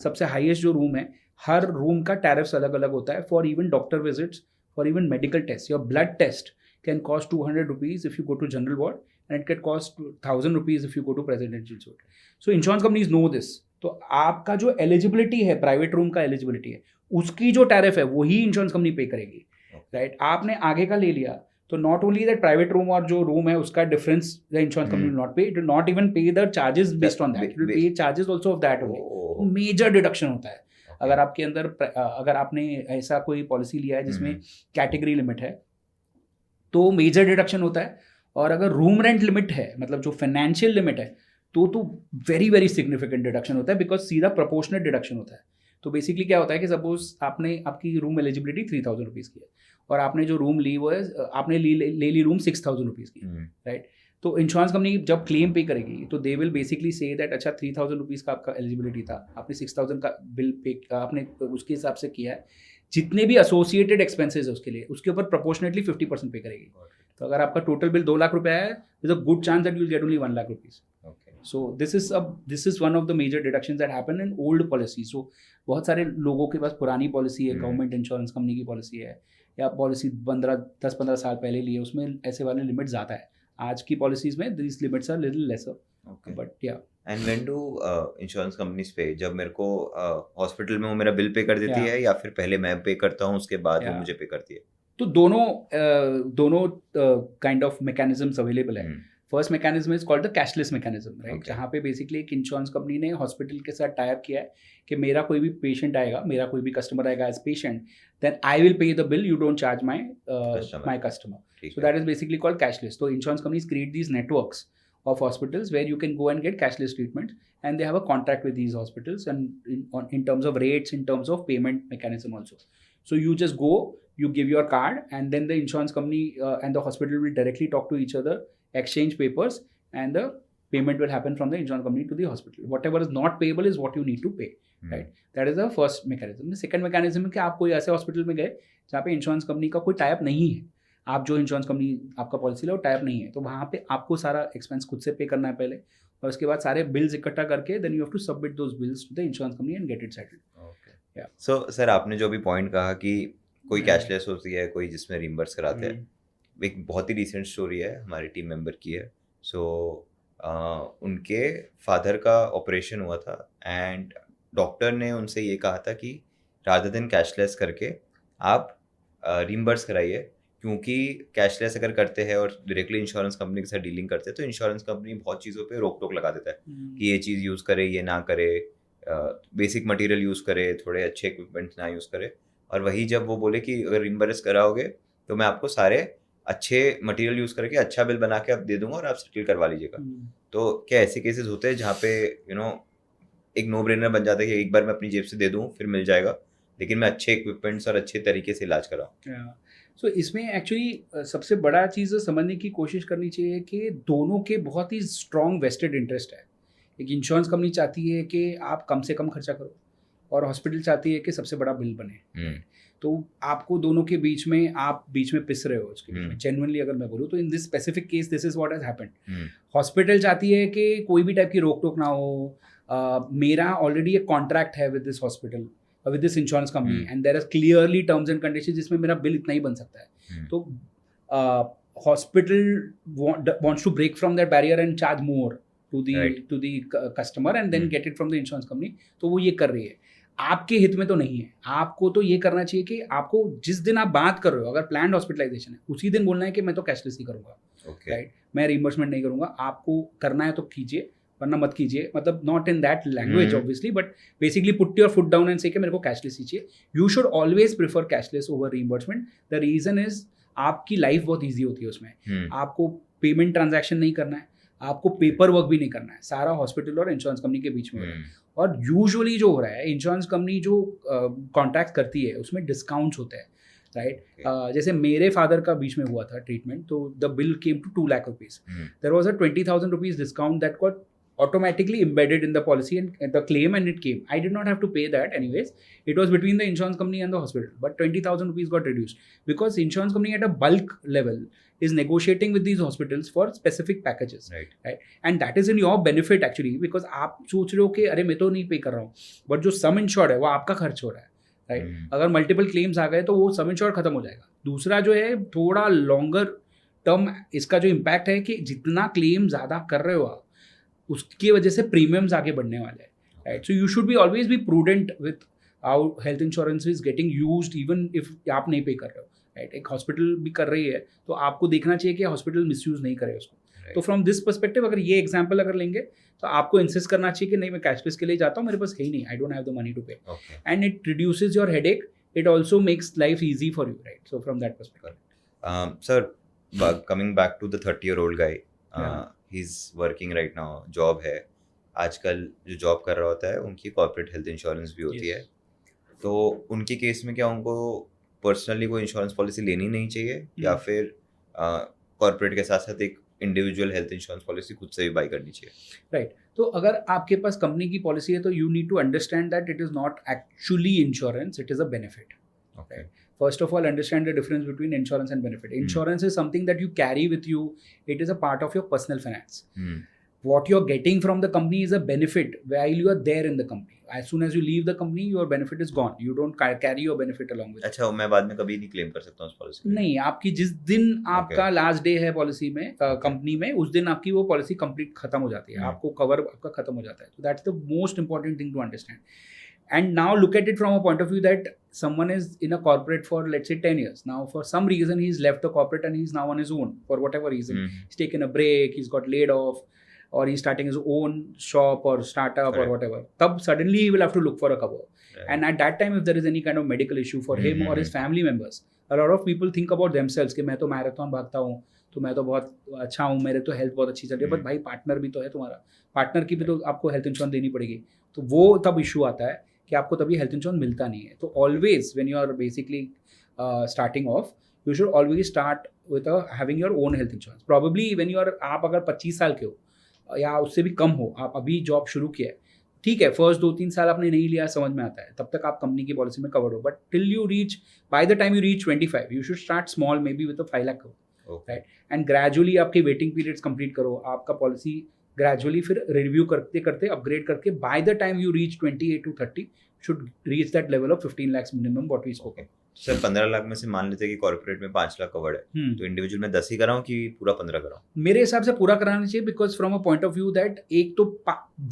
सबसे highest जो room है, हर room का tariffs अलग अलग होता है. For even doctor visits, for even medical test, your blood test can cost 200 rupees if you go to general ward, and it can cost 1,000 rupees if you go to presidential suite. So insurance companies know this. तो आपका जो eligibility है, private room का eligibility है, उसकी जो tariff है वही इंश्योरेंस कंपनी पे करेगी, राइट. आपने आगे का ले लिया तो not only that private room और जो रूम है उसका difference the insurance company will not pay, it will not even pay the charges based on that, it will pay charges also of that only. Major deduction होता है अगर आपके अंदर, अगर आपने ऐसा कोई पॉलिसी लिया है जिसमें कैटेगरी लिमिट है तो मेजर डिडक्शन होता है. और अगर रूम रेंट लिमिट है, मतलब जो फाइनेंशियल लिमिट है, तो वेरी वेरी सिग्निफिकेंट डिडक्शन होता है, बिकॉज सीधा प्रोपोर्शनल डिडक्शन होता है. तो बेसिकली क्या होता है कि सपोज आपकी रूम एलिजिबिलिटी 3,000 रुपीज़ की है और आपने जो रूम ली वो है, आपने ले ली रूम 6,000 रुपीज़ की, राइट. तो इंश्योरेंस कंपनी जब क्लेम पे करेगी तो they will basically say that अच्छा 3,000 रुपीज़ का आपका एलिजिबिलिटी था, आपने 6,000 का बिल पे आपने उसके हिसाब से किया है, जितने भी एसोसिएटेड एक्सपेंसेस है उसके लिए उसके ऊपर प्रोपोर्शनेटली 50% पे करेगी. तो अगर आपका टोटल बिल 2 लाख रुपये है, there's a good chance that you'll get only 1 lakh rupees. So this is one of the major deductions that happen in old policy. So बहुत सारे लोगों के पास पुरानी पॉलिसी है, गवर्नमेंट इंश्योरेंस कंपनी की पॉलिसी है, या पॉलिसी 10-15 साल पहले ली है, उसमें ऐसे वाले लिमिट ज़्यादा है. आज की पॉलिसीज में these limits are little lesser. But yeah. And when do insurance companies pay? जब मेरे को हॉस्पिटल में वो मेरा बिल पे कर देती है, या फिर पहले मैं पे करता हूँ उसके बाद वो मुझे पे करती है? तो दोनों काइंड ऑफ मैकेनिज्म्स अवेलेबल है. First mechanism is called the cashless mechanism, right, Okay. जहाँ पे बेसिकली एक इंश्योरेंस कंपनी ने हॉस्पिटल के साथ टाई अप किया है कि मेरा कोई भी पेशेंट आएगा, मेरा कोई भी कस्टमर आएगा as patient, then I will pay the bill, you don't charge my customer. ठीक So है. that is basically called cashless. So insurance companies create these networks of hospitals where you can go and get cashless treatment, and they have a contract with these hospitals and in terms of rates, in terms of payment mechanism also. So you just go, you give your card, and then the insurance company and the hospital will directly talk to each other, exchange papers, and the payment will happen from the insurance company to the hospital. Whatever is not payable is what you need to pay. Right? That is the first mechanism. The second mechanism है कि आप कोई ऐसे hospital में गए जहाँ पे insurance company का कोई टाइप नहीं है, आप जो इंश्योरेंस कंपनी आपका पॉलिसी लो टाइप नहीं है, तो वहाँ पे आपको सारा एक्सपेंस खुद से पे करना है पहले, और उसके बाद सारे बिल्स इकट्ठा करके then you have to submit those bills to the insurance company and get it settled. Yeah. So sir आपने जो भी पॉइंट कहा कि कोई कैशलेस होती है, कोई जिसमें रिम्बर्स कराते हैं, एक बहुत ही रिसेंट स्टोरी है, हमारे टीम मेंबर की है. सो उनके फादर का ऑपरेशन हुआ था एंड डॉक्टर ने उनसे ये कहा था कि रादर देन कैशलेस करके आप रिम्बर्स कराइए, क्योंकि कैशलेस अगर करते हैं और डायरेक्टली इंश्योरेंस कंपनी के साथ डीलिंग करते हैं तो इंश्योरेंस कंपनी बहुत चीज़ों पे रोक टोक लगा देता है कि ये चीज़ यूज़ करे, ये ना करे, बेसिक मटेरियल यूज़ करे, थोड़े अच्छे इक्विपमेंट्स ना यूज़ करे. और वही जब वो बोले कि अगर रिम्बर्स कराओगे तो मैं आपको सारे अच्छे मटेरियल यूज़ करके अच्छा बिल बना के आप दे दूंगा और आप सेटल करवा लीजिएगा. तो क्या ऐसे केसेस होते हैं जहाँ पे एक नो ब्रेनर बन जाता है कि एक बार मैं अपनी जेब से दे दूँ फिर मिल जाएगा, लेकिन मैं अच्छे इक्विपमेंट्स और अच्छे तरीके से इलाज कराऊँ? सो इसमें एक्चुअली सबसे बड़ा चीज़ समझने की कोशिश करनी चाहिए कि दोनों के बहुत ही स्ट्रॉन्ग वेस्टेड इंटरेस्ट है. एक इंश्योरेंस कंपनी चाहती है कि आप कम से कम खर्चा करो, और हॉस्पिटल चाहती है कि सबसे बड़ा बिल बने. तो आपको दोनों के बीच में आप बीच में पिस रहे हो उसके बीच में. जेन्युइनली अगर मैं बोलूँ तो in this specific case this is what has happened. Hospital चाहती है कि कोई भी टाइप की रोक टोक ना हो. मेरा ऑलरेडी एक कॉन्ट्रैक्ट है with this hospital, with this insurance company, and there are clearly terms and condition जिसमें मेरा बिल इतना ही बन सकता है. तो hospital wants to break from that barrier and charge more to the customer and then get it from the insurance company. तो वो ये कर रही है. आपके हित में तो नहीं है. आपको तो ये करना चाहिए कि आपको जिस दिन आप बात कर रहे हो, अगर प्लान्ड हॉस्पिटलाइजेशन है, उसी दिन बोलना है कि मैं तो कैशलेस ही करूँगा, राइट, मैं रिइंबर्समेंट नहीं करूँगा. आपको करना है तो कीजिए, वरना मत कीजिए. मतलब not in that language obviously, but basically put your foot down and say कि मेरे को कैशलेस ही चाहिए. You should always prefer cashless over reimbursement. The reason is आपकी लाइफ बहुत ईजी होती है उसमें. आपको पेमेंट ट्रांजैक्शन नहीं करना है, आपको पेपर वर्क भी नहीं करना है, सारा हॉस्पिटल और इंश्योरेंस कंपनी के बीच में हो रहा है. और यूजुअली जो हो रहा है, इंश्योरेंस कंपनी जो कॉन्ट्रैक्ट करती है उसमें डिस्काउंट्स होते हैं, राइट. जैसे मेरे फादर का बीच में हुआ था ट्रीटमेंट, तो the bill came to 2 lakh rupees. There was a 20,000 rupees discount that got automatically embedded in the policy and the claim, and it came. I did not have to pay that anyways. It was between the insurance company and the hospital, but 20,000 rupees got reduced because insurance company at a bulk level is negotiating with these hospitals for specific packages, right? And that is in your benefit actually, because आप सोच रहे हो कि अरे मैं तो नहीं पे कर रहा हूँ, but जो sum insured है वो आपका खर्च हो रहा है, राइट. अगर मल्टीपल क्लेम्स आ गए तो वो सम इंश्योर्ड खत्म हो जाएगा. दूसरा जो है थोड़ा लॉन्गर टर्म, इसका जो इम्पैक्ट है कि जितना क्लेम ज़्यादा कर रहे हो आप, उसकी वजह से प्रीमियम्स आगे बढ़ने वाले हैं, right. So you should be always be prudent with how health insurance is getting used, even if आप नहीं पे कर रहे हो, राइट. एक हॉस्पिटल भी कर रही है तो आपको देखना चाहिए कि हॉस्पिटल मिसयूज नहीं करे उसको. तो फ्रॉम दिस पर्सपेक्टिव अगर ये एग्जांपल अगर लेंगे तो आपको इंसिस्ट करना चाहिए कि नहीं, मैं कैशलेस के लिए जाता हूँ, मेरे पास है ही नहीं, I don't have the money to pay, and it reduces your headache. It also makes life easy for you, right. So from that perspective. Sir, coming back to the 30-year-old guy, he is working right now, job है. आजकल जो job कर रहा होता है उनकी corporate health insurance भी होती है. तो उनके केस में क्या उनको पर्सनली कोई इंश्योरेंस पॉलिसी लेनी नहीं चाहिए, या फिर कॉर्पोरेट के साथ साथ एक इंडिविजुअल हेल्थ इंश्योरेंस पॉलिसी खुद से भी बाई करनी चाहिए? राइट. तो अगर आपके पास कंपनी की पॉलिसी है तो you need to understand that it is not actually insurance, it is a benefit. Okay. First of all, understand the difference between insurance and benefit. Insurance is something that you carry with you. It is a part of your personal finance. What you're getting from the company is a benefit while you are there in the company. As soon as you leave the company, your benefit is gone. You don't carry your benefit along with. अच्छा, मैं बाद में कभी नहीं claim कर सकता हूँ उस पॉलिसी? नहीं, आपकी जिस दिन आपका लास्ट डे है पॉलिसी में, कंपनी में, उस दिन आपकी वो पॉलिसी कंप्लीट खत्म हो जाती है. आपको कवर आपका खत्म हो जाता है. तो that's the most important thing to understand. And now look at it from a point of view that someone is in a corporate for, let's say, 10 years. Now, for some reason, he's left the corporate and he's now on his own for whatever reason. He's taken a break, he's got laid off, or he's starting his own shop or startup or whatever. Tab suddenly he will have to look for a cover. And at that time, if there is any kind of medical issue for him or his family members, a lot of people think about themselves कि मैं तो marathon भागता हूँ, तो मैं तो बहुत अच्छा हूँ, मेरे तो हेल्थ बहुत अच्छी चल रही है, बट भाई पार्टनर भी तो है तुम्हारा, पार्टनर की भी तो आपको हेल्थ इंश्योरेंस देनी पड़ेगी. तो वो तब इशू आता है कि आपको तभी हेल्थ इंश्योरेंस मिलता नहीं है. तो always when you are basically starting off, you should always start with having your own health insurance. Probably when you are, आप अगर 25 साल के हो या उससे भी कम हो, आप अभी जॉब शुरू किया है, ठीक है, फर्स्ट 2-3 साल आपने नहीं लिया, समझ में आता है, तब तक आप कंपनी की पॉलिसी में कवर्ड हो. But till you reach, bye the time you reach 25, you should start small, may be with a 5 lakh cover, right. And gradually आपके वेटिंग पीरियड्स कंप्लीट करो, आपका पॉलिसी ग्रेजुअली फिर रिव्यू करते करते अपग्रेड करके by the time you reach 28 to 30 should reach that level of 15 lakhs minimum what we spoke. Sir 15 lakh में से मान लेते हैं कि कॉर्पोरेट में 5 लाख कवर्ड है, तो इंडिविजुअल में 10 ही कराऊं कि पूरा 15 कराऊं? मेरे हिसाब से पूरा कराना चाहिए, because from a point of view that एक तो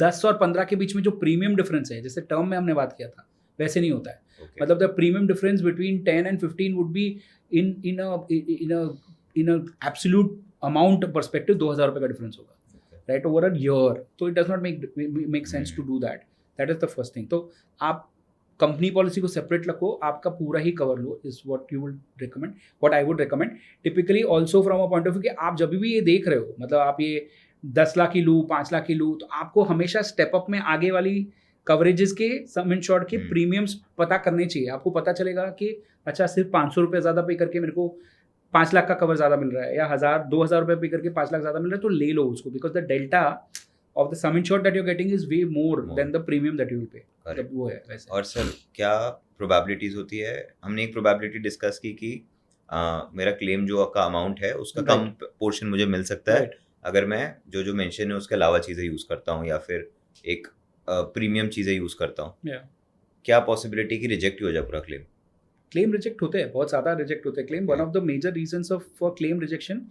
10 और 15 के बीच में जो प्रीमियम डिफरेंस है, जैसे टर्म में हमने बात किया था, वैसे नहीं होता है. मतलब the premium difference between 10 and 15 would be in a absolute amount perspective 2000 रुपये का डिफरेंस होगा, राइट, ओवर अ ईयर. तो it does not make sense to do that. That is the first thing. तो आप कंपनी पॉलिसी को separate रखो, आपका पूरा ही कवर लो, is what you would recommend, what I would recommend. Typically also from a point of view कि आप जब भी ये देख रहे हो, मतलब आप ये 10 लाख की लूँ, 5 लाख की लूँ, तो आपको हमेशा स्टेप अप में आगे वाली कवरेजेस के, सम इंश्योर्ड के प्रीमियम्स पता करने चाहिए. आपको पता चलेगा कि अच्छा, सिर्फ 500 रुपये ज़्यादा पे करके मेरे को 5 लाख का कवर ज़्यादा मिल रहा है, या 2,000 रुपये पे करके 5 लाख ज़्यादा मिल रहा है, तो ले लो उसको, because the delta of the sum insured that you're getting is way more than the premium that you will pay. मतलब वो है वैसे. और सर क्या प्रोबेबिलिटीज होती है? हमने एक प्रोबेबिलिटी डिस्कस की कि मेरा क्लेम जो का अमाउंट है उसका कम पोर्शन मुझे मिल सकता है अगर मैं जो मेंशन है उसके अलावा चीज़ें यूज़ करता हूँ या फिर एक प्रीमियम चीज़ें यूज़ करता हूँ. क्या पॉसिबिलिटी कि रिजेक्ट हो जाए पूरा क्लेम? क्लेम रिजेक्ट होते हैं, बहुत ज़्यादा रिजेक्ट होते हैं claim. One of the major reasons of for claim rejection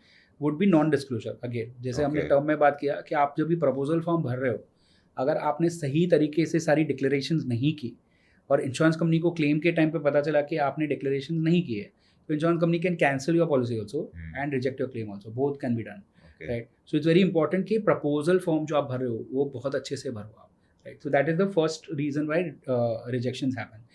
would be non disclosure. Again, जैसे हमने टर्म में बात किया कि आप जब भी प्रपोजल फॉर्म भर रहे हो, अगर आपने सही तरीके से सारी डिक्लेरेशंस नहीं की और इंश्योरेंस कंपनी को क्लेम के टाइम पे पता चला कि आपने डिक्लेरेशन नहीं की है, तो insurance company can cancel your policy also and reject your claim also. Both can be done, right. So it's very important कि प्रपोजल फॉर्म जो आप भर रहे हो वो बहुत अच्छे से भरो आप, right. So that is the first reason why rejections happen.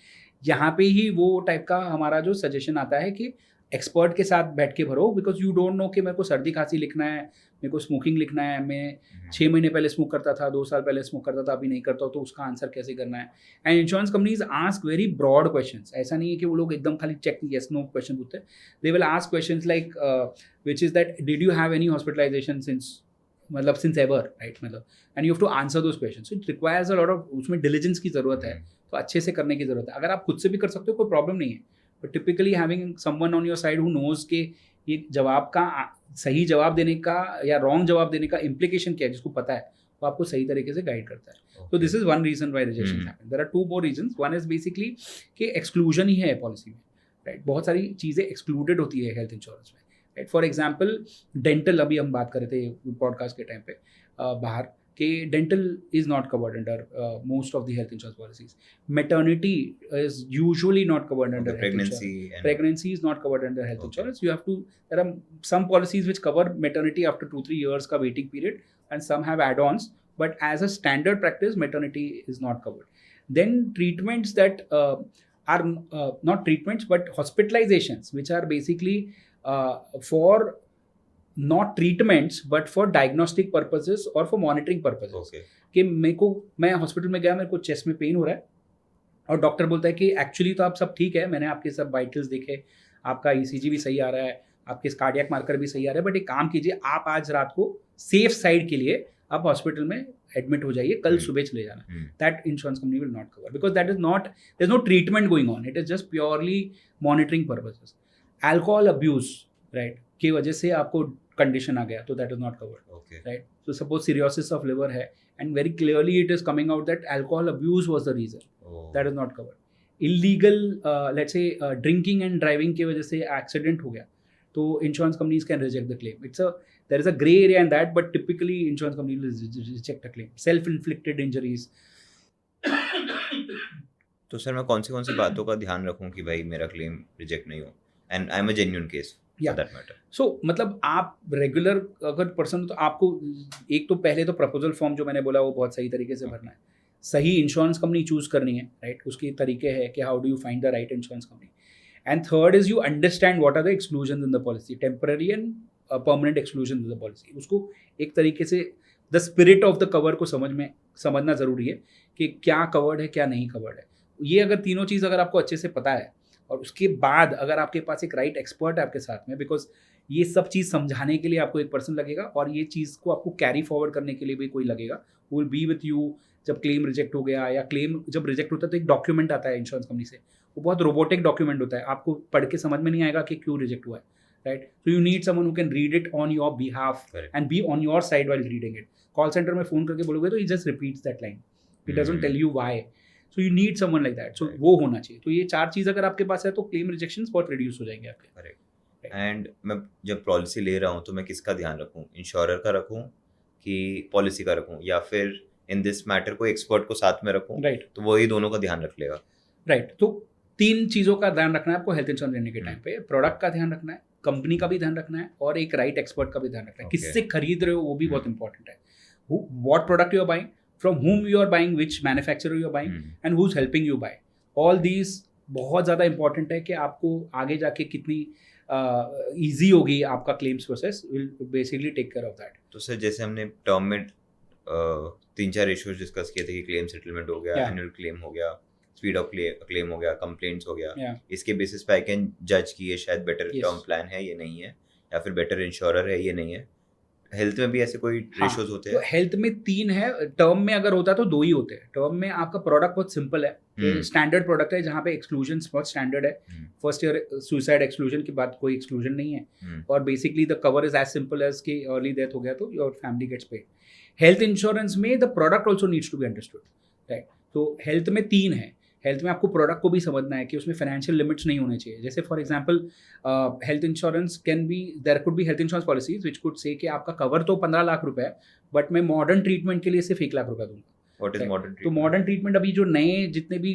यहाँ पे ही वो टाइप का हमारा जो सजेशन आता है कि एक्सपर्ट के साथ बैठ के भरो, बिकॉज यू डोंट नो कि मेरे को सर्दी खांसी लिखना है, मेरे को स्मोकिंग लिखना है, मैं 6 महीने पहले स्मोक करता था, 2 साल पहले स्मोक करता था, अभी नहीं करता, तो उसका आंसर कैसे करना है. And insurance companies ask very broad questions. ऐसा नहीं है कि वो लोग एकदम खाली चेक येस नो क्वेश्चन पूछते हैं. They will ask questions like which is that did you have any hospitalization since ever, right, मतलब, and you have to answer those questions. It requires a lot of, उसमें diligence की जरूरत है, तो अच्छे से करने की जरूरत है. अगर आप खुद से भी कर सकते हो कोई प्रॉब्लम नहीं है, but typically having someone on your side who knows के ये जवाब का सही जवाब देने का या रॉन्ग जवाब देने का इम्प्लीकेशन क्या है, जिसको पता है, वो आपको सही तरीके से गाइड करता है. तो this is one reason why rejection happen. There are 2 more reasons. One is basically कि एक्सक्लूजन ही है पॉलिसी में, राइट. बहुत सारी चीज़ें एक्सक्लूडेड होती है हेल्थ इंश्योरेंस में, राइट. फॉर एग्जाम्पल डेंटल, अभी हम बात कर रहे थे पॉडकास्ट के टाइम पे बाहर कि dental is not covered under most of the health insurance policies. Maternity is usually not covered under health insurance. Pregnancy is not covered under health insurance. You have to, there are some policies which cover maternity after 2-3 years ka waiting period, and some have add-ons, but as a standard practice, maternity is not covered. Then treatments that are not treatments, but hospitalizations, which are basically for not treatments but for diagnostic purposes or for monitoring purposes. कि मैं hospital में गया, मेरे को chest में pen हो रहा है और डॉक्टर बोलता है कि एक्चुअली तो आप सब ठीक है, मैंने आपके सब वाइटल्स देखे, आपका ECG भी सही आ रहा है, आपके कार्डियक मार्कर भी सही आ रहा है, बट एक काम कीजिए, आप आज रात को सेफ साइड के लिए आप हॉस्पिटल में एडमिट हो जाइए, कल सुबह चले जाना. That insurance company will not cover, because that is not, there is no treatment going on, it is just purely monitoring purposes. Alcohol abuse, right, की वजह से आपको कंडीशन आ गया, तो that is not covered, right. So suppose cirrhosis of liver है and very clearly it is coming out that alcohol abuse was the reason, that is not covered. Illegal let's say drinking and driving की वजह से accident हो गया, तो insurance companies can reject the claim. There is a grey area in that, but typically insurance company will reject a claim. Self inflicted injuries, तो sir मैं कौन सी बातों का ध्यान रखूं कि भाई मेरा क्लेम रिजेक्ट नहीं हो, and I am a genuine case for that matter? So मतलब आप रेगुलर अगर पर्सन हो तो आपको एक तो पहले तो प्रपोजल फॉर्म जो मैंने बोला वो बहुत सही तरीके से भरना है, सही इंश्योरेंस कंपनी चूज करनी है, राइट? उसके तरीके है कि how do you find the right insurance company, and third is you understand what are the exclusion in the policy, temporary and permanent exclusion in the policy. उसको एक तरीके से the spirit of the cover को समझना ज़रूरी है कि क्या कवर्ड है क्या नहीं कवर्ड है। ये अगर तीनों चीज़ अगर आपको अच्छे से पता है और उसके बाद अगर आपके पास एक राइट एक्सपर्ट है आपके साथ में, बिकॉज ये सब चीज़ समझाने के लिए आपको एक पर्सन लगेगा और ये चीज़ को आपको कैरी फॉरवर्ड करने के लिए भी कोई लगेगा, वो विल बी विथ यू। जब क्लेम रिजेक्ट हो गया या क्लेम जब रिजेक्ट होता है तो एक डॉक्यूमेंट आता है इंश्योरेंस कंपनी से, वो बहुत रोबोटिक डॉक्यूमेंट होता है, आपको पढ़ के समझ में नहीं आएगा कि क्यों रिजेक्ट हुआ है, right? So you need someone who can read it on your behalf and be on your side while reading it. Call centre में फ़ोन करके बोलोगे तो he just repeats that line, it doesn't tell you why. So you need someone like that, so वो होना चाहिए। तो ये 4 चीज़ अगर आपके पास है तो क्लेम रिजेक्शंस बहुत रिड्यूस हो जाएंगे आपके। करेक्ट। एंड मैं जब पॉलिसी ले रहा हूँ तो मैं किसका ध्यान रखूँ, इंश्योरर का रखूँ कि पॉलिसी का रखूँ, या फिर इन दिस मैटर कोई एक्सपर्ट को साथ में रखूँ? राइट, तो वही दोनों का ध्यान रख लेगा। राइट। तो 3 चीज़ों का ध्यान रखना है आपको हेल्थ इंश्योरेंस लेने के टाइम पे, प्रोडक्ट का ध्यान रखना है, कंपनी का भी ध्यान रखना है और एक राइट एक्सपर्ट का भी ध्यान रखना है। किससे खरीद रहे हो वो भी बहुत इंपॉर्टेंट है। What product you are buying, from whom you are buying, which manufacturer you are buying, and who's helping you buy. All these बहुत ज़्यादा इंपॉर्टेंट है कि आपको आगे जाके कितनी ईजी होगी आपका claims process, will basically take care of that. तो सर जैसे हमने टर्म में 3-4 इश्यूज डिस्कस किए थे कि क्लेम सेटलमेंट हो गया, एनुअल क्लेम हो गया, स्पीड ऑफ क्लेम हो गया, कंप्लेंट्स हो गया, इसके बेसिस पे आई कैन जज कि ये शायद बेटर टर्म प्लान है, ये नहीं है, या फिर बेटर इंश्योरर है, ये नहीं है। हेल्थ में भी ऐसे कोई रेशियोज होते हैं? तो हेल्थ में 3 है, टर्म में अगर होता है तो 2 ही होते हैं। टर्म में आपका प्रोडक्ट बहुत सिंपल है, स्टैंडर्ड प्रोडक्ट है जहाँ पे एक्सक्लूजन बहुत स्टैंडर्ड है। फर्स्ट ईयर सुसाइड एक्सक्लूजन के बाद कोई एक्सक्लूजन नहीं है, और basically the cover is as simple as कि अर्ली डेथ हो गया तो your family gets paid. Health insurance में the product also needs to be understood, right? तो हेल्थ में 3 है। हेल्थ में आपको प्रोडक्ट को भी समझना है कि उसमें फाइनेंशियल लिमिट्स नहीं होने चाहिए। जैसे for example health insurance can be, there could be health insurance policies which could say कि आपका कवर तो 15 लाख रुपए है, बट मैं मॉडर्न ट्रीटमेंट के लिए सिर्फ 1 लाख रुपए दूंगा। व्हाट इज मॉडर्न तो मॉडर्न ट्रीटमेंट अभी जो नए जितने भी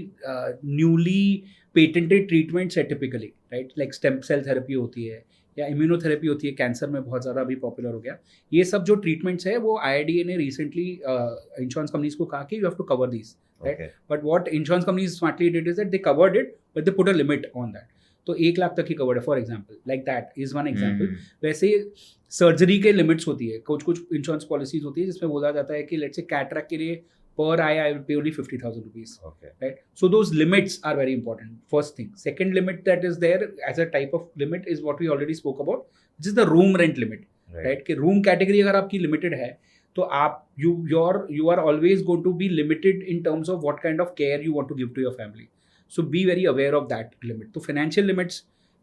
न्यूली पेटेंटेड ट्रीटमेंट्स है typically, right, like stem cell therapy होती है या इम्यूनोथेरेपी होती है, कैंसर में बहुत ज़्यादा अभी पॉपुलर हो गया। ये सब जो ट्रीटमेंट्स है वो IRDA ने रिसेंटली इंश्योरेंस कंपनीज को कहा कि you have to cover these, right? But what insurance companies smartly did is that they covered it, but they put a limit on that. तो 1 लाख तक ही कवर्ड है, for example, like that is one example. वैसे surgery के limits होती है, कुछ insurance policies होती है जिसमें बोला जाता है कि लेट्स से कैटरैक्ट के लिए पर I will pay only 50,000 rupees, right? So those limits are very important, first thing. Second limit that is there as a type of limit is what we already spoke about, which is the room rent limit, right? कि room category अगर आपकी limited है तो आप you are always going to be limited in terms of what kind of care you want to give to your family. So be very aware of that limit. तो financial limits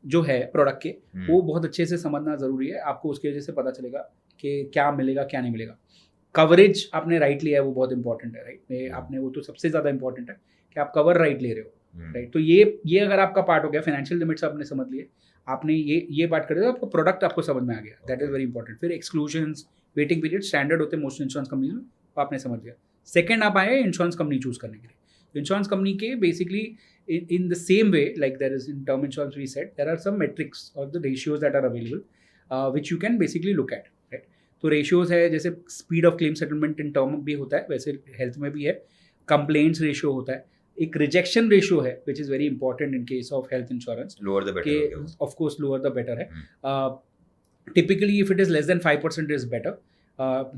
जो है product के वो बहुत अच्छे से समझना ज़रूरी है। आपको उसकी वजह से पता चलेगा कि क्या मिलेगा क्या नहीं मिलेगा। कवरेज आपने राइट लिया है वो बहुत इंपॉर्टेंट है, राइट? आपने वो तो सबसे ज़्यादा इंपॉर्टेंट है कि आप कवर राइट ले रहे हो, राइट? तो ये अगर आपका पार्ट हो गया, फाइनेंशियल लिमिट्स आपने समझ लिए, आपने ये पार्ट कर दिया, आपका प्रोडक्ट आपको समझ में आ गया, दैट इज वेरी इंपॉर्टेंट। फिर एक्सक्लूजन्स, वेटिंग पीरियड स्टैंडर्ड होते हैं मोस्ट इंश्योरेंस कंपनी में, तो आपने समझ लिया। सेकंड आप आए इंश्योरेंस कंपनी चूज करने के लिए। इंश्योरेंस कंपनी के basically in the same way like there is in term insurance we said, there are some metrics और the ratios that are available which you can basically look at, right? तो ratios है, जैसे speed of claim settlement in term भी होता है, वैसे health में भी है। कंप्लेंट्स रेशियो होता है, एक रिजेक्शन रेशियो है which is very important in case of health insurance. Lower the better, of course lower the better है। Typically, if it is less than 5%, is better.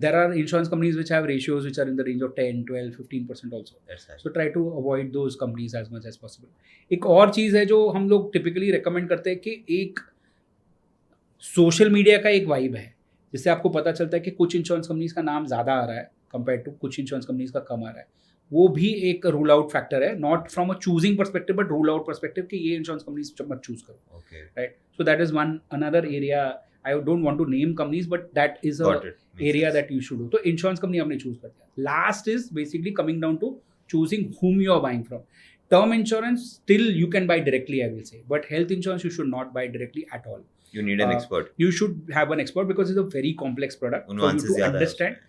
There are insurance companies which have ratios which are in the range of 10, 12, 15% also. Right. So try to avoid those companies as much as possible. एक और चीज़ है जो हम लोग typically recommend करते हैं कि एक सोशल मीडिया का एक वाइब है, जिससे आपको पता चलता है कि कुछ इंश्योरेंस कंपनीज का नाम ज़्यादा आ रहा है कंपेयर टू कुछ इंश्योरेंस कंपनीज का कम आ रहा है। वो भी एक रूल आउट फैक्टर है, not from a choosing perspective but rule out perspective कि ये इंश्योरेंस कंपनीज मत चूज करो, right? So that is one another area. I don't want to name companies, but that is a area that you should do. तो insurance company आपने choose कर दिया. Last is basically coming down to choosing whom you are buying from. Term insurance still you can buy directly, I will say, but health insurance you should not buy directly at all. You need an expert. You should have an expert because it's a very complex product for you to understand.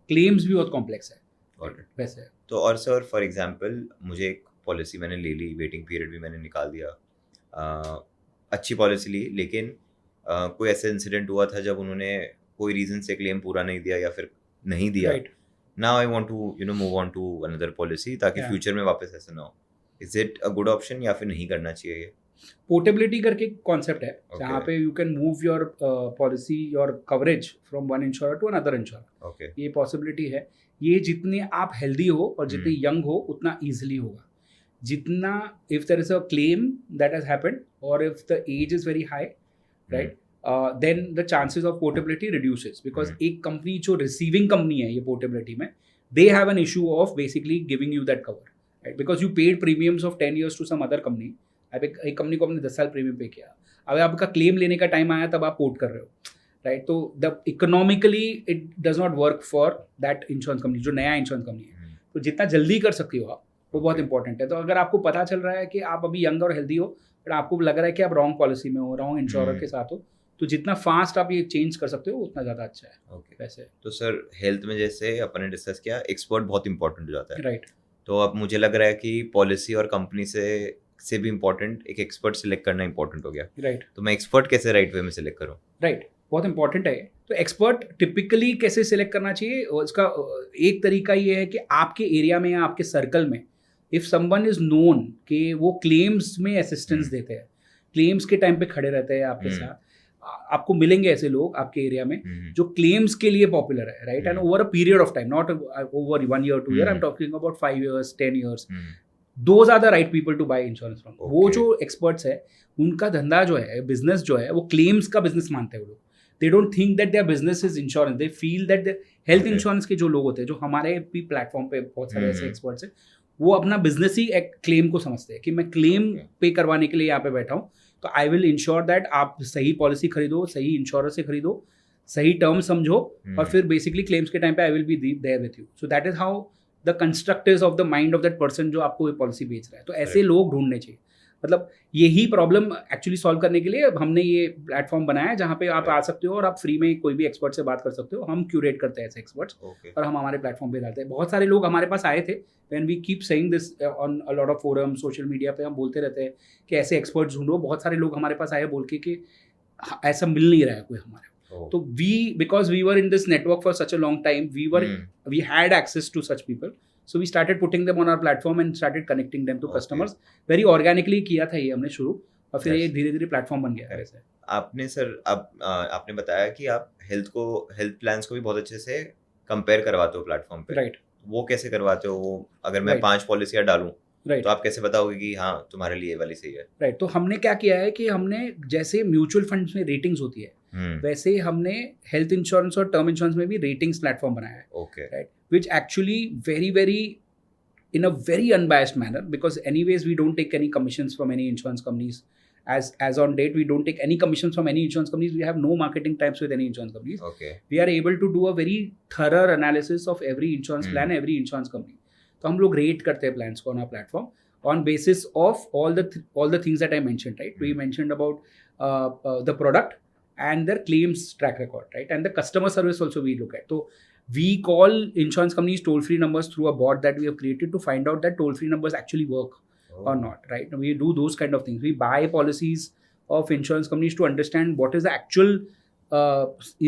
Claims भी बहुत complex है. Got it. वैसे. तो और sir for example मुझे एक policy मैंने ले ली, वेटिंग पीरियड भी मैंने निकाल दिया, अच्छी पॉलिसी ली, लेकिन कोई ऐसा इंसिडेंट हुआ था जब उन्होंने कोई रीज़न से क्लेम पूरा नहीं दिया या फिर नहीं दिया, right now I want to move on to another policy ताकि Yeah. फ्यूचर में वापस ऐसा ना हो. Is it a good option या फिर नहीं करना चाहिए ये? पोर्टेबिलिटी करके कॉन्सेप्ट है Okay. जहाँ पे you can move your policy your coverage from one insurer to another insurer. Okay. ये पॉसिबिलिटी है. ये जितने आप हेल्दी हो और जितने यंग हो उतना ईजिली होगा. जितना if there is a claim that has happened और if the age is very high, right, then the chances of portability reduces because एक कंपनी जो रिसीविंग कंपनी है ये पोर्टेबिलिटी में, they have an issue of basically giving you that cover, right? Because you paid premiums of 10 years to some other company. अब एक company को आपने 10 साल प्रीमियम पे किया, अब आपका क्लेम लेने का टाइम आया तब आप पोर्ट कर रहे हो, राइट? तो the economically it does not work for that insurance company जो नया इंश्योरेंस कंपनी है. तो जितना जल्दी कर सकती हो आप वो बहुत इंपॉर्टेंट है. तो अगर आपको पता चल रहा है कि आप अभी यंग और हेल्दी हो बट आपको लग रहा है कि आप रॉन्ग पॉलिसी में हो, रॉन्ग इंश्योरर के साथ हो, तो जितना फास्ट आप ये चेंज कर सकते हो उतना ज़्यादा अच्छा है. ओके. वैसे तो सर हेल्थ में जैसे अपन ने डिस्कस किया, एक्सपर्ट बहुत इंपॉर्टेंट हो जाता है, राइट. तो अब मुझे लग रहा है कि पॉलिसी और कंपनी से भी इम्पोर्टेंट एक एक्सपर्ट सिलेक्ट करना इंपॉर्टेंट हो गया. राइट. तो मैं एक्सपर्ट कैसे राइट वे में सिलेक्ट करूँ? राइट, बहुत इंपॉर्टेंट है. तो एक्सपर्ट टिपिकली कैसे सिलेक्ट करना चाहिए, उसका एक तरीका ये है कि आपके एरिया में या आपके सर्कल में इफ समवन इज नोन कि वो क्लेम्स में असिस्टेंस देते हैं, क्लेम्स के टाइम पे खड़े रहते हैं आपके साथ, आपको मिलेंगे ऐसे लोग आपके एरिया में जो क्लेम्स के लिए पॉपुलर है, right? And over a period of time, not over 1 year 2 year, I am talking about 5 years 10 years. Those are the right people to buy insurance from. Okay. वो जो एक्सपर्ट्स है उनका धंधा जो है, बिजनेस जो है, वो क्लेम्स का बिजनेस मानते हैं वो लोग. They don't think that their business is insurance. They feel that health insurance के जो लोग होते हैं, जो हमारे भी प्लेटफॉर्म पे बहुत सारे ऐसे एक्सपर्ट्स हैं, वो अपना बिजनेस ही एक क्लेम को समझते हैं कि मैं क्लेम पे करवाने के लिए यहाँ पे बैठा हूँ, तो आई विल इंश्योर दैट आप सही पॉलिसी खरीदो, सही इंश्योरर से खरीदो, सही टर्म समझो, और फिर बेसिकली क्लेम्स के टाइम पे I will be there with you. So that is how the constructors of the mind of that person जो आपको ये पॉलिसी बेच रहा है. तो ऐसे लोग ढूंढने चाहिए. मतलब यही प्रॉब्लम एक्चुअली सॉल्व करने के लिए अब हमने ये प्लेटफॉर्म बनाया है जहाँ पे आप आ सकते हो और आप फ्री में कोई भी एक्सपर्ट से बात कर सकते हो. हम क्यूरेट करते हैं ऐसे एक्सपर्ट्स और हम हमारे प्लेटफॉर्म पे डालते हैं. बहुत सारे लोग हमारे पास आए थे, when we keep saying this on a lot of forum, social media पे हम बोलते रहते हैं कि ऐसे एक्सपर्ट्स ढूंढो. बहुत सारे लोग हमारे पास आए बोल के कि ऐसा मिल नहीं रहा है कोई हमारे. तो because we were in this network for such a long time, we had access to such people. So we started putting them on our platform and started connecting them to customers. Very organically किया था ये हमने शुरू, और फिर ये धीरे धीरे प्लेटफॉर्म बन गया है. वैसे आपने सर आपने बताया कि आप हेल्थ प्लान्स को भी बहुत अच्छे से कंपेयर करवाते हो प्लेटफॉर्म पे, राइट? वो कैसे करवाते हो? अगर मैं 5 पॉलिसियाँ डालूं, राइट, तो आप कैसे बताओगे कि हाँ तुम्हारे लिए ये वाली सही है? राइट. तो हमने क्या किया है कि हमने जैसे म्यूचुअल फंड्स में रेटिंग्स होती है, वैसे हमने हेल्थ इंश्योरेंस और टर्म इंश्योरेंस में भी रेटिंग्स प्लेटफॉर्म बनाया है. Okay. Right, which actually very in a very unbiased manner, because anyways we don't take any commissions from any insurance companies. As on date, we don't take any commissions from any insurance companies. We have no marketing ties with any insurance companies. Okay. We are able to do a very thorough analysis of every insurance plan, every insurance company. तो हम लोग rate करते हैं plans को on our platform on basis of all the things that I mentioned, right? We mentioned about the product and their claims track record, right? And the customer service also we look at. So we call insurance companies toll-free numbers through a bot that we have created to find out that toll-free numbers actually work or not, right? We do those kind of things. We buy policies of insurance companies to understand what is the actual,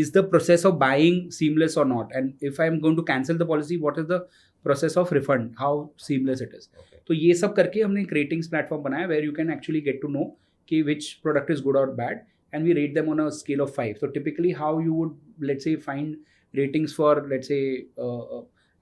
is the process of buying seamless or not? And if I'm going to cancel the policy, what is the process of refund? How seamless it is? Okay. तो ये सब करके हमने एक ratings platform बनाया where you can actually get to know कि which product is good or bad, and we rate them on a scale of 5. So typically how you would, let's say, find ratings for, let's say,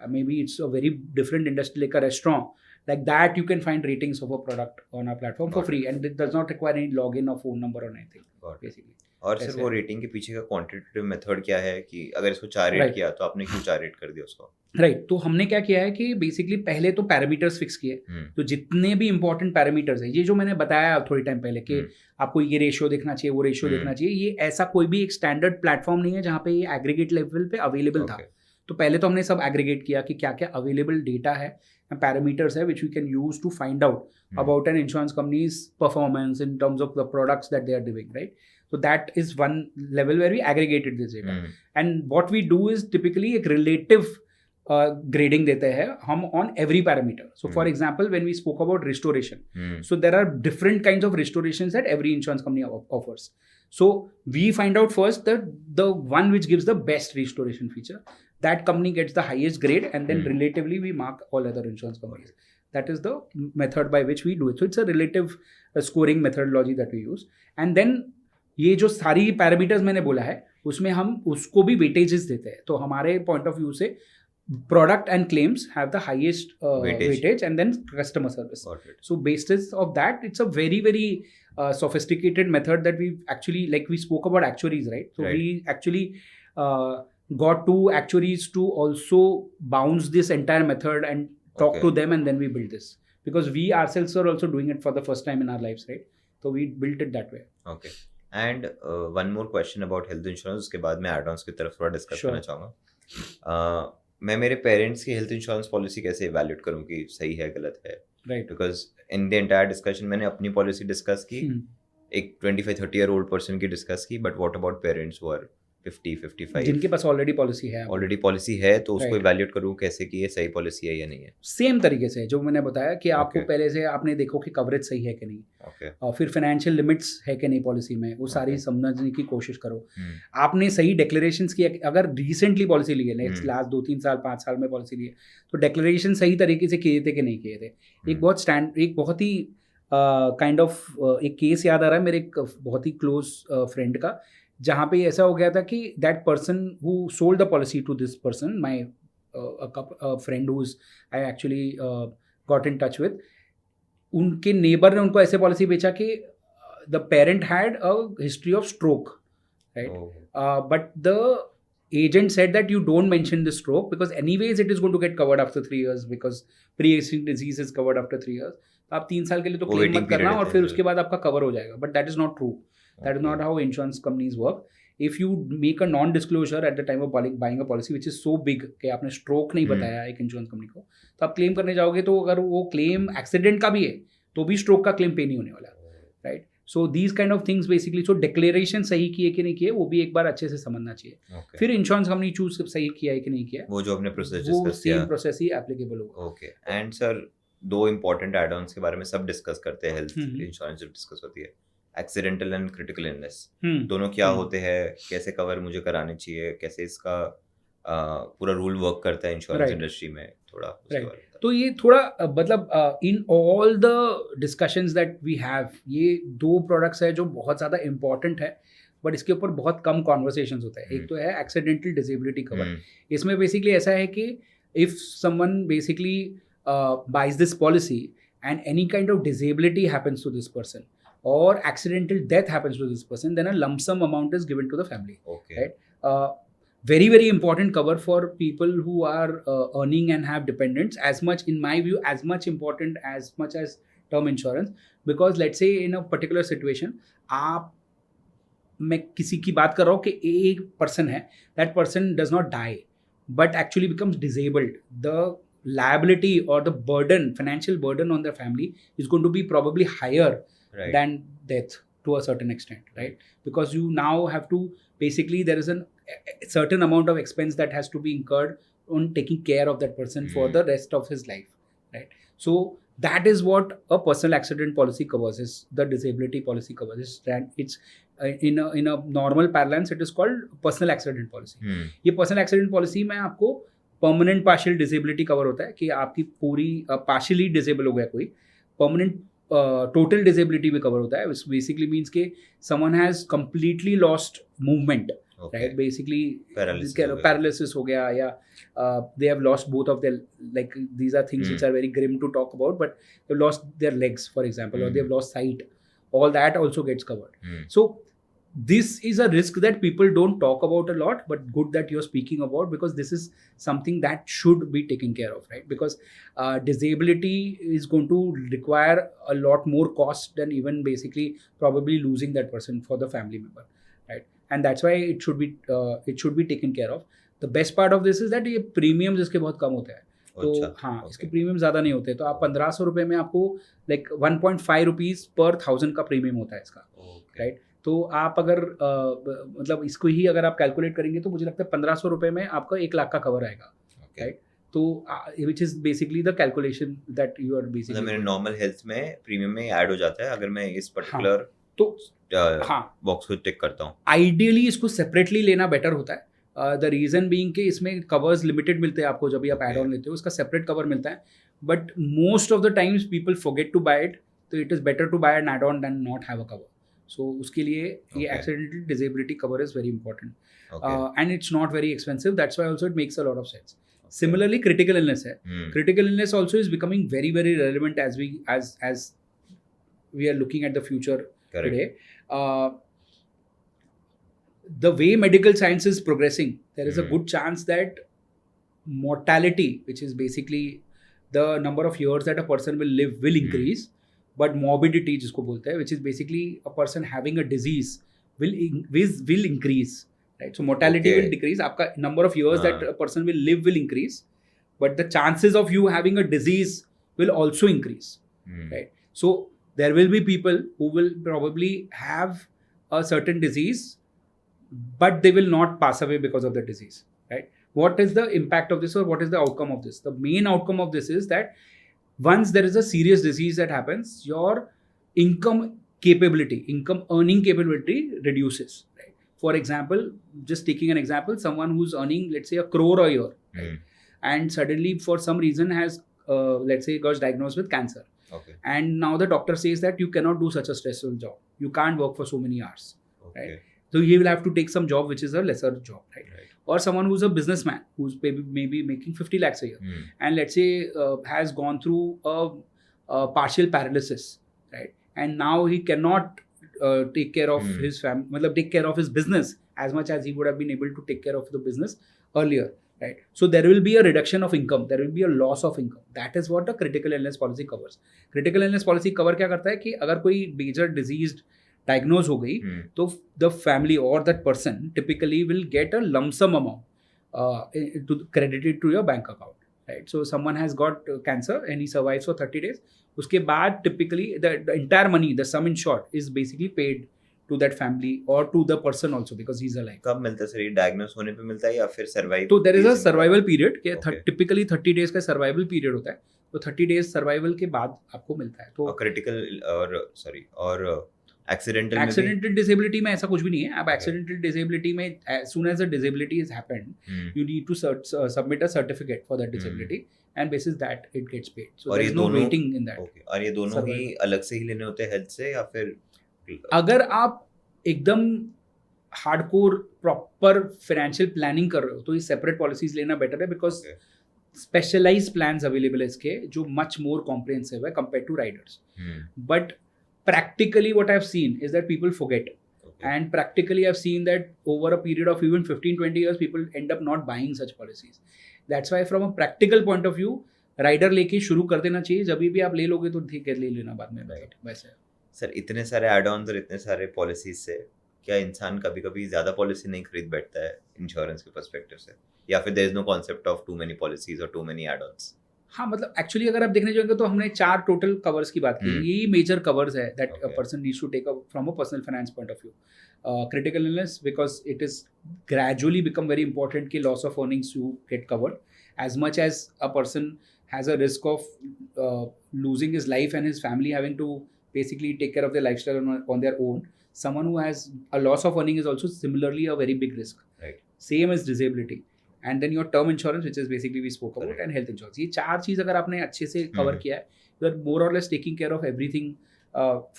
maybe it's a very different industry like a restaurant, like that you can find ratings of a product on our platform for free, and it does not require any login or phone number or anything, basically. और sir वो rating के पीछे का quantitative method क्या है कि अगर इसको 4 रेट किया तो आपने क्यों 4 रेट कर दिया उसको? राइट. तो हमने क्या किया है कि बेसिकली पहले तो पैरामीटर्स फिक्स किए. तो जितने भी इंपॉर्टेंट पैरामीटर्स है, ये जो मैंने बताया थोड़ी टाइम पहले कि आपको ये रेशियो देखना चाहिए, वो रेशियो देखना चाहिए, ये ऐसा कोई भी एक स्टैंडर्ड प्लेटफॉर्म नहीं है जहाँ पे ये एग्रीगेट लेवल पे अवेलेबल था. तो पहले तो हमने सब एग्रीगेट किया कि क्या क्या अवेलेबल डेटा है, पैरामीटर्स है which we can use to find out about an insurance company's performance in terms of the products that they are doing, right? So that is one level where we aggregated this data. And what we do is typically a relative grading देते हैं हम on every parameter. So for example, when we spoke about restoration, so there are different kinds of restorations that every insurance company offers. So we find out first that the one which gives the best restoration feature, that company gets the highest grade, and then relatively we mark all other insurance companies. That is the method by which we do it. So it's a relative scoring methodology that we use. And then ये जो सारी parameters मैंने बोला है उसमें हम उसको भी वेटेजेस देते हैं. तो हमारे पॉइंट ऑफ व्यू से product and claims have the highest weightage and then customer service. So basis of that, it's a very, very sophisticated method that we actually, like we spoke about actuaries, right? So we actually got two actuaries to also bounce this entire method and talk to them, and then we built this. Because we ourselves are also doing it for the first time in our lives, right? So we built it that way. Okay. And one more question about health insurance, उसके बाद मैं add-ons की तरफ थोड़ा discuss करना चाहूँगा. मैं मेरे पेरेंट्स की हेल्थ इंश्योरेंस पॉलिसी कैसे इवैल्यूएट करूँ कि सही है गलत है, right? Because in the entire discussion मैंने अपनी पॉलिसी डिस्कस की, एक 25-30 ईयर ओल्ड पर्सन की डिस्कस की, but what about parents who are 50-55 जिनके पास ऑलरेडी पॉलिसी है, तो उसको इवैल्यूएट करूँ कैसे कि ये सही पॉलिसी है या नहीं है. सेम तरीके से जो मैंने बताया कि आपको पहले से आपने देखो कि कवरेज सही है कि नहीं, और फिर फाइनेंशियल लिमिट्स है कि नहीं पॉलिसी में, वो सारी समझने की कोशिश करो. आपने सही डिक्लेरेशंस किया. अगर रिसेंटली पॉलिसी ली है, नेक्स्ट लास्ट 2-3 साल 5 साल में पॉलिसी ली है, तो डिक्लेरेशन सही तरीके से किए थे कि नहीं किए थे. एक बहुत ही काइंड ऑफ एक केस याद आ रहा है मेरे एक बहुत ही क्लोज फ्रेंड का, जहाँ पे ऐसा हो गया था कि that person who sold the policy to this person, my friend whose I actually got in touch with, उनके नेबर ने उनको ऐसे पॉलिसी बेचा कि the parent had a history of stroke, right? But the agent said that you don't mention the stroke because anyways it is going to get covered after 3 years because pre-existing disease is covered after 3 years. तो आप 3 साल के लिए तो claim मत करना और फिर उसके बाद आपका कवर हो जाएगा. But that is not true. That is not how insurance companies work. If you make a non-disclosure at the time of buying a policy which is so big कि आपने stroke नहीं बताया एक insurance company को, तो आप claim करने जाओगे तो अगर वो claim accident का भी है तो भी stroke का claim pay नहीं होने वाला, right? So these kind of things basically, so declaration सही किए कि नहीं किए वो भी एक बार अच्छे से समझना चाहिए. फिर insurance company choose सही किया है कि नहीं किया, वो जो अपने प्रोसेस वो same process ही applicable होगा. Okay. And sir, 2 important add-ons के बारे में सब डिस्कस करते हैं हेल्थ इंश्योरेंस जब डिस्कस होती है. एक्सीडेंटल एंड क्रिटिकल इलनेस दोनों क्या होते हैं, कैसे कवर मुझे कराने चाहिए, कैसे इसका पूरा रूल वर्क करता है इंश्योरेंस इंडस्ट्री में, थोड़ा उसके बारे में. तो ये थोड़ा मतलब in all the discussions that we have, ये 2 प्रोडक्ट्स है जो बहुत ज़्यादा इंपॉर्टेंट है, बट इसके ऊपर बहुत कम कॉन्वर्सेशंस होता है. एक तो है एक्सीडेंटल डिसेबिलिटी कवर. इसमें बेसिकली ऐसा है कि if someone basically buys this policy and any kind of disability happens to this person or accidental death happens to this person, then a lump sum amount is given to the family. Okay. Right? Very, very important cover for people who are earning and have dependents. As much, in my view, as much important as much as term insurance. Because let's say in a particular situation, मैं किसी की बात कर रहा हूँ कि एक person है, that person does not die, but actually becomes disabled. The liability or the burden, financial burden on the family is going to be probably higher than death to a certain extent, right? Because you now have to, basically there is a certain amount of expense that has to be incurred on taking care of that person for the rest of his life, right? So that is what a personal accident policy covers, is the disability policy covers. It's in a normal parlance it is called personal accident policy. ये personal accident policy में आपको permanent partial disability cover होता है कि आपकी पूरी partially disabled हो गया कोई, permanent total disability भी cover होता है. Which basically means कि someone has completely lost movement, right? Basically paralysis हो गया, या they have lost both of their, like these are things which are very grim to talk about, but they've lost their legs, for example, or they've lost sight. All that also gets covered. So this is a risk that people don't talk about a lot, but good that you're speaking about, because this is something that should be taken care of, right? Because disability is going to require a lot more cost than even basically probably losing that person for the family member, right? And that's why it should be taken care of. The best part of this is that ये premiums इसके बहुत कम होते हैं. तो हाँ, इसके premium ज़्यादा नहीं होते. तो आप 1500 रुपये में आपको लाइक 1.5 रुपीज़ पर 1000 का प्रीमियम होता है इसका, राइट? तो आप अगर मतलब इसको ही अगर आप कैलकुलेट करेंगे तो मुझे लगता है 1500 रुपये में आपका 1 लाख का कवर आएगा, राइट? तो which is basically the calculation that you are मतलब basically मेरे doing. नॉर्मल हेल्थ में प्रीमियम में ऐड हो जाता है अगर मैं इस हाँ, पर्टिकुलर तो हाँ बॉक्स को टिक करता हूँ. आइडियली इसको सेपरेटली लेना बेटर होता है. द रीजन बीइंग कि इसमें कवर्स लिमिटेड मिलते हैं आपको जब भी आप Okay. एड ऑन लेते हो, उसका सेपरेट कवर मिलता है. But most of the times people forget to buy it, तो it is better to buy an add on than not have a cover. So उसके लिए ये Okay. Accidental disability cover is very important Okay. And it's not very expensive. That's why also it makes a lot of sense. Okay. Similarly, critical illness है. Hmm. Critical illness also is becoming very very relevant as we are looking at the future Correct. today. The way medical science is progressing, there is a good chance that mortality, which is basically the number of years that a person will live, will increase. But morbidity, जिसको बोलते हैं, which is basically a person having a disease, will increase. Right? So mortality Okay. will decrease. आपका number of years that हाँ. a person will live will increase, but the chances of you having a disease will also increase. Hmm. Right? So there will be people who will probably have a certain disease, but they will not pass away because of the disease. Right? What is the impact of this, or what is the outcome of this? The main outcome of this is that once there is a serious disease that happens, your income earning capability reduces. Right? For example, just taking an example, someone who's earning, let's say, 1 crore a year, right? And suddenly for some reason has, let's say, got diagnosed with cancer. Okay. And now the doctor says that you cannot do such a stressful job. You can't work for so many hours. Okay. Right? So he will have to take some job which is a lesser job, right? Right. Or someone who's a businessman who's maybe making 50 lakhs a year, and let's say has gone through a partial paralysis, right? And now he cannot take care of his family, take care of his business as much as he would have been able to take care of the business earlier, right? So there will be a reduction of income, there will be a loss of income. That is what the critical illness policy covers. Critical illness policy cover क्या करता है कि अगर कोई major disease diagnose हो गई, तो the family or that person typically will get a lump sum amount credited to your bank account, right? So someone has got cancer and he survives for 30 days. उसके बाद typically the entire money, the sum in short, is basically paid to that family or to the person also because he's alive. कब मिलता है sir ये diagnose होने पे मिलता है या फिर सर्वाइव? तो there is a survival period कि Okay. typically 30 days का survival period होता है. तो 30 days survival के बाद आपको मिलता है. तो क्रिटिकल और एक्सीडेंटल डिसेबिलिटी में ऐसा कुछ भी नहीं है. अब एक्सीडेंटल डिसेबिलिटी में as soon as the disability is happened, you need to submit a certificate for that disability and basis that it gets paid. So there is no waiting in that. Okay. और ये दोनों ही अलग से ही लेने होते हैं health से या फिर अगर आप एकदम हार्डकोर प्रॉपर फाइनेंशियल प्लानिंग कर रहे हो तो ये सेपरेट पॉलिसीज लेना बेटर है बिकॉज स्पेशलाइज्ड प्लान्स अवेलेबल है इसके जो मच मोर कॉम्प्रिहेंसिव है compare to riders. But practically what I've seen is that people forget. Okay. And practically I've seen that over a period of even 15-20 years people end up not buying such policies. That's why from a practical point of view rider लेके शुरू कर देना चाहिए. जब भी आप ले लोगे तो ठीक है ले लेना बाद में. राइट वैसे सर इतने सारे एड ऑन्स और इतने सारे पॉलिसीज से क्या इंसान कभी कभी ज़्यादा पॉलिसी नहीं खरीद बैठता है इंश्योरेंस के पर्सपेक्टिव से या फिर there is no concept of too many policies और टू मेनी एड ऑन्स? हाँ मतलब एक्चुअली अगर आप देखने जाएंगे तो हमने 4 टोटल कवर्स की बात की. यही मेजर कवर्स है that a person needs to take from a personal finance point of view. Critical illness because it is gradually become very important कि loss of earnings you get covered as much as a person has a risk of losing his life and his family having to basically take care of their lifestyle on their own. Someone who has a loss of earning is also similarly a very big risk. Right. Same as disability. And then your term insurance, which is basically we spoke about, and health insurance. ये 4 चीज़ अगर आपने अच्छे से cover किया है, you are more or less taking care of everything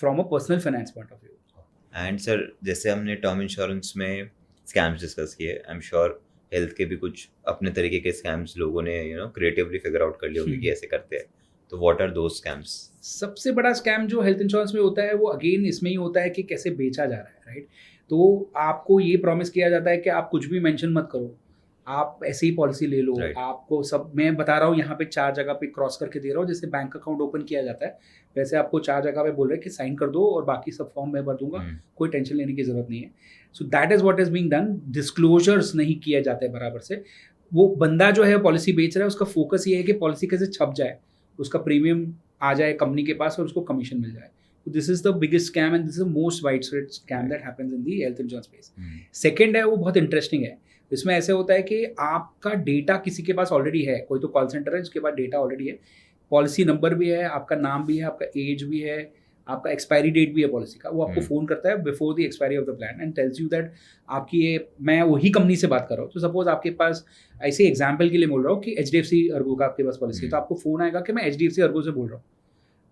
from a personal finance point of view. And sir, जैसे हमने term insurance में scams discuss किए, I'm sure health के भी कुछ अपने तरीके के scams लोगों ने creatively figure out कर लिए होंगे कि ऐसे करते हैं. तो व्हाट आर दोस स्कैम्स? सबसे बड़ा स्कैम जो हेल्थ इंश्योरेंस में होता है वो अगेन इसमें ही होता है कि कैसे बेचा जा रहा है. राइट. तो आपको ये प्रॉमिस किया जाता है कि आप कुछ भी मेंशन मत करो, आप ऐसे ही पॉलिसी ले लो. Right. आपको सब मैं बता रहा हूँ यहाँ पे 4 जगह पे क्रॉस करके दे रहा हूँ. जैसे बैंक अकाउंट ओपन किया जाता है वैसे आपको 4 जगह पे बोल रहे हैं कि साइन कर दो और बाकी सब फॉर्म मैं भर दूंगा. कोई टेंशन लेने की जरूरत नहीं है. सो that is what is being done. Disclosures नहीं किए जाते बराबर से. वो बंदा जो है पॉलिसी बेच रहा है उसका फोकस ये है कि पॉलिसी कैसे छप जाए, उसका प्रीमियम आ जाए कंपनी के पास और उसको कमीशन मिल जाए. So this is the biggest scam and this is the most widespread scam that happens in the health insurance space. Second है वो बहुत इंटरेस्टिंग है. इसमें ऐसे होता है कि आपका डेटा किसी के पास ऑलरेडी है, कोई तो कॉल सेंटर है जिसके पास डेटा ऑलरेडी है, पॉलिसी नंबर भी है, आपका नाम भी है, आपका एज भी है, आपका एक्सपायरी डेट भी है पॉलिसी का, वो आपको फ़ोन करता है before the expiry of the plan and tells you that आपकी ये, मैं वही कंपनी से बात कर रहा हूँ, तो सपोज आपके पास, ऐसे एग्जाम्पल के लिए बोल रहा हूँ कि HDFC अर्गो का आपके पास पॉलिसी है, तो आपको फ़ोन आएगा कि मैं HDFC अर्गो से बोल रहा हूँ,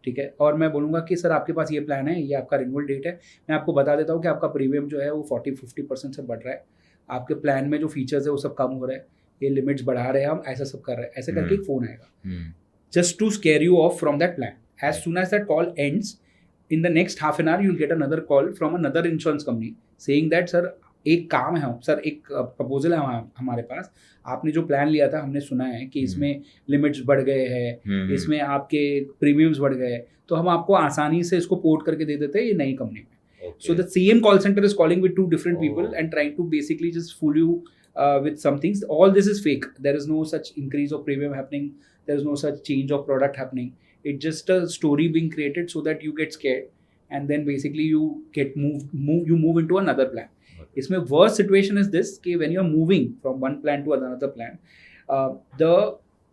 ठीक है, और मैं बोलूँगा कि सर आपके पास ये प्लान है, ये आपका रिन्यूअल डेट है, मैं आपको बता देता हूँ कि आपका प्रीमियम जो है वो 40-50% से बढ़ रहा है, आपके प्लान में जो फीचर्स है वो सब कम हो रहा है, ये लिमिट्स बढ़ा रहे हैं हम, ऐसा सब कर रहे हैं, ऐसे करके एक फ़ोन आएगा just to scare you off from that plan. As soon as that call ends, in the next half an hour, you'll get another call from another insurance company saying that sir एक काम है sir, एक proposal है हमारे पास, आपने जो plan लिया था हमने सुना है कि इसमें लिमिट्स बढ़ गए हैं, इसमें आपके प्रीमियम्स बढ़ गए, तो हम आपको आसानी से इसको पोर्ट करके दे देते हैं ये नई कंपनी में. So the same call center is calling with two different people and trying to basically just fool you with some things. All this is fake. There is no such increase of premium happening. There is no such change of product happening. It's just a story being created so that you get scared and then basically you get you move into another plan. इसमें worst situation is this कि when you are moving from one plan to another plan,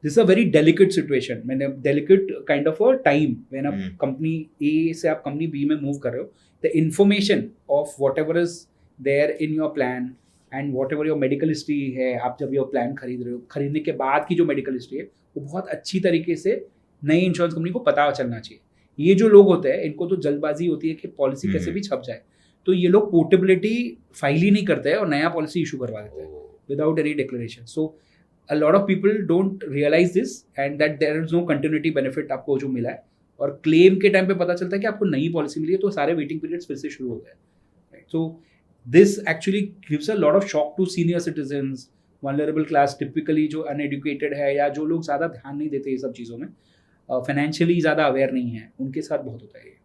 this is a very delicate situation. When a delicate kind of a time when a company A से आप company B में move कर रहे हो, the information of whatever is there in your plan and whatever your medical history है, आप जब ये प्लान खरीद रहे हो, खरीदने के बाद की जो मेडिकल हिस्ट्री है वो बहुत अच्छी तरीके से नई इंश्योरेंस कंपनी को पता चलना चाहिए. ये जो लोग होते हैं इनको तो जल्दबाजी होती है कि पॉलिसी कैसे भी छप जाए, तो ये लोग पोर्टेबिलिटी फाइल ही नहीं करते हैं और नया पॉलिसी इशू करवा देते हैं without any declaration. So a lot of people don't realize this and that there is no continuity benefit आपको जो मिला है, और क्लेम के टाइम पे पता चलता है कि आपको नई पॉलिसी मिली है तो सारे वेटिंग पीरियड्स फिर से शुरू हो गए. So this actually gives a lot of shock to senior citizens, vulnerable class, typically जो अनएडुकेटेड है या जो लोग ज़्यादा ध्यान नहीं देते ये सब चीज़ों में, फाइनेंशियली ज़्यादा अवेयर नहीं है, उनके साथ बहुत होता है ये.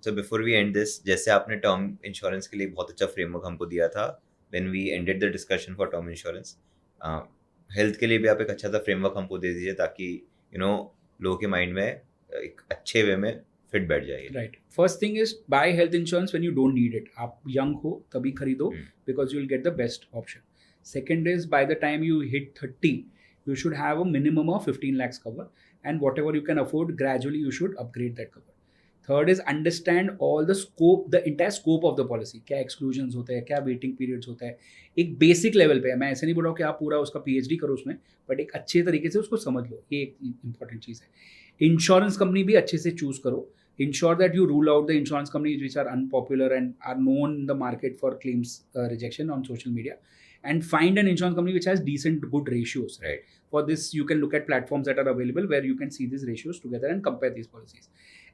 So before we end this, जैसे आपने टर्म इंश्योरेंस के लिए बहुत अच्छा फ्रेमवर्क हमको दिया था when we ended the discussion for term insurance, health के लिए भी आप एक अच्छा सा फ्रेमवर्क हमको दे दीजिए ताकि लोगों के माइंड में एक अच्छे वे में फिट बैठ जाए. Right. First thing is by health insurance when you don't need it. आप यंग हो तभी खरीदो because you will get the best option. Second is by the time you hit 30 you should have a minimum of 15 lakhs cover, and whatever you can afford, gradually you should upgrade that cover. Third is understand all the scope, the entire scope of the policy. क्या exclusions होते हैं, क्या waiting periods होता है, एक basic level पे है. मैं ऐसे नहीं बोल रहा हूँ कि आप पूरा उसका PhD करो उसमें, but एक अच्छे तरीके से उसको समझ लो, ये एक important चीज़ है. Insurance company भी अच्छे से choose करो. Ensure that you rule out the insurance companies which are unpopular and are known in the market for claims rejection on social media. And find an insurance company which has decent, good ratios. Right. For this, you can look at platforms that are available where you can see these ratios together and compare these policies.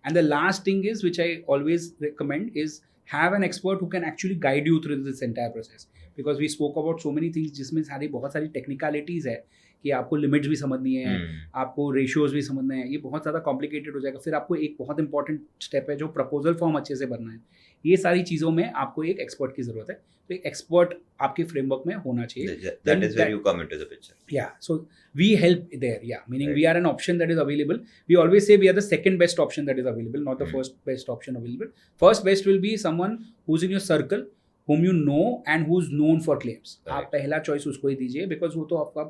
And the last thing is, which I always recommend, is have an expert who can actually guide you through this entire process. Because we spoke about so many things जिसमें बहुत सारी technicalities है कि आपको limits भी समझनी है, आपको रेशियोज भी समझना है, ये बहुत ज़्यादा कॉम्प्लिकेटेड हो जाएगा. फिर आपको एक बहुत इंपॉर्टेंट स्टेप है जो प्रपोजल फॉर्म अच्छे से भरना है. ये सारी चीज़ों में आपको एक एक्सपर्ट की ज़रूरत है, तो एक एक्सपर्ट आपके फ्रेमवर्क में होना चाहिए. That is where you come into the picture. Yeah, so we help there. Yeah, meaning we are an option that is available. We always say we are the second best option that is available, not the first best option available. First best will be someone who's in your circle, whom you know and who's known for claims. आप पहला choice उसको ही दीजिए because वो तो आपका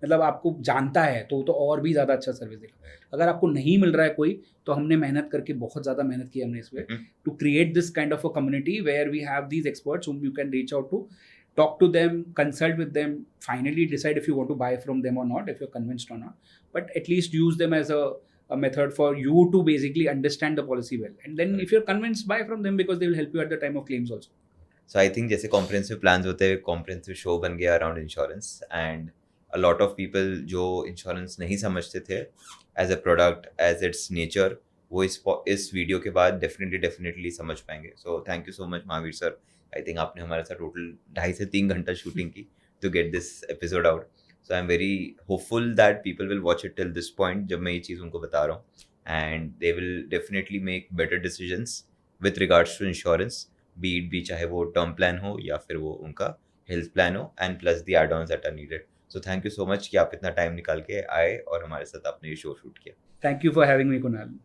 मतलब आपको जानता है, तो वो तो और भी ज़्यादा अच्छा सर्विस देगा. अगर आपको नहीं मिल रहा है कोई, तो हमने मेहनत करके बहुत ज़्यादा मेहनत की हमने इसमें to create this kind of a community where we have these experts whom you can reach out to, talk to them, consult with them, finally decide if you want to buy from them or not, if you're convinced or not, but at least use them as a method for you to basically understand the policy well, and then if you're convinced, buy from them because they will help you at the time of claims also. So I think जैसे comprehensive plans होते हैं, comprehensive show बन गया around insurance, and a lot of people जो insurance नहीं समझते थे as a product, as its nature, वो इस वीडियो के बाद डेफिनेटली समझ पाएंगे. So thank you so much Mahavir sir. I think आपने हमारे साथ टोटल 2.5 से 3 घंटा शूटिंग की to get this episode out. So I am very hopeful that people will watch it till this point जब मैं ये चीज़ उनको बता रहा हूँ, and they will definitely make better decisions with regards to insurance, be चाहे वो टर्म प्लान हो या फिर वो उनका हेल्थ प्लान हो, and plus the add ons that are needed. So thank you so much कि आप इतना टाइम निकाल के आए और हमारे साथ आपने ये शो शूट किया. Thank you for having me Kunal.